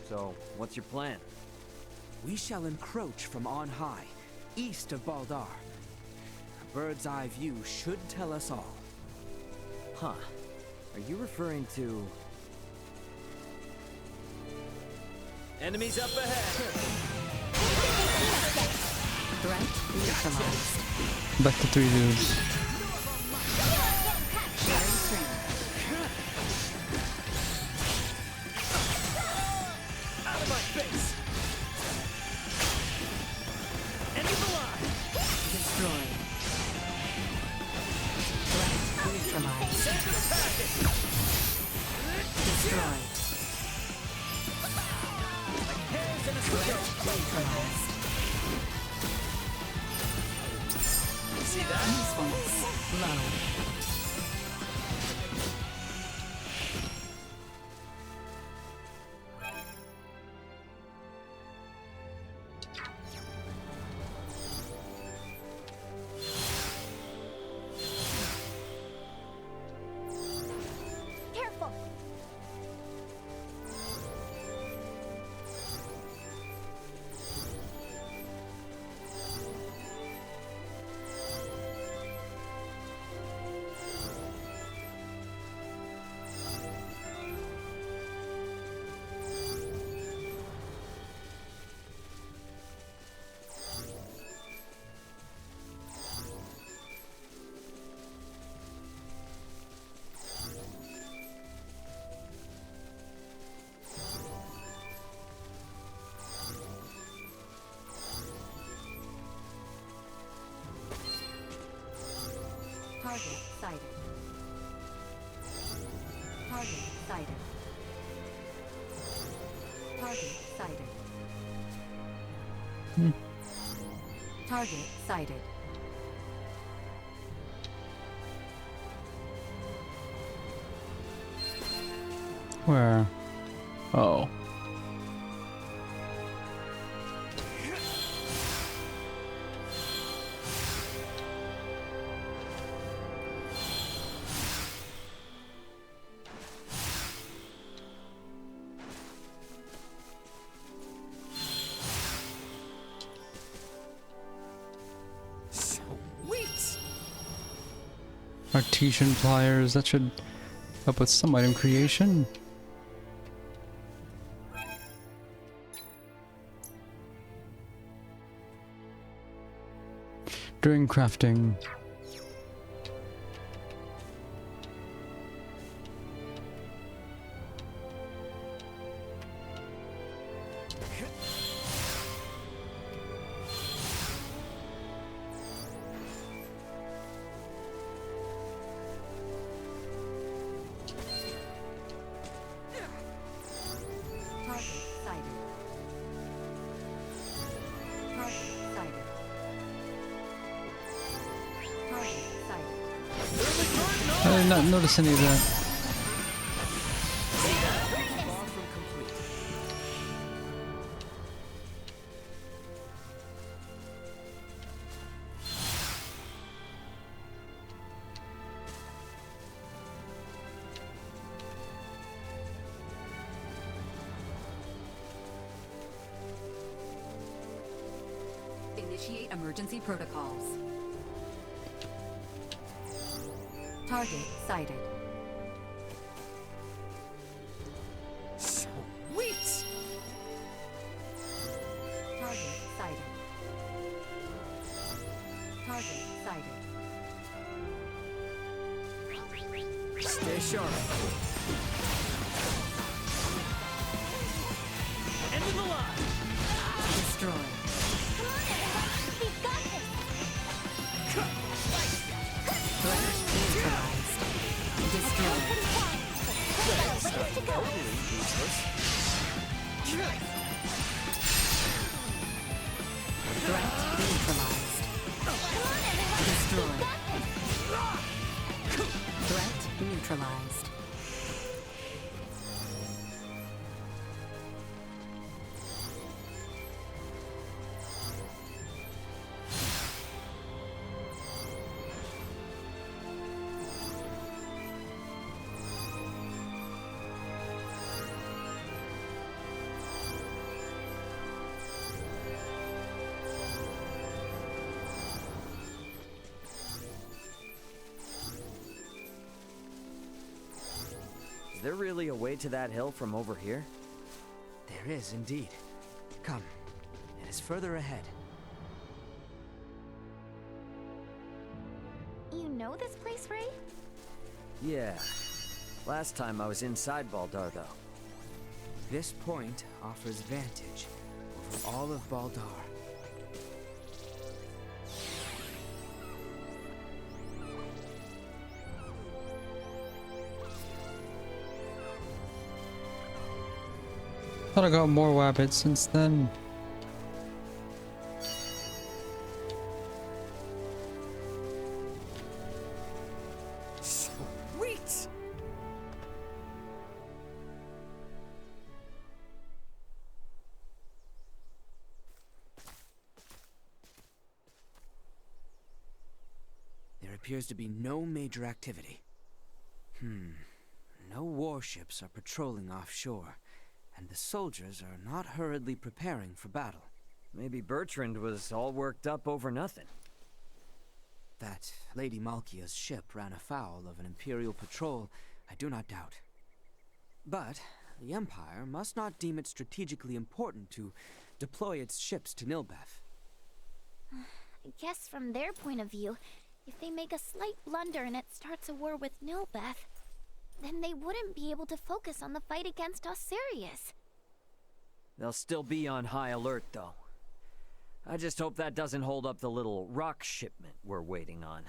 So, what's your plan? We shall encroach from on high, east of Baldar. A bird's eye view should tell us all. Huh. Are you referring to... Enemies up ahead! Threat neutralized. Back to 3 dudes. Out of my face! Enemies alive! Destroyed. Threat neutralized. Send them packing! Destroyed. Hands in a Threat neutralized. See that? Usefulness low. Careful! Target sighted. Target sighted. Target sighted. Target sighted. Where? Oh. Artesian pliers, that should help with some item creation. During crafting. I did not notice any of that. Initiate emergency protocols. Target sighted. Sweet! Target sighted. Target sighted. Stay sharp. End of the line! Destroy. We've got this! Threat neutralized. Destroy. Ready to go! Threat neutralized. Destroy. Threat neutralized. Is there really a way to that hill from over here? There is indeed. Come, it is further ahead. You know this place, Ray? Yeah. Last time I was inside Baldar, though. This point offers vantage over all of Baldar. Thought I got more wabbits since then. Sweet! There appears to be no major activity. No warships are patrolling offshore, and the soldiers are not hurriedly preparing for battle. Maybe Bertrand was all worked up over nothing. That Lady Malkia's ship ran afoul of an Imperial patrol, I do not doubt. But the Empire must not deem it strategically important to deploy its ships to Nilbeth. I guess from their point of view, if they make a slight blunder and it starts a war with Nilbeth, then they wouldn't be able to focus on the fight against Osirius. They'll still be on high alert, though. I just hope that doesn't hold up the little rock shipment we're waiting on.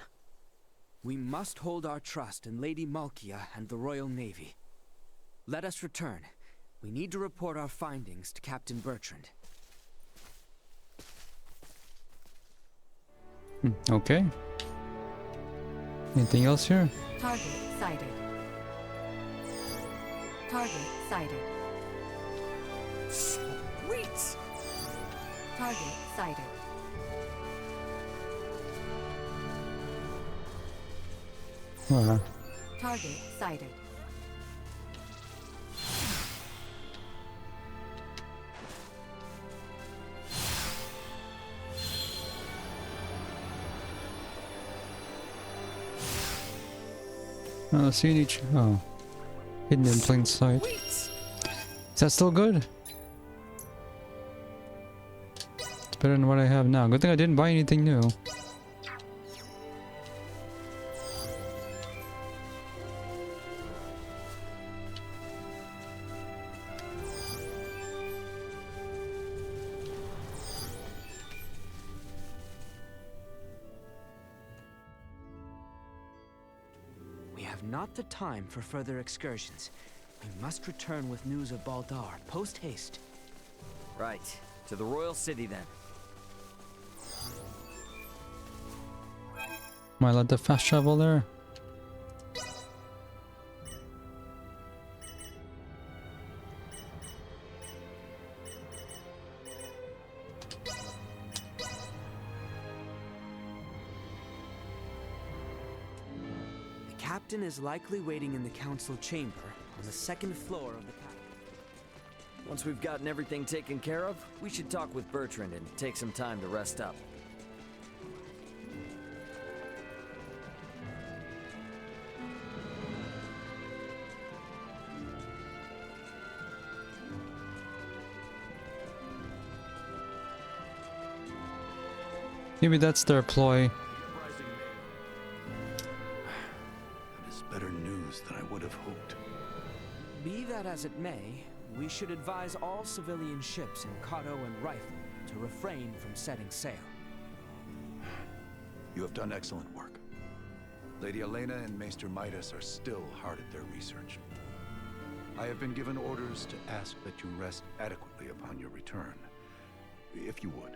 We must hold our trust in Lady Malkia and the Royal Navy. Let us return. We need to report our findings to Captain Bertrand. Okay. Anything else here? Target sighted. Target sighted. Sweet! Target sighted. Target sighted. See each. Oh, hidden in plain sight. Is that still good? It's better than what I have now. Good thing I didn't buy anything new. We have not the time for further excursions. We must return with news of Baldar, post-haste. Right. To the Royal City, then. Am I allowed to fast travel there? The captain is likely waiting in the council chamber on the second floor of the palace. Once we've gotten everything taken care of, we should talk with Bertrand and take some time to rest up. Maybe that's their ploy. That is better news than I would have hoped. Be that as it may, we should advise all civilian ships in Kato and Rifle to refrain from setting sail. You have done excellent work. Lady Elena and Maester Midas are still hard at their research. I have been given orders to ask that you rest adequately upon your return. If you would.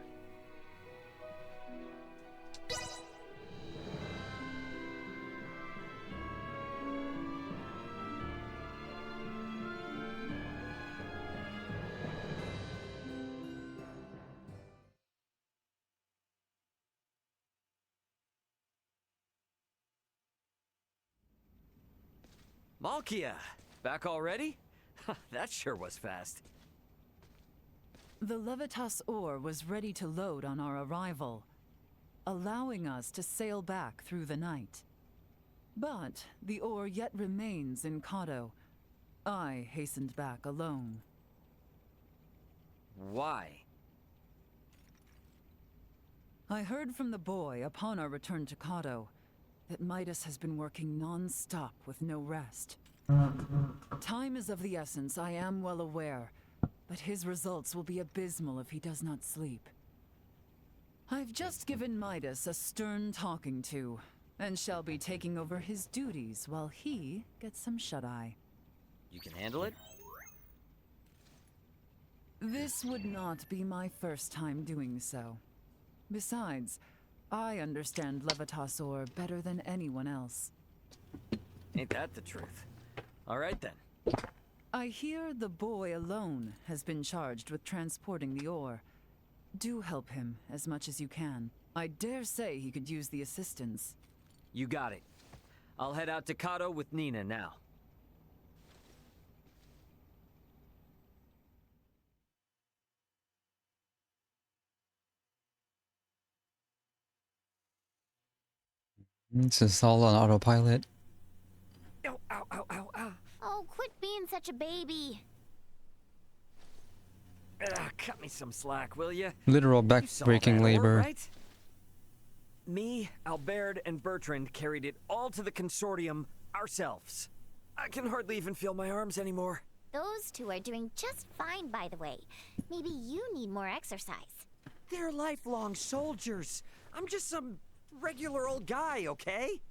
Malkia! Back already? That sure was fast. The Levitas ore was ready to load on our arrival, allowing us to sail back through the night. But the ore yet remains in Kato. I hastened back alone. Why? I heard from the boy upon our return to Kato that Midas has been working non-stop with no rest. Time is of the essence, I am well aware, but his results will be abysmal if he does not sleep. I've just given Midas a stern talking to, and shall be taking over his duties while he gets some shut-eye. You can handle it? This would not be my first time doing so. Besides, I understand Levitas ore better than anyone else. Ain't that the truth? All right then. I hear the boy alone has been charged with transporting the ore. Do help him as much as you can. I dare say he could use the assistance. You got it. I'll head out to Kato with Nina now. This is all on autopilot. Ow, ow, ow, ow, ow. Oh, quit being such a baby. Cut me some slack, will ya? Literal You saw back-breaking that ore, labor. right? Me, Albert, and Bertrand carried it all to the consortium ourselves. I can hardly even feel my arms anymore. Those two are doing just fine, by the way. Maybe you need more exercise. They're lifelong soldiers. I'm just some regular old guy, okay?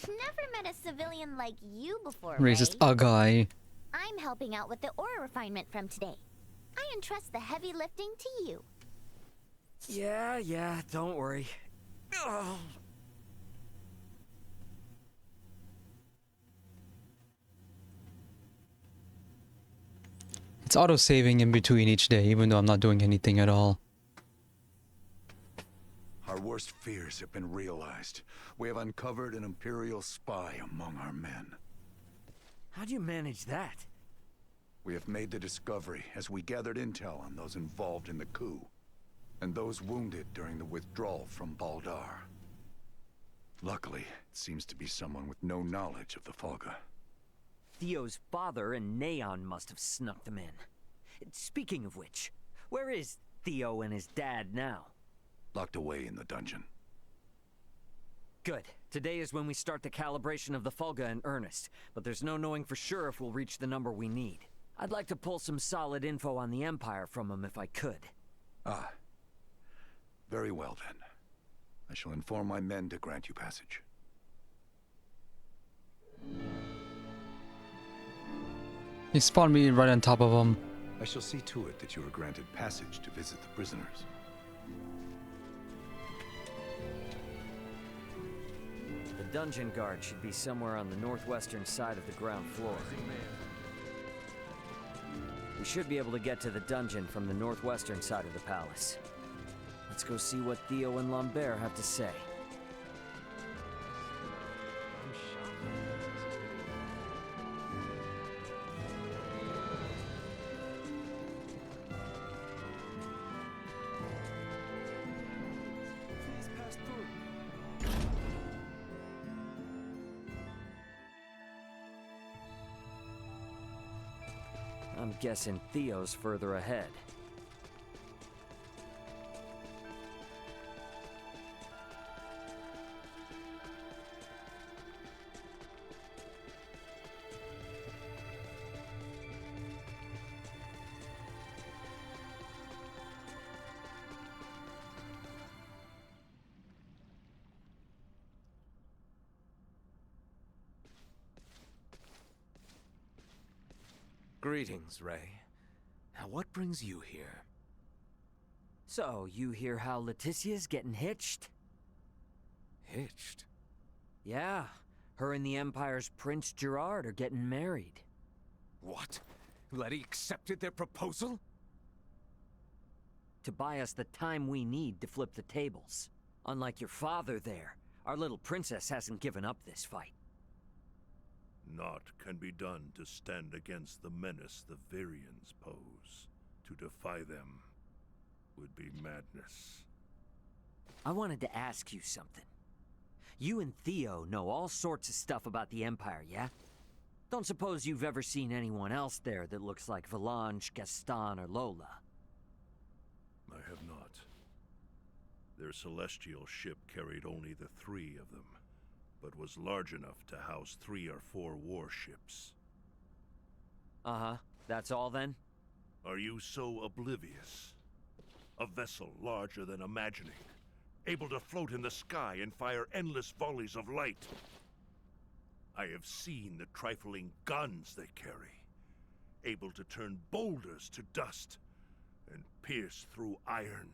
Never met a civilian like you before, Racist Ray. a guy. I'm helping out with the ore refinement from today. I entrust the heavy lifting to you. Yeah, don't worry. Ugh. It's auto-saving in between each day, even though I'm not doing anything at all. Our worst fears have been realized. We have uncovered an Imperial spy among our men. How do you manage that? We have made the discovery as we gathered intel on those involved in the coup, and those wounded during the withdrawal from Baldar. Luckily, it seems to be someone with no knowledge of the Folga. Theo's father and Neon must have snuck them in. Speaking of which, where is Theo and his dad now? Locked away in the dungeon. Good. Today is when we start the calibration of the Folga in earnest, but there's no knowing for sure if we'll reach the number we need. I'd like to pull some solid info on the Empire from him if I could. Ah. Very well then. I shall inform my men to grant you passage. He spawned me right on top of him. I shall see to it that you are granted passage to visit the prisoners. The dungeon guard should be somewhere on the northwestern side of the ground floor. We should be able to get to the dungeon from the northwestern side of the palace. Let's go see what Theo and Lambert have to say. Please pass through. I'm guessing Theo's further ahead. Greetings, Ray. Now what brings you here? So, you hear how Leticia's getting hitched? Hitched? Yeah, her and the Empire's Prince Gerard are getting married. What? Letty accepted their proposal? To buy us the time we need to flip the tables. Unlike your father there, our little princess hasn't given up this fight. Naught can be done to stand against the menace the Virians pose. To defy them would be madness. I wanted to ask you something. You and Theo know all sorts of stuff about the Empire, yeah? Don't suppose you've ever seen anyone else there that looks like Valange, Gaston, or Lola? I have not. Their celestial ship carried only the 3 of them, but was large enough to house 3 or 4 warships. Uh-huh. That's all then? Are you so oblivious? A vessel larger than imagining, able to float in the sky and fire endless volleys of light. I have seen the trifling guns they carry, able to turn boulders to dust and pierce through iron.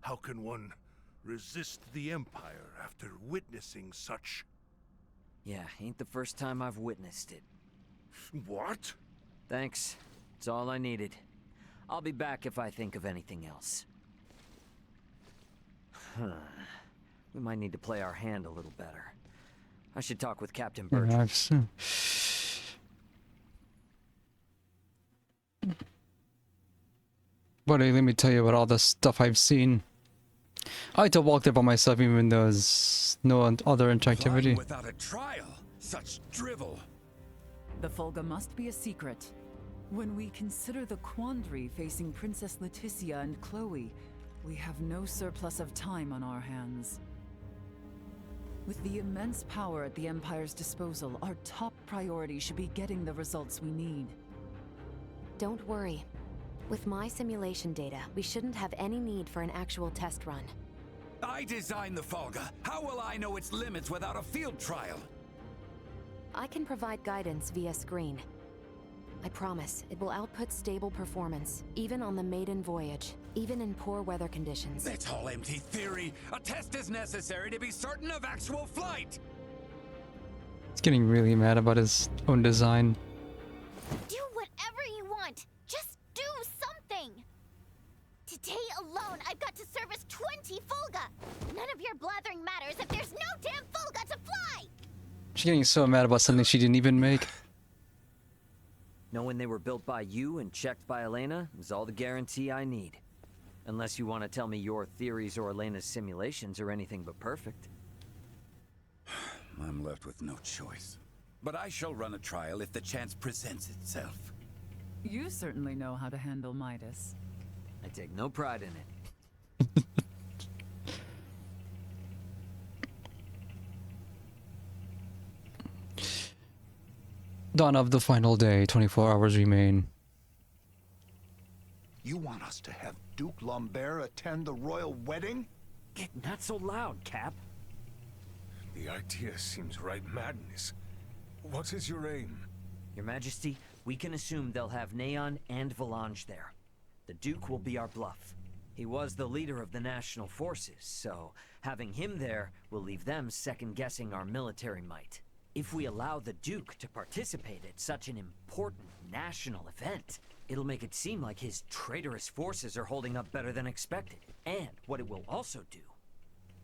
How can one resist the Empire after witnessing such? Yeah, ain't the first time I've witnessed it. What? Thanks. It's all I needed. I'll be back if I think of anything else. We might need to play our hand a little better. I should talk with Captain Bertrand. Yeah, I've seen. Buddy, let me tell you about all the stuff I've seen. I had to walk there by myself even though there's no other interactivity. Without a trial, such drivel. The Fulga must be a secret. When we consider the quandary facing Princess Leticia and Chloe, we have no surplus of time on our hands. With the immense power at the Empire's disposal, our top priority should be getting the results we need. Don't worry. With my simulation data, we shouldn't have any need for an actual test run. I designed the Fulga. How will I know its limits without a field trial? I can provide guidance via screen. I promise, it will output stable performance, even on the maiden voyage, even in poor weather conditions. That's all empty theory. A test is necessary to be certain of actual flight. He's getting really mad about his own design. Do whatever you want. Just do something. Today alone, I've got to service 20 Fulga. None of your blathering matters if there's no damn Fulga to fly. She's getting so mad about something she didn't even make. Knowing they were built by you and checked by Elena is all the guarantee I need. Unless you want to tell me your theories or Elena's simulations are anything but perfect. I'm left with no choice. But I shall run a trial if the chance presents itself. You certainly know how to handle Midas. I take no pride in it. Dawn of the final day, 24 hours remain. You want us to have Duke Lambert attend the royal wedding? Get not so loud, Cap. The idea seems right madness. What is your aim? Your Majesty, we can assume they'll have Neon and Valange there. The Duke will be our bluff. He was the leader of the national forces, so having him there will leave them second-guessing our military might. If we allow the Duke to participate at such an important national event, it'll make it seem like his traitorous forces are holding up better than expected. And what it will also do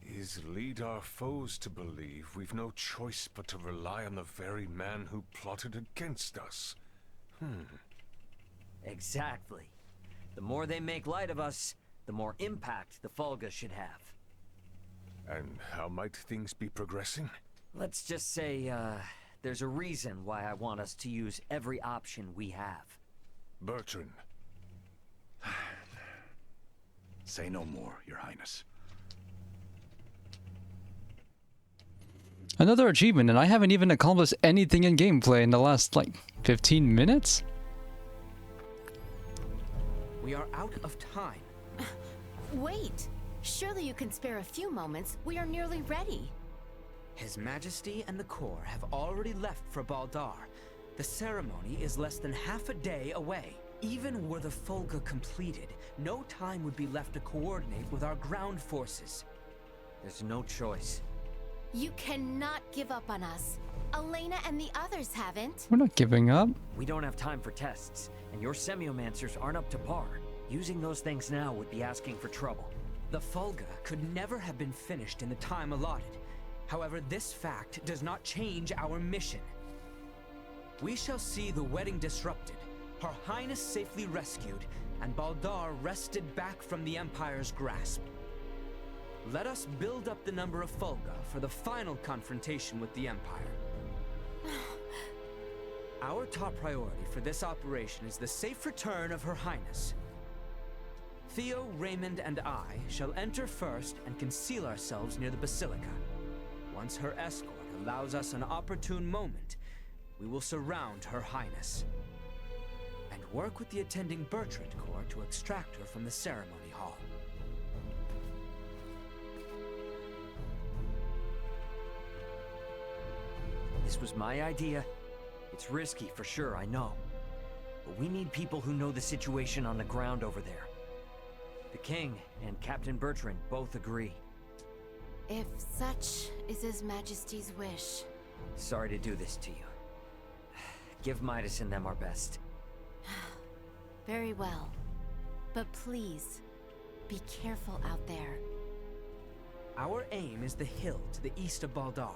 is lead our foes to believe we've no choice but to rely on the very man who plotted against us. Exactly. The more they make light of us, the more impact the Fulga should have. And how might things be progressing? Let's just say, there's a reason why I want us to use every option we have. Bertrand. Say no more, Your Highness. Another achievement, and I haven't even accomplished anything in gameplay in the last, like, 15 minutes? We are out of time. Wait! Surely you can spare a few moments. We are nearly ready. His Majesty and the Corps have already left for Baldar. The ceremony is less than half a day away. Even were the Folga completed, no time would be left to coordinate with our ground forces. There's no choice. You cannot give up on us. Elena and the others haven't. We're not giving up. We don't have time for tests, and your semiomancers aren't up to par. Using those things now would be asking for trouble. The Folga could never have been finished in the time allotted. However, this fact does not change our mission. We shall see the wedding disrupted, Her Highness safely rescued, and Baldar wrested back from the Empire's grasp. Let us build up the number of Folga for the final confrontation with the Empire. Our top priority for this operation is the safe return of Her Highness. Theo, Raymond, and I shall enter first and conceal ourselves near the Basilica. Once her escort allows us an opportune moment, we will surround Her Highness and work with the attending Bertrand Corps to extract her from the ceremony hall. This was my idea. It's risky for sure, I know. But we need people who know the situation on the ground over there. The King and Captain Bertrand both agree. If such is His Majesty's wish. Sorry to do this to you. Give Midas and them our best. Very well. But please, be careful out there. Our aim is the hill to the east of Baldar.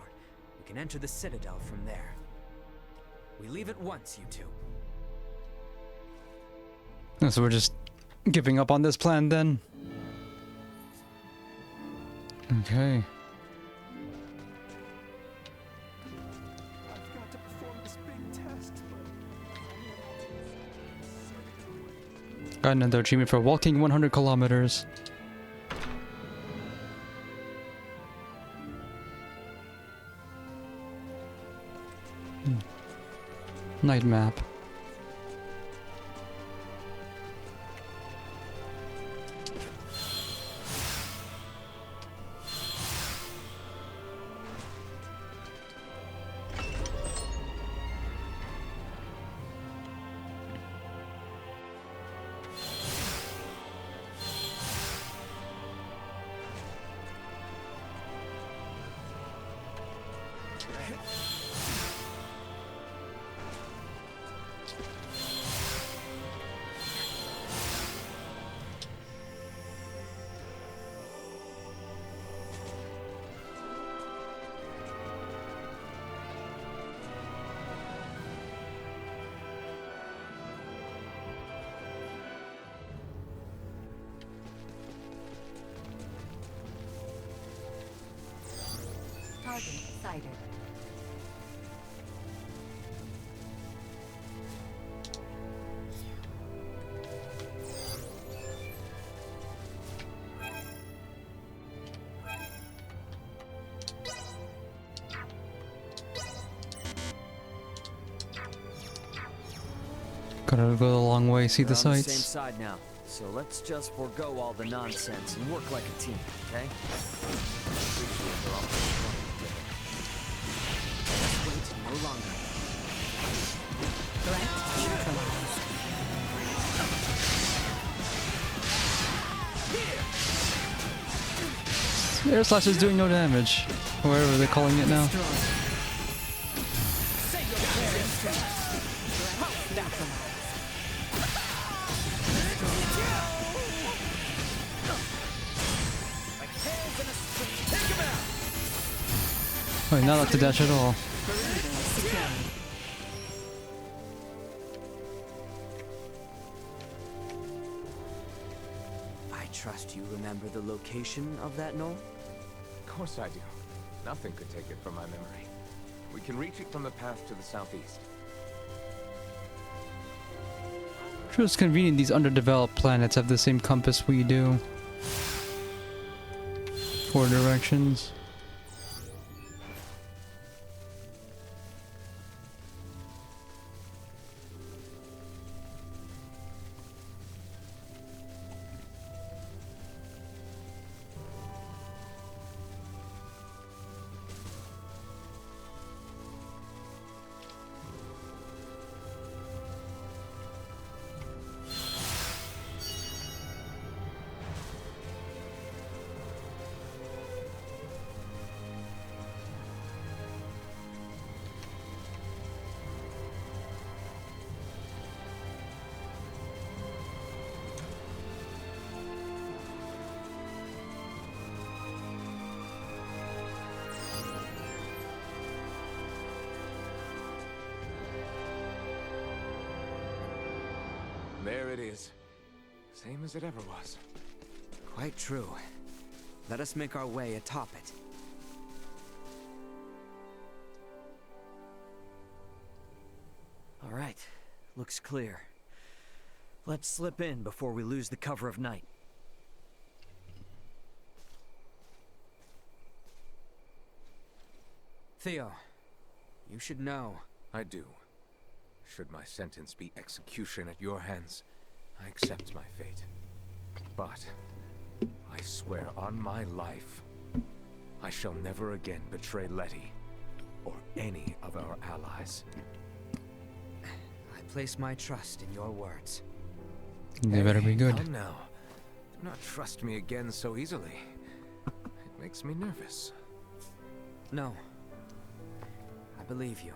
We can enter the Citadel from there. We leave at once, you two. So we're just giving up on this plan then? Okay. Got another achievement for walking 100 kilometers. Night map. Target sighted. Gotta go a long way, see the We're on the same sights. side now, so let's just forego all the nonsense and work like a team, okay? Let's wait no longer. Threat neutralized. Air Slash is doing no damage. Whatever they're calling it now. Wait, not up to dash at all. I trust you remember the location of that knoll? Of course I do. Nothing could take it from my memory. We can reach it from the path to the southeast. Sure, it's convenient these underdeveloped planets have the same compass we do. For directions. there it is. Same as it ever was. Quite true. Let us make our way atop it. All right, looks clear. Let's slip in before we lose the cover of night. Theo, you should know. I do. Should my sentence be execution at your hands, I accept my fate. But I swear on my life, I shall never again betray Letty or any of our allies. I place my trust in your words. They better be good. Come now. Do not trust me again so easily. It makes me nervous. No. I believe you.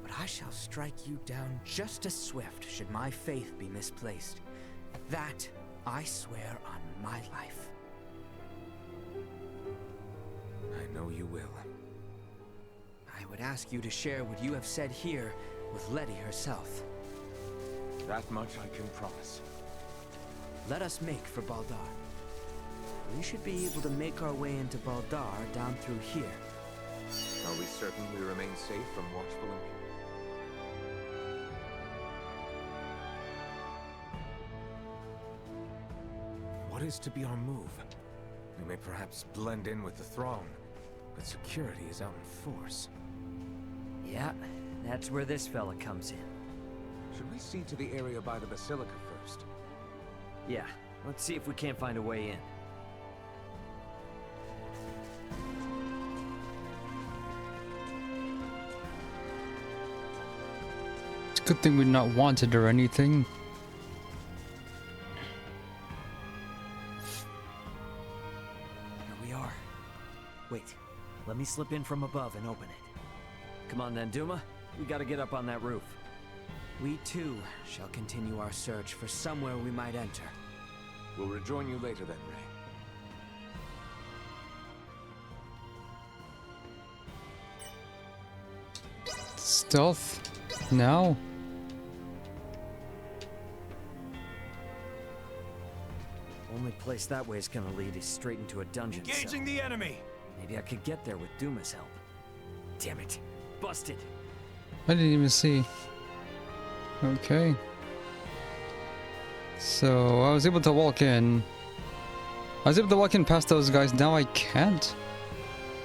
But I shall strike you down just as swift should my faith be misplaced. That I swear on my life. I know you will. I would ask you to share what you have said here with Letty herself. That much I can promise. Let us make for Baldar. We should be able to make our way into Baldar down through here. Are we certain we remain safe from watchful imperials? What is to be our move? We may perhaps blend in with the throng, but security is out in force. Yeah, that's where this fella comes in. Should we see to the area by the Basilica first? Yeah, let's see if we can't find a way in. It's a good thing we're not wanted or anything. Here we are. Wait, let me slip in from above and open it. Come on then, Duma. We gotta get up on that roof. We too shall continue our search for somewhere we might enter. We'll rejoin you later then, Ray. Stealth? Now? Only place that way is gonna lead is straight into a dungeon cell. Engaging the enemy! Maybe I could get there with Duma's help. Damn it. Busted. I didn't even see. Okay. So I was able to walk in. I was able to walk in past those guys. Now I can't.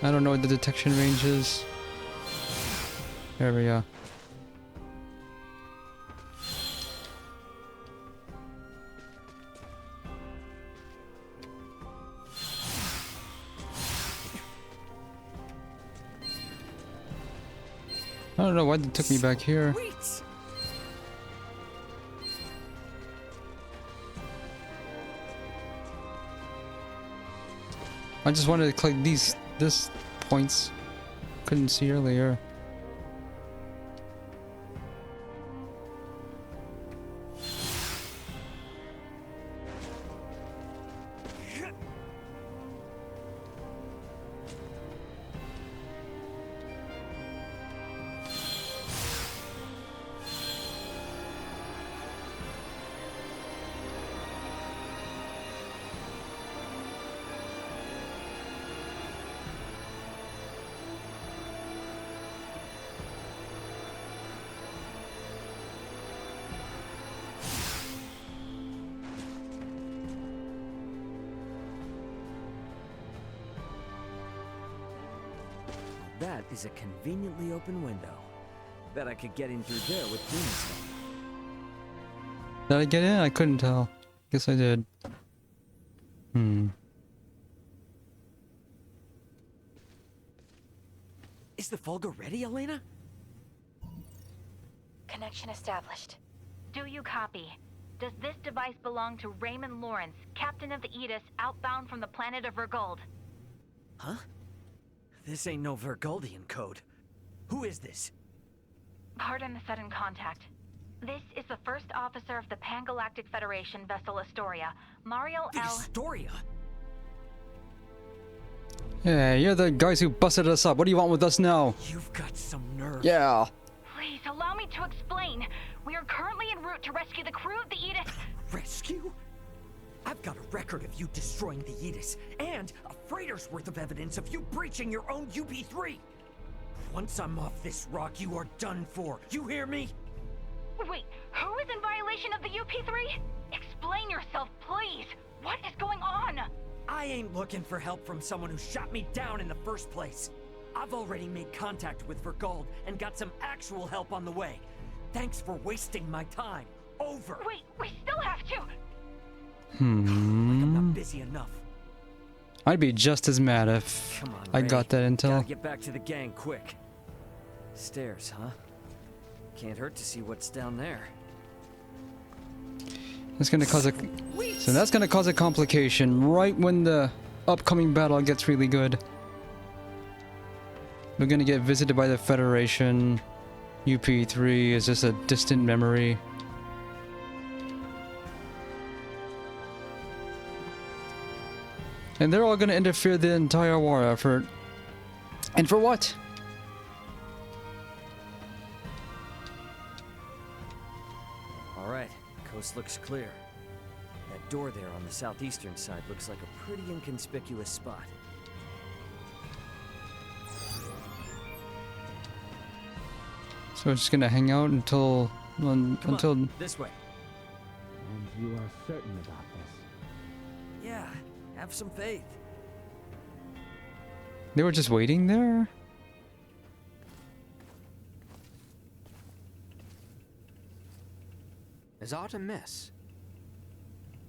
I don't know what the detection range is. There we go. I don't know why they took me back here. I just wanted to click this points. Couldn't see earlier. That is a conveniently open window. Bet I could get in through there with Duma's help. Did I get in? I couldn't tell. Guess I did. Is the Fulgur ready, Elena? Connection established. Do you copy? Does this device belong to Raymond Lawrence, captain of the Aegis, outbound from the planet of Vergold? Huh? This ain't no Vergoldian code. Who is this? Pardon the sudden contact. This is the first officer of the Pan-Galactic Federation vessel Astoria, Mario L. Astoria? Yeah, you're the guys who busted us up. What do you want with us now? You've got some nerve. Yeah. Please allow me to explain. We are currently en route route to rescue the crew of the Aegis. Rescue? I've got a record of you destroying the Aegis, and a freighter's worth of evidence of you breaching your own UP-3. Once I'm off this rock, you are done for. You hear me? Wait, who is in violation of the UP-3? Explain yourself, please. What is going on? I ain't looking for help from someone who shot me down in the first place. I've already made contact with Vergold and got some actual help on the way. Thanks for wasting my time. Over. Wait, we still have to. Like I'm not busy enough. I'd be just as mad if Come on, I Ray. got that intel. Gotta get back to the gang quick. Stairs, huh? Can't hurt to see what's down there. That's gonna cause a so that's gonna cause a complication right when the upcoming battle gets really good. We're gonna get visited by the Federation. UP-3 is just a distant memory. And they're all gonna interfere the entire war effort. And for what? Alright, coast looks clear. That door there on the southeastern side looks like a pretty inconspicuous spot. So we're just gonna hang out until until This way. And you are certain about this? Yeah, have some faith. they were just waiting there? Is Ott a mess?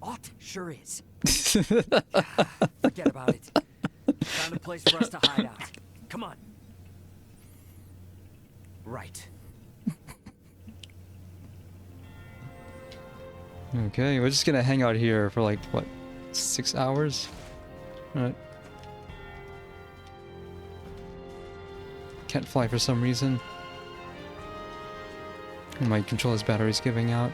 Ott sure is. Forget about it. Found a place for us to hide out. Come on. Right. Okay, we're just gonna hang out here for like what, 6 hours? Alright. Can't fly for some reason. My controller's battery's giving out.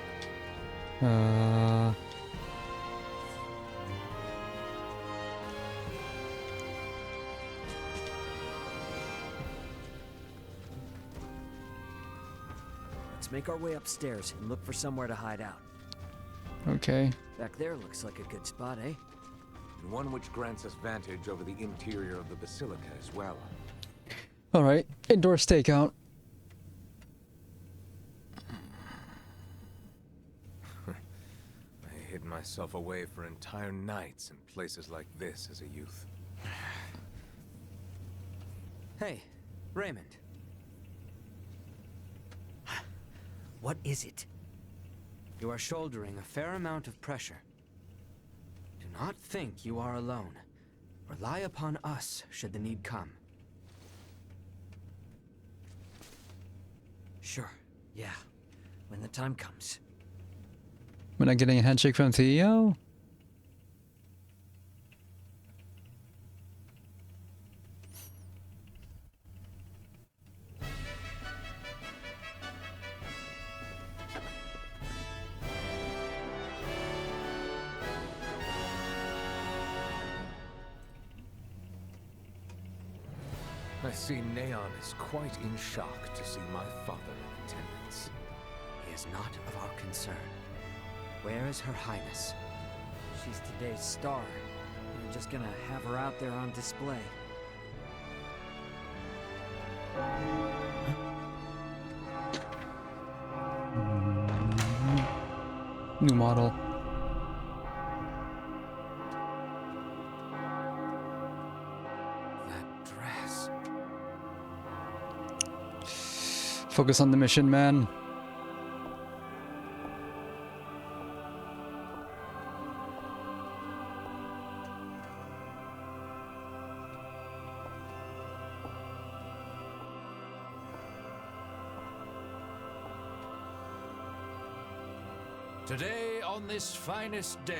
Let's make our way upstairs and look for somewhere to hide out. Okay. Back there looks like a good spot, eh? And one which grants us vantage over the interior of the Basilica as well. Alright, indoor stakeout. I hid myself away for entire nights in places like this as a youth. Hey, Raymond. What is it? You are shouldering a fair amount of pressure. Do not think you are alone. Rely upon us should the need come. Sure, yeah, when the time comes. We're not getting a handshake from Theo? I see Neon is quite in shock to see my father in attendance. He is not of our concern. Where is Her Highness? She's today's star. We're just gonna have her out there on display. New model. Focus on the mission, man. Today, on this finest day,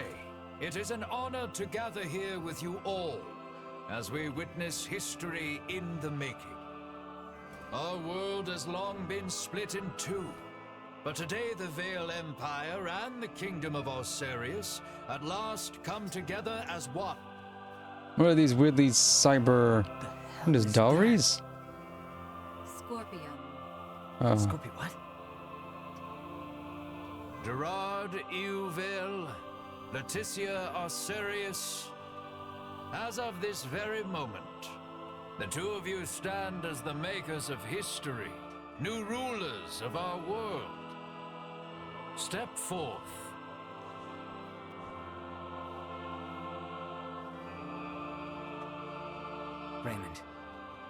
it is an honor to gather here with you all as we witness history in the making. Our world has long been split in two, but today the Vale Empire and the Kingdom of Osarius at last come together as one. What are these weirdly cyber... What is dowries? Scorpio. Oh. Scorpio, what? Gerard Euville, Leticia Arcerius, as of this very moment, the two of you stand as the makers of history, new rulers of our world. Step forth. Raymond,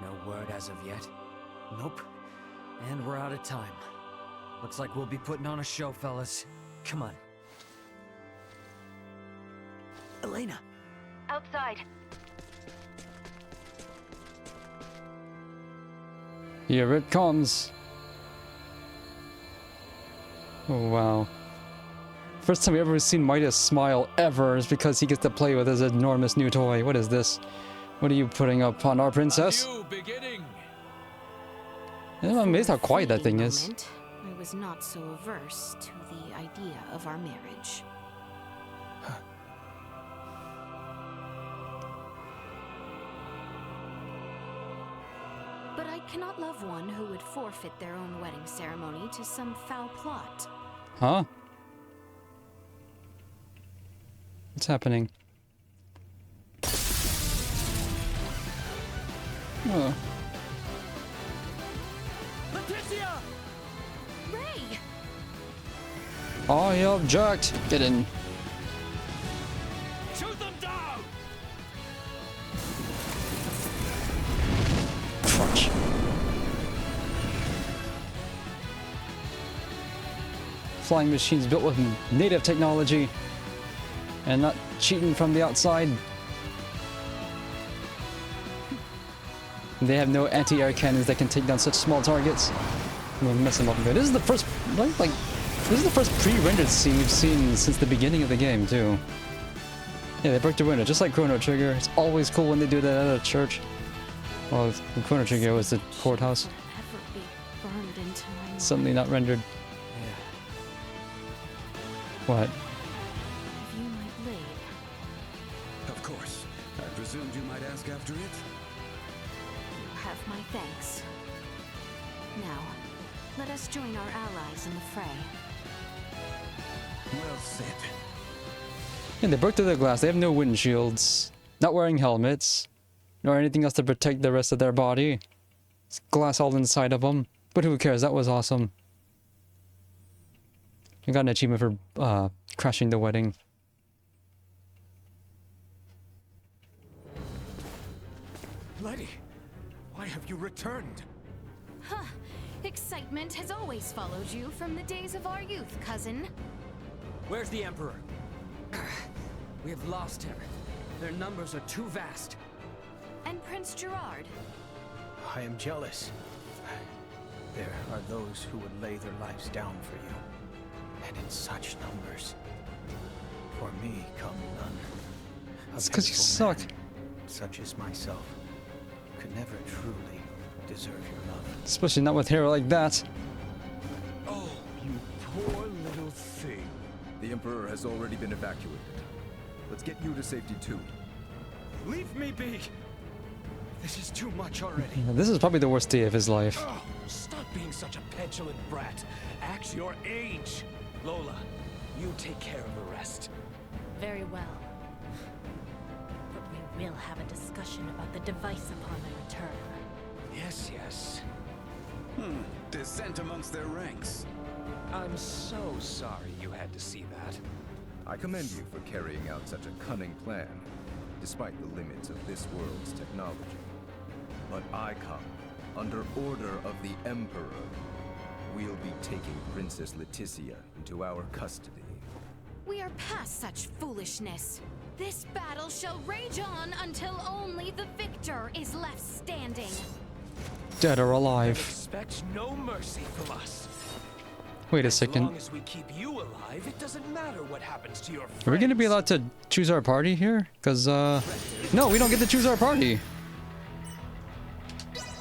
no word as of yet? Nope. And we're out of time. Looks like we'll be putting on a show, fellas. Come on. Elena! Outside. Here it comes. Oh, wow. First time we ever seen Midas smile ever is because he gets to play with his enormous new toy. What is this? What are you putting up on our princess? I'm amazed how quiet that thing is. I was not so averse to the idea of our marriage. But I cannot love one who would forfeit their own wedding ceremony to some foul plot. Huh? What's happening? Oh. Leticia! Ray! I object. Get in. Shoot them down! Crunch. Flying machines built with native technology and not cheating from the outside. They have no anti-air cannons that can take down such small targets. We'll mess them up a bit. This is the first, this is the first pre-rendered scene we've seen since the beginning of the game, too. Yeah, they broke the window, just like Chrono Trigger. It's always cool when they do that at a church. Well, Chrono Trigger was the courthouse. Suddenly not rendered. What? Of course. I presumed you might ask after it? Have my thanks. Now, let us join our allies in the fray. Well said. And they broke through the glass. They have no windshields, not wearing helmets, nor anything else to protect the rest of their body. It's glass all inside of them. But who cares? That was awesome. I got an achievement for crashing the wedding. Letty, why have you returned? Huh. Excitement has always followed you from the days of our youth, cousin. Where's the Emperor? We have lost him. Their numbers are too vast. And Prince Gerard. I am jealous. There are those who would lay their lives down for you. And in such numbers. For me come none. It's because you suck. Such as myself could never truly deserve your love. Especially not with hair like that. Oh, you poor little thing. The Emperor has already been evacuated. Let's get you to safety too. Leave me be! This is too much already. This is probably the worst day of his life. Oh, stop being such a petulant brat. Act your age. Lola, you take care of the rest. Very well. But we will have a discussion about the device upon my return. Yes, yes. Dissent amongst their ranks. I'm so sorry you had to see that. I commend you for carrying out such a cunning plan, despite the limits of this world's technology. But I come under order of the Emperor. We'll be taking Princess Leticia into our custody. We are past such foolishness. This battle shall rage on until only the victor is left standing. Dead or alive. Expect no mercy from us. Wait a As second. long as we keep you alive, it doesn't matter what happens to your friends. Are we gonna be allowed to choose our party here? Because, no, we don't get to choose our party.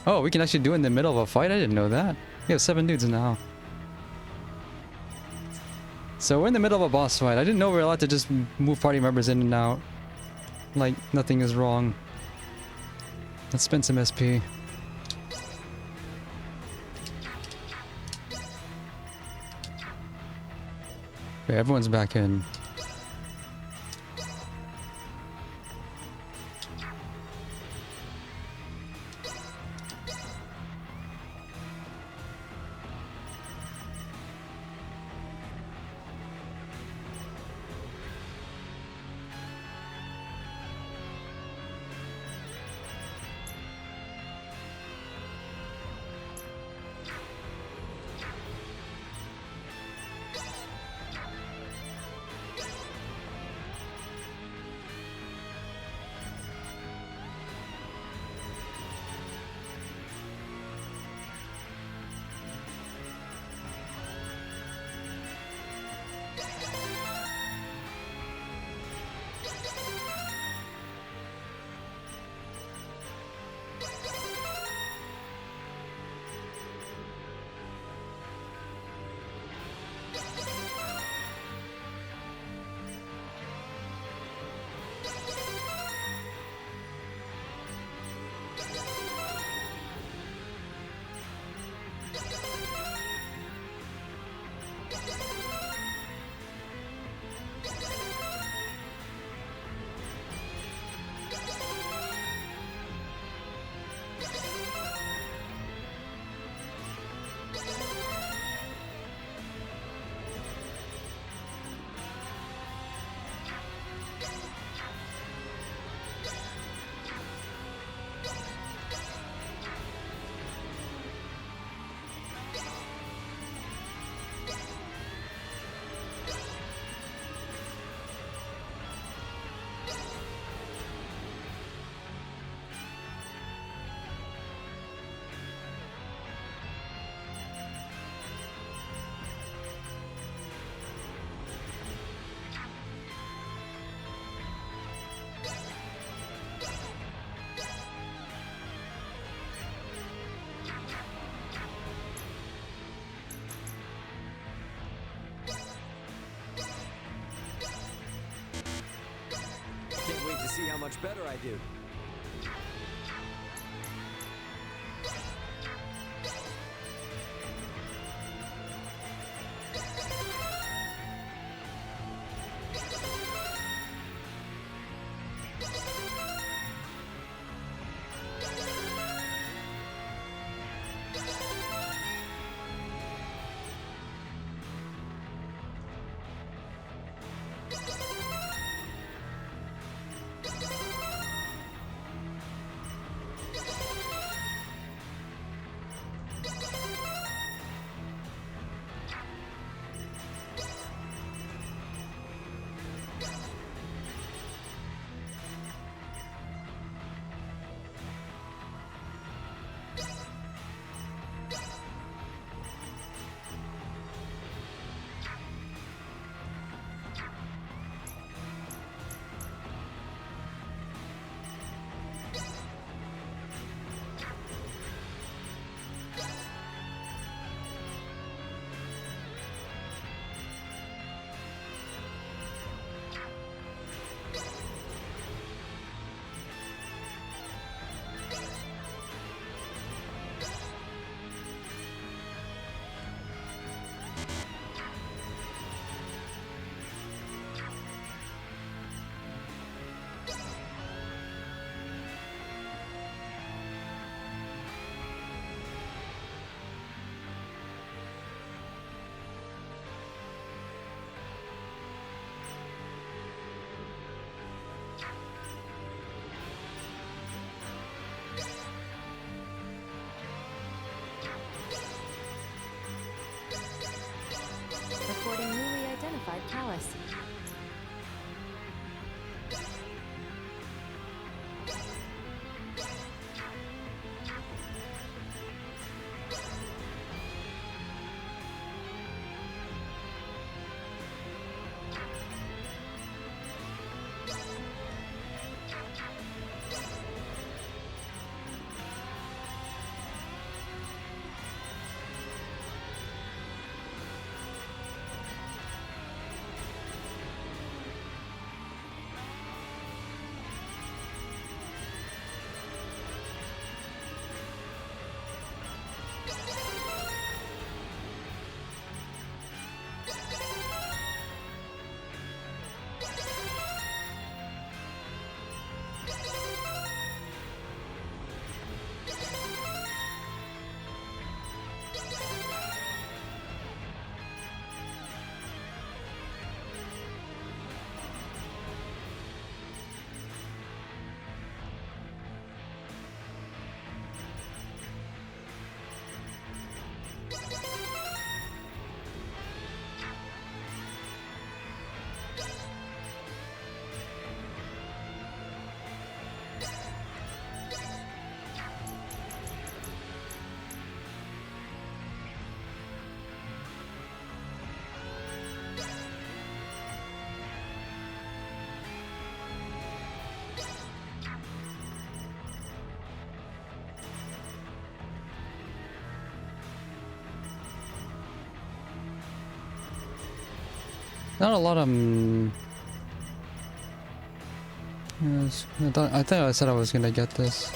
Oh, we can actually do it in the middle of a fight? I didn't know that. We have 7 dudes now. So we're in the middle of a boss fight. I didn't know we were allowed to just move party members in and out. Like, nothing is wrong. Let's spend some SP. Okay, everyone's back in. Can't wait to see how much better I do. Not a lot of. Yes, I think I said I was gonna get this.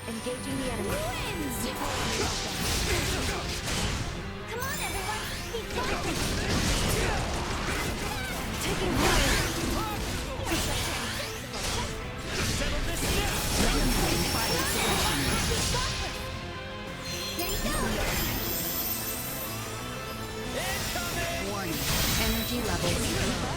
Engaging the enemy. Come on, everyone! Be careful! Taking fire! Settle this now! There you go! Warning. Energy levels low.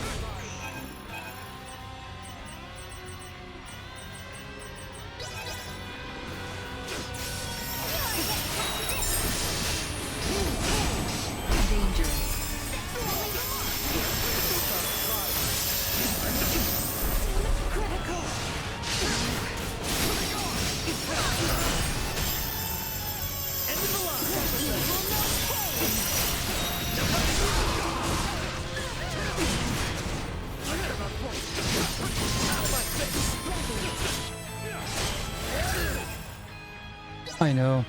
I know.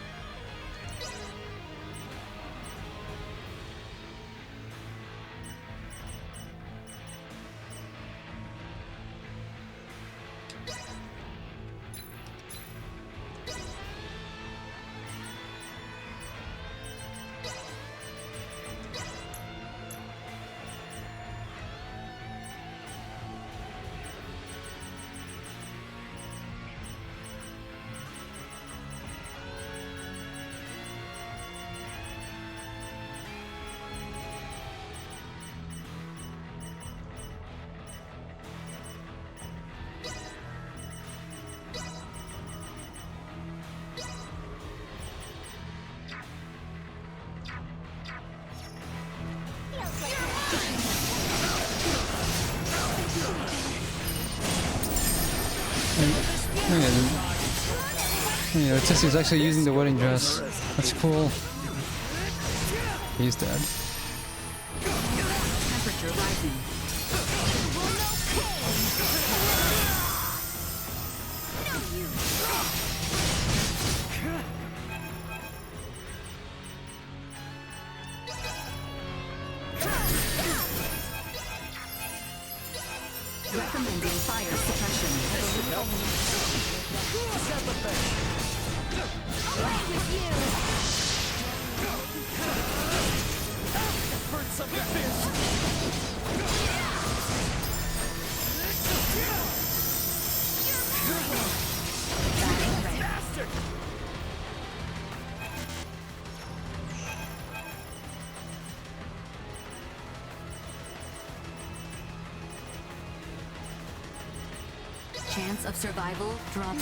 Yeah, Tissie's actually using the wedding dress. That's cool. He's dead. Temperature rising. Recommending fire suppression. Chance of survival dropping.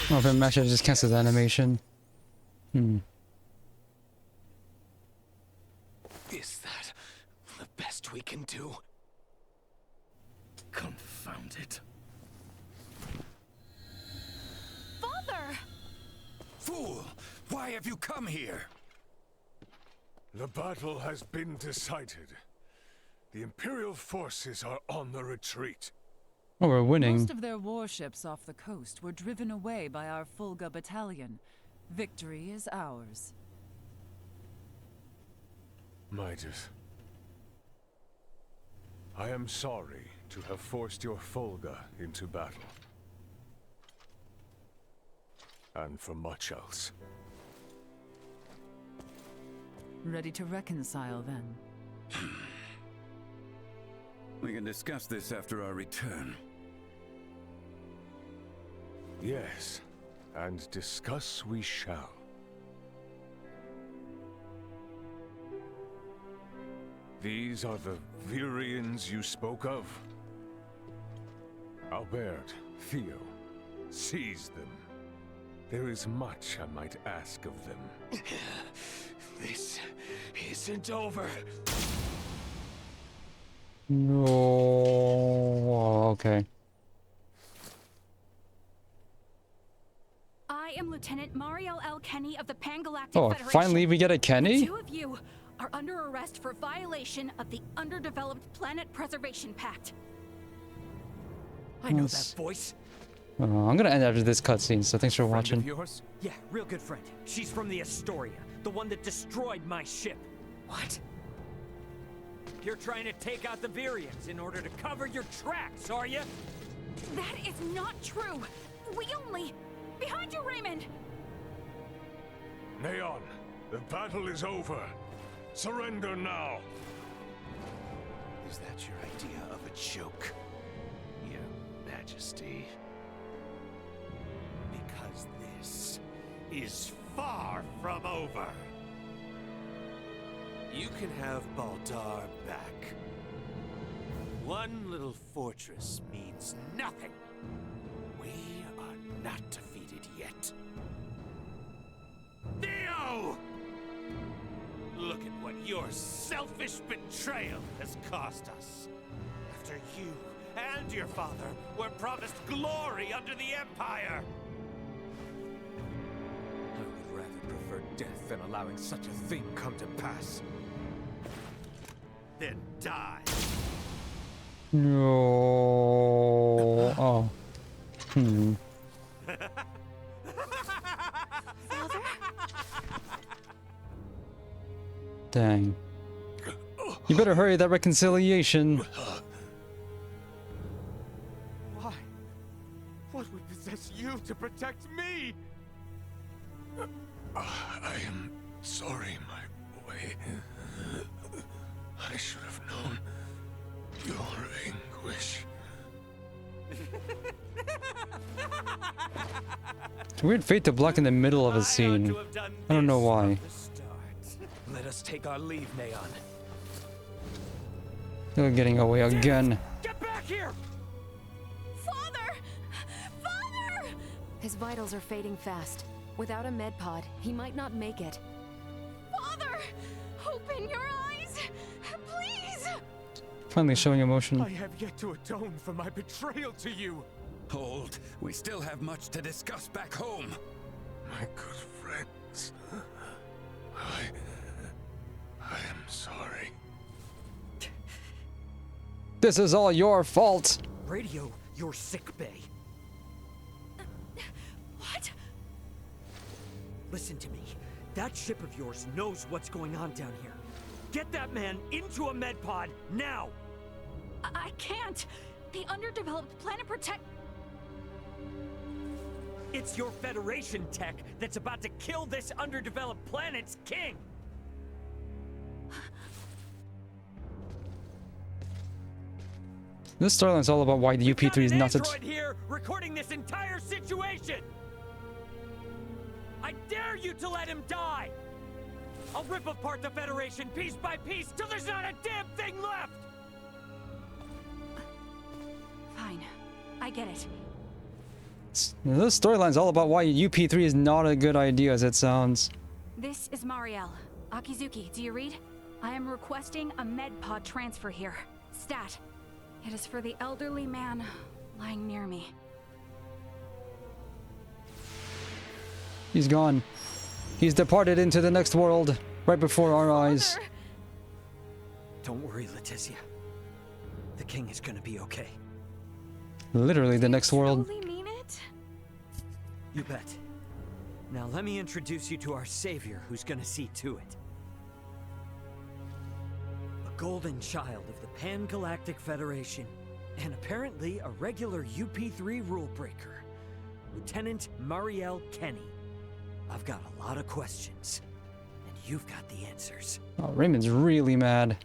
Oh, if it matches, just cancels the animation. Is that the best we can do? Confound it. Father! Fool! Why have you come here? The battle has been decided. The Imperial forces are on the retreat. Oh, we're winning. Most of their warships off the coast were driven away by our Fulga battalion. Victory is ours. Midas, I am sorry to have forced your Fulga into battle. And for much else. Ready to reconcile, then? We can discuss this after our return. Yes, and discuss we shall. These are the Virians you spoke of? Albert, Theo, seize them. There is much I might ask of them. This isn't over. No. Okay. I am Lieutenant Mariel L. Kenny of the Pan-Galactic Oh, Federation. finally we get a Kenny? The two of you are under arrest for violation of the Underdeveloped Planet Preservation Pact. I know that voice. I'm gonna end after this cutscene, so thanks for watching. Yours? Yeah, real good friend. She's from the Astoria, the one that destroyed my ship. What? You're trying to take out the Virians in order to cover your tracks, are you? That is not true. We only... Behind you, Raymond! Neon, the battle is over. Surrender now. Is that your idea of a joke, Your Majesty? Because this is far from over. You can have Baldar back. One little fortress means nothing. We are not defeated yet. Theo! Look at what your selfish betrayal has cost us. After you and your father were promised glory under the Empire. I would rather prefer death than allowing such a thing come to pass. Then die. No. Oh. Dang. You better hurry that reconciliation. Why? What would possess you to protect me? I am sorry, my boy. I should have known your anguish. It's a weird fate to block in the middle of a scene. I don't know why. Let us take our leave, Neon. They're getting away again. Get back here! Father! Father! His vitals are fading fast. Without a med pod, he might not make it. Father! Open your eyes! Please! Finally showing emotion. I have yet to atone for my betrayal to you. Hold. We still have much to discuss back home. My good friends. I am sorry. This is all your fault. Radio your sick bay. What? Listen to me. That ship of yours knows what's going on down here. Get that man into a med pod now! I can't. The Underdeveloped Planet Protect... It's your Federation tech that's about to kill this underdeveloped planet's king! This storyline's all about why the UP3 is not Android here recording this entire situation! I dare you to let him die! I'll rip apart the Federation piece by piece till there's not a damn thing left! Fine. I get it. This storyline's all about why UP3 is not a good idea as it sounds. This is Mariel. Akizuki, do you read? I am requesting a med pod transfer here. Stat. It is for the elderly man lying near me. He's gone. He's departed into the next world, right before our eyes. Don't worry, Leticia. The king is gonna be okay. Literally the next world. Truly mean it? You bet. Now let me introduce you to our savior who's gonna see to it. A golden child of the Pan-Galactic Federation, and apparently a regular UP3 rule breaker. Lieutenant Mariel Kenny. I've got a lot of questions, and you've got the answers. Oh, Raymond's really mad.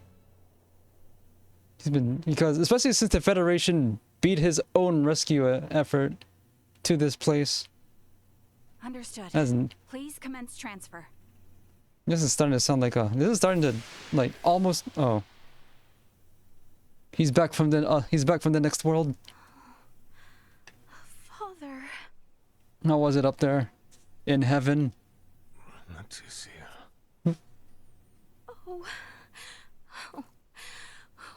He's been, because especially since the Federation beat his own rescue effort to this place. Understood. Hasn't. Please commence transfer. This is starting to sound like a. This is starting to like almost. Oh. He's back from the. He's back from the next world. Father. How was it up there, in heaven? Leticia. Oh. Oh,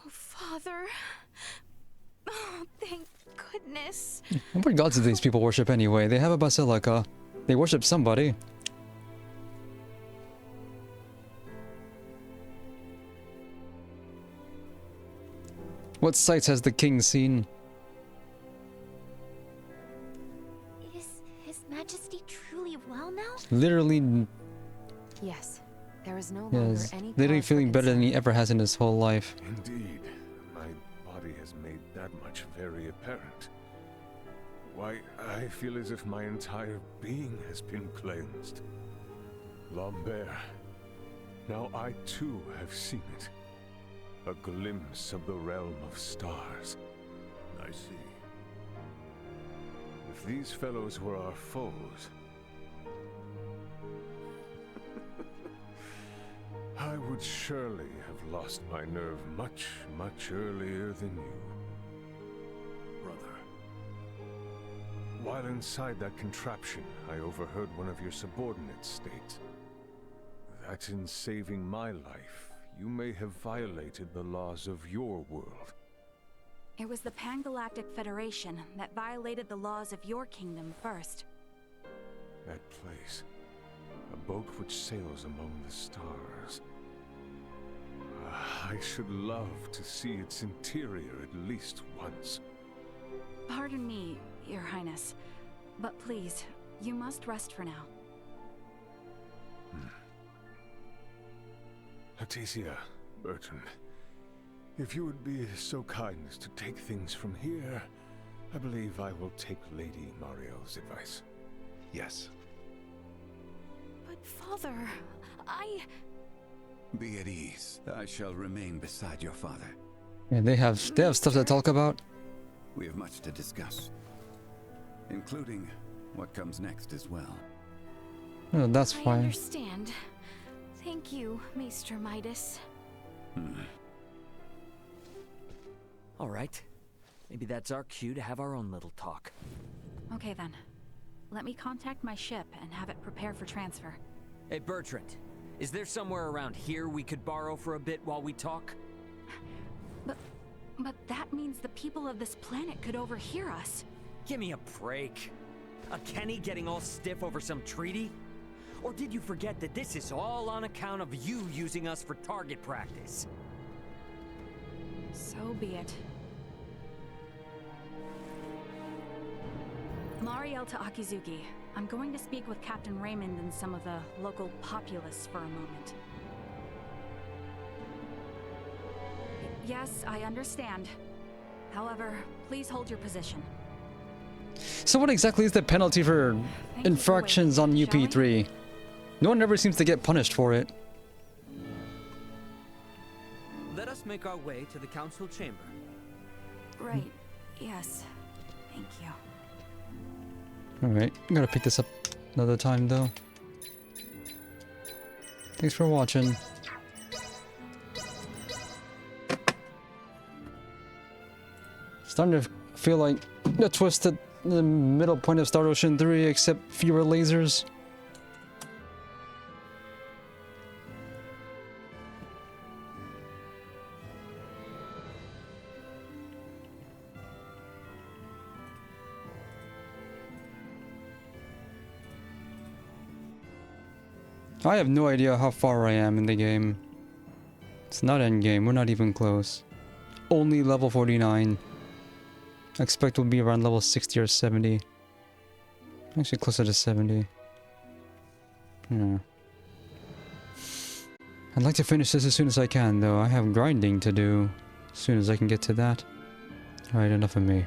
Father. Oh, thank goodness. What gods do these people worship anyway? They have a basilica. They worship somebody. What sights has the king seen? Is His Majesty truly well now? Literally, Yes. There is no longer yes, any literally cause for feeling better than he concern. ever has in his whole life. Indeed. My body has made that much very apparent. Why, I feel as if my entire being has been cleansed. Lambert. Now I too have seen it. A glimpse of the realm of stars. I see. If these fellows were our foes, I would surely have lost my nerve much, much earlier than you. Brother. While inside that contraption, I overheard one of your subordinates state that in saving my life, you may have violated the laws of your world. It was the Pan-Galactic Federation that violated the laws of your kingdom first. That place. A boat which sails among the stars. I should love to see its interior at least once. Pardon me, Your Highness, but please, you must rest for now. Leticia, Bertrand, if you would be so kind as to take things from here, I believe I will take Lady Mariel's advice. Yes. But Father, Be at ease. I shall remain beside your father. Yeah, they have stuff to talk about. We have much to discuss, including what comes next as well. Oh, that's I fine. understand. Thank you, Maester Midas. All right. Maybe that's our cue to have our own little talk. Okay then. Let me contact my ship and have it prepare for transfer. Hey, Bertrand. Is there somewhere around here we could borrow for a bit while we talk? But that means the people of this planet could overhear us. Give me a break. A Kenny getting all stiff over some treaty? Or did you forget that this is all on account of you using us for target practice? So be it. Mariel to Akizuki. I'm going to speak with Captain Raymond and some of the local populace for a moment. Yes, I understand. However, please hold your position. So what exactly is the penalty for infractions on UP3? No one ever seems to get punished for it. Let us make our way to the council chamber. Right. Yes. Thank you. Alright, I'm gonna pick this up another time though. Thanks for watching. Starting to feel like a twist at the middle point of Star Ocean 3, except fewer lasers. I have no idea how far I am in the game. It's not endgame, we're not even close. Only level 49. I expect we'll be around level 60 or 70. Actually closer to 70. Yeah. I'd like to finish this as soon as I can, though. I have grinding to do as soon as I can get to that. Alright, enough of me.